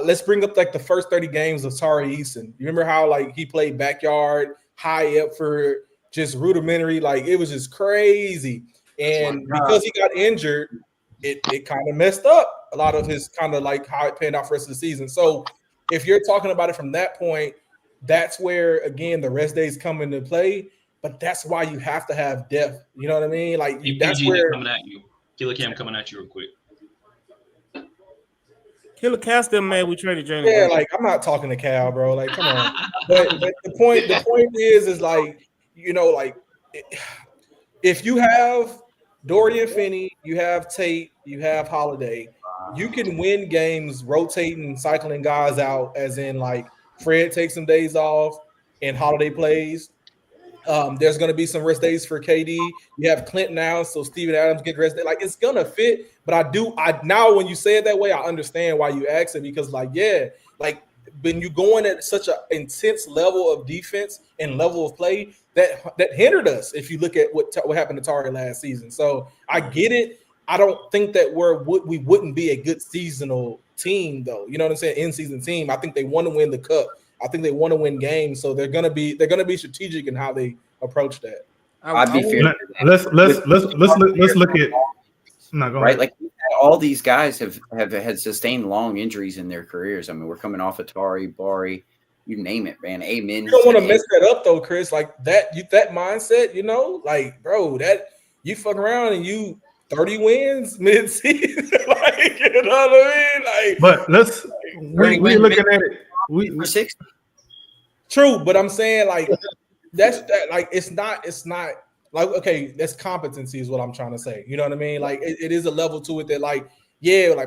H: let's bring up the first 30 games of Tari Eason. You remember how he played backyard, high up for just rudimentary, it was just crazy. And because he got injured, it kind of messed up a lot of his kind of how it panned out for the rest of the season. So if you're talking about it from that point, that's where again the rest days come into play. But that's why you have to have depth. You know what I mean? That's where
B: coming at you. Killer Cam coming at you real quick.
C: Killer Cal still mad we traded Jalen.
H: Yeah, I'm not talking to Cal, bro. Come on. but the point is if you have Dorian Finney, you have Tate, you have Holiday, you can win games rotating, cycling guys out, as in Fred takes some days off and Holiday plays. There's going to be some rest days for KD. You have Clint now, so Steven Adams get rest day. It's going to fit. But now when you say it that way, I understand why you ask it because, when you're going at such an intense level of defense and level of play, that hindered us. If you look at what happened to Tari last season, so I get it. I don't think that we wouldn't be a good seasonal team, though. You know what I'm saying? In-season team. I think they want to win the cup. I think they want to win games, so they're gonna be strategic in how they approach that.
E: I'd be fair.
F: Let's look at
E: right. All these guys have had sustained long injuries in their careers. I mean, we're coming off Atari, Bari, you name it, man. Amen.
H: You don't want to mess that up though, Chris. That mindset, bro, that you fuck around and you 30 wins mid-season, you know what I mean?
F: But we're looking at it. We
E: 60.
H: True, but I'm saying it's not okay, that's competency is what I'm trying to say. You know what I mean? It is a level to it that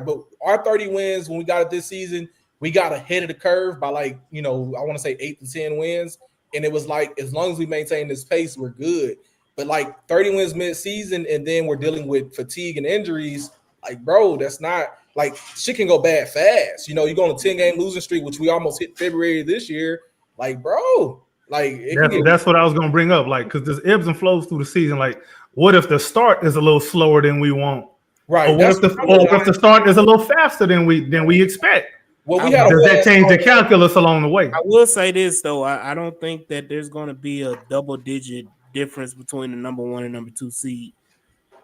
H: but our 30 wins when we got it this season, we got ahead of the curve by I want to say 8 to 10 wins. And it was as long as we maintain this pace, we're good. But 30 wins mid-season and then we're dealing with fatigue and injuries, bro, that's not shit can go bad fast. You go on a 10-game losing streak, which we almost hit February this year. Bro,
F: that's what I was gonna bring up. Because there's ebbs and flows through the season. What if the start is a little slower than we want,
H: Right.
F: Or what if the start is a little faster than we expect?
H: Well, we had
F: Does that change the calculus along the way?
C: I will say this though, I don't think that there's going to be a double-digit difference between the number 1 and number 2 seed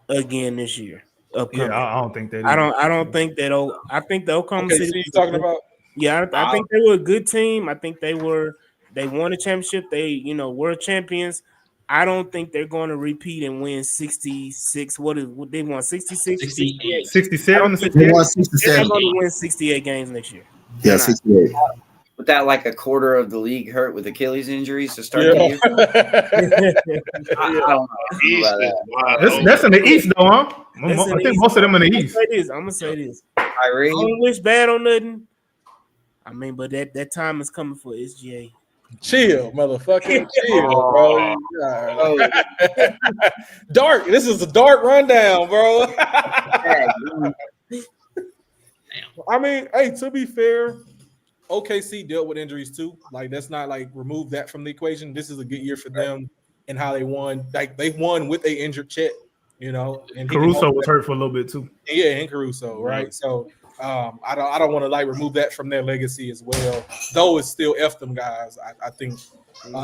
C: again this year. Upcoming.
F: Yeah, I don't think that.
C: I don't think that. I think the Oklahoma
H: Okay,
C: City.
H: so you're talking about?
C: Yeah, I think they were a good team. I think they won a championship. They were champions. I don't think they're going to repeat and win 66. What they won 66,
B: 68.
F: 67,
D: They
F: 68.
D: won
C: They're
D: 67.
C: going to win 68 games next year.
D: Yeah, 68.
E: With that, like a quarter of the league hurt with Achilles injuries to start the year. I don't know
G: East
E: about
G: is
E: that.
G: wide
F: That's in the East, though, huh?
C: That's in
F: I
C: the
F: think
C: East.
F: most of them in the East.
C: I'm gonna say this. I
E: Kyrie,
C: don't wish bad on nothing. I mean, but that time is coming for SGA.
H: Chill, motherfucker. Chill, bro.
E: oh,
H: Dark. This is a dark rundown, bro. I mean, hey, to be fair, OKC dealt with injuries too. Like, that's not like remove that from the equation. This is a good year for them and how they won. Like, they won with a injured Chet, and
F: Caruso was hurt for a little bit too.
H: Yeah, and Caruso, right? So I don't want to like remove that from their legacy as well. Though it's still F them guys. I think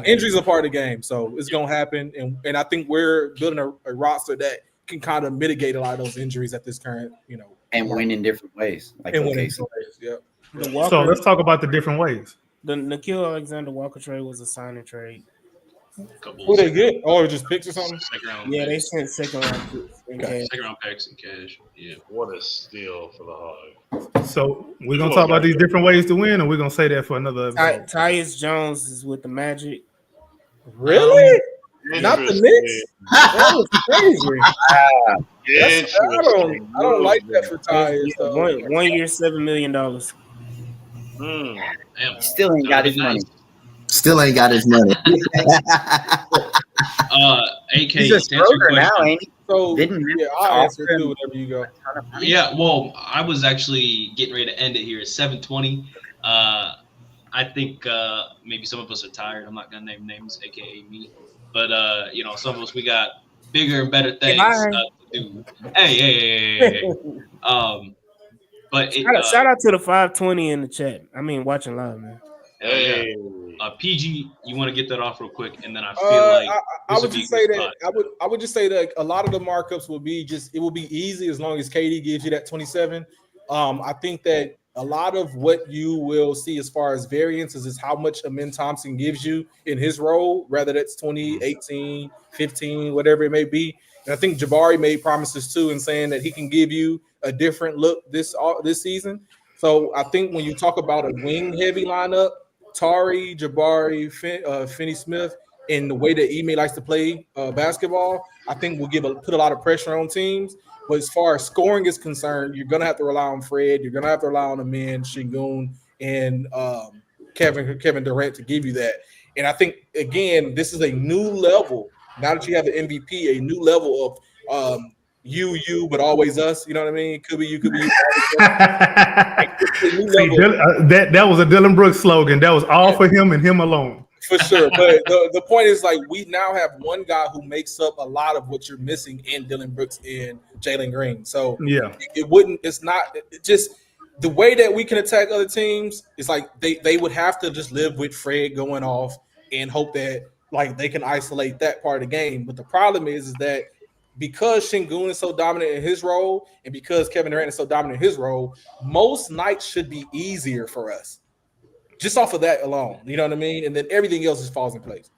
H: injuries are part of the game, so it's gonna happen. And I think we're building a roster that can kind of mitigate a lot of those injuries at this current,
E: and win in different ways. Like
H: and win in
E: OKC.
H: different ways. Yeah.
C: The Walker,
F: So let's talk about the different ways.
C: the Nikhil Alexander Walker trade was a signing trade.
H: Who they get? Or just picks or something?
B: Second round
C: Yeah, they
B: picks.
C: sent second round picks. in cash.
B: Second round picks and cash. Yeah.
G: What a steal for the Hog.
F: So we're gonna talk about these different ways to win, and we're gonna say that for another episode.
C: Tyus Jones is with the Magic.
H: Really? Not the Knicks? That was crazy. I don't like that for Tyus. though.
C: 1 year, $7 million.
B: Damn.
E: Still ain't got his money.
D: Still ain't got his money.
B: AK,
E: He's a
B: to answer your
E: Schroeder now,
B: question-
E: ain't he?
H: So,
E: Didn't
H: yeah, I'll answer it too, whenever you go.
B: Yeah, well, I was actually getting ready to end it here at 7:20. I think maybe some of us are tired. I'm not gonna name names, aka me, but some of us we got bigger and better things to do. Hey. But
C: Shout out to the 520 in the chat. I mean, watching live, man.
G: Hey.
B: PG, you want to get that off real quick, and then I feel like
H: I
B: this
H: would
B: be a
H: just say
B: good
H: that
B: spot.
H: I would just say that a lot of the markups will be it will be easy as long as KD gives you that 27. I think that a lot of what you will see as far as variances is how much Amin Thompson gives you in his role, whether that's 20, 18, 15, whatever it may be. And I think Jabari made promises too in saying that he can give you a different look this season. So I think when you talk about a wing heavy lineup, Tari, Jabari, Finney Smith, and the way that Ime likes to play basketball, I think will put a lot of pressure on teams. But as far as scoring is concerned, you're gonna have to rely on Fred. You're gonna have to rely on Amin, Şengün, and Kevin Durant to give you that. And I think again, this is a new level. Now that you have the MVP, a new level of you, but always us. You know what I mean? Could be you, could be you.
F: That was a Dylan Brooks slogan. That was all for him and him alone.
H: For sure. But the point is, like, we now have one guy who makes up a lot of what you're missing in Dylan Brooks and Jalen Green. So
F: yeah,
H: it's not just the way that we can attack other teams. It's like they would have to just live with Fred going off and hope that like they can isolate that part of the game. But the problem is that because Şengün is so dominant in his role and because Kevin Durant is so dominant in his role, most nights should be easier for us. Just off of that alone, you know what I mean? And then everything else just falls in place.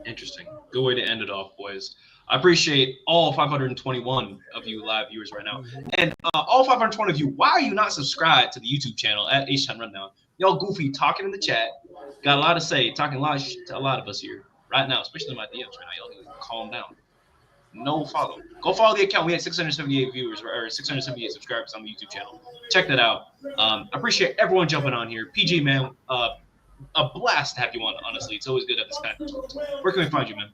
B: Interesting. Good way to end it off, boys. I appreciate all 521 of you live viewers right now. And all 520 of you, why are you not subscribed to the YouTube channel at H-Town Rundown? Y'all goofy talking in the chat. Got a lot to say, talking a lot of shit to a lot of us here right now, especially in my DMs right now. Y'all need to calm down. No follow. Go follow the account. We had 678 viewers or 678 subscribers on the YouTube channel. Check that out. Appreciate everyone jumping on here. PG, man, a blast to have you on, honestly. It's always good to have this kind of. Where can we find you, man?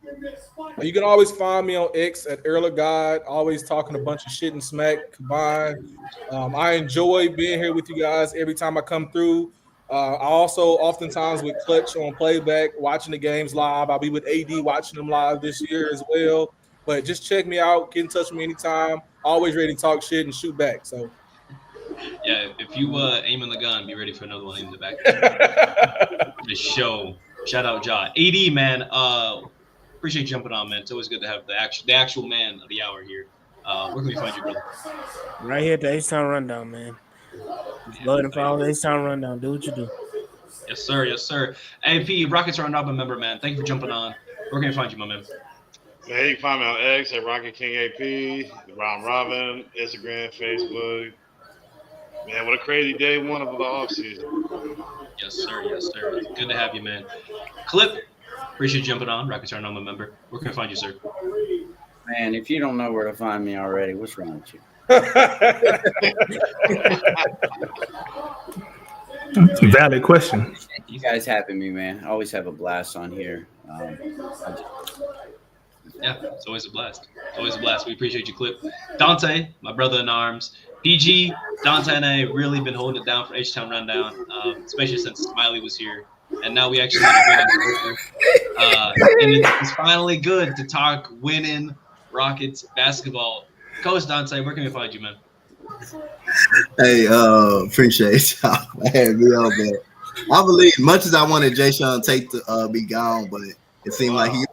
H: You can always find me on X at Earl of God, always talking a bunch of shit and smack combined. I enjoy being here with you guys every time I come through. I also oftentimes with Clutch on playback, watching the games live. I'll be with AD watching them live this year as well. But just check me out. Get in touch with me anytime. always ready to talk shit and shoot back. So
B: Yeah, if you aiming the gun, be ready for another one aiming the back. The show. Shout out Ja. AD, man. Appreciate you jumping on, man. It's always good to have the actual man of the hour here. Where can we find you, brother?
C: Right here at the H-Town Rundown, man. Just go ahead and follow the H-Town Rundown. Do what you do.
B: Yes, sir. Yes, sir. AP, Rockets Round Robin member, man. Thank you for jumping on. Where can we find you, my man?
G: Man, you can find me on X at Rocket King AP, Round Robin, Instagram, Facebook. Man, what a crazy day one of the offseason.
B: Yes, sir. Yes, sir. Good to have you, man. Clip, appreciate you jumping on. Rockets Round Robin member. Where can I find you, sir?
E: Man, if you don't know where to find me already, what's wrong with you?
F: Valid question.
E: You guys having me, man. I always have a blast on here.
B: Yeah, it's always a blast. It's always a blast. We appreciate you, Clip. Donte, my brother in arms. PG, Donte and I really been holding it down for H-Town Rundown, especially since Smiley was here. And now we actually had a winning and it's finally good to talk winning Rockets basketball. Coach Donte, where can we find you, man?
D: Hey, appreciate y'all having me on, man. I believe, much as I wanted Jay Sean Tate to be gone, but it seemed like he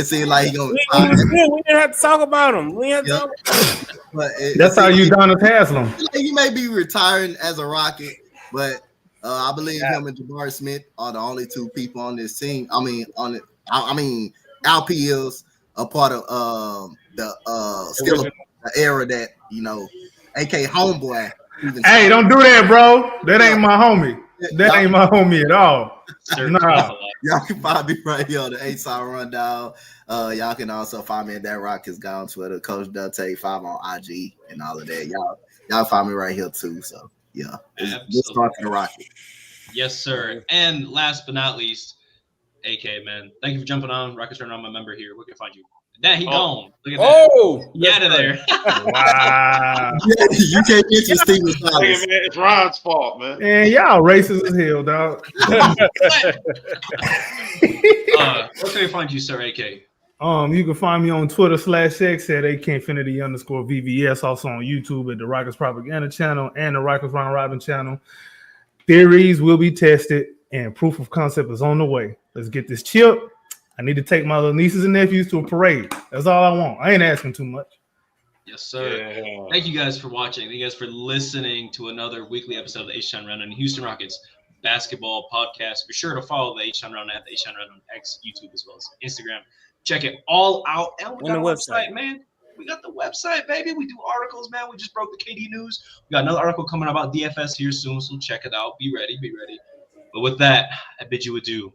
D: seemed like he gonna.
C: We didn't have to talk about him. We had to talk about him.
D: But
F: That's how you done with Haslam.
D: He may be retiring as a Rocket, but I believe him and Jabari Smith are the only two people on this team. I mean, Alp is a part of still the era that AK Homeboy.
F: Hey, don't do that, bro. That ain't my homie. That ain't my homie at all. Nah.
D: Y'all can find me right here on the H-Town Rundown. Y'all can also find me at That Rock Is Gone Twitter, Coach Donte 5 on IG and all of that. Y'all find me right here too. So yeah, just talking to Rocket.
B: Yes, sir. And last but not least, AK, man. Thank you for jumping on. Rockets Rundown, my member here. Where can I find you? He gone. Look at that.
H: Oh,
B: get out of there.
F: Wow.
D: You can't get your Steven
G: Hey,
D: Silas.
G: man, it's Ron's fault, man.
F: Man, y'all racist as hell, dog.
B: Where can we find you, sir, AK?
F: You can find me on Twitter /X at AKinfinity_VVS, also on YouTube at the Rockets Propaganda channel and the Rockets Round Robin channel. Theories will be tested and proof of concept is on the way. Let's get this chip. I need to take my little nieces and nephews to a parade. That's all I want. I ain't asking too much.
B: Yes, sir.
G: Yeah.
B: Thank you guys for watching. Thank you guys for listening to another weekly episode of the H-Town Rundown, Houston Rockets basketball podcast. Be sure to follow the H-Town Rundown at the H-Town Rundown on X, YouTube, as well as Instagram. Check it all out. And we got a website, man. We got the website, baby. We do articles, man. We just broke the KD news. We got another article coming about DFS here soon, so check it out. Be ready, be ready. But with that, I bid you adieu.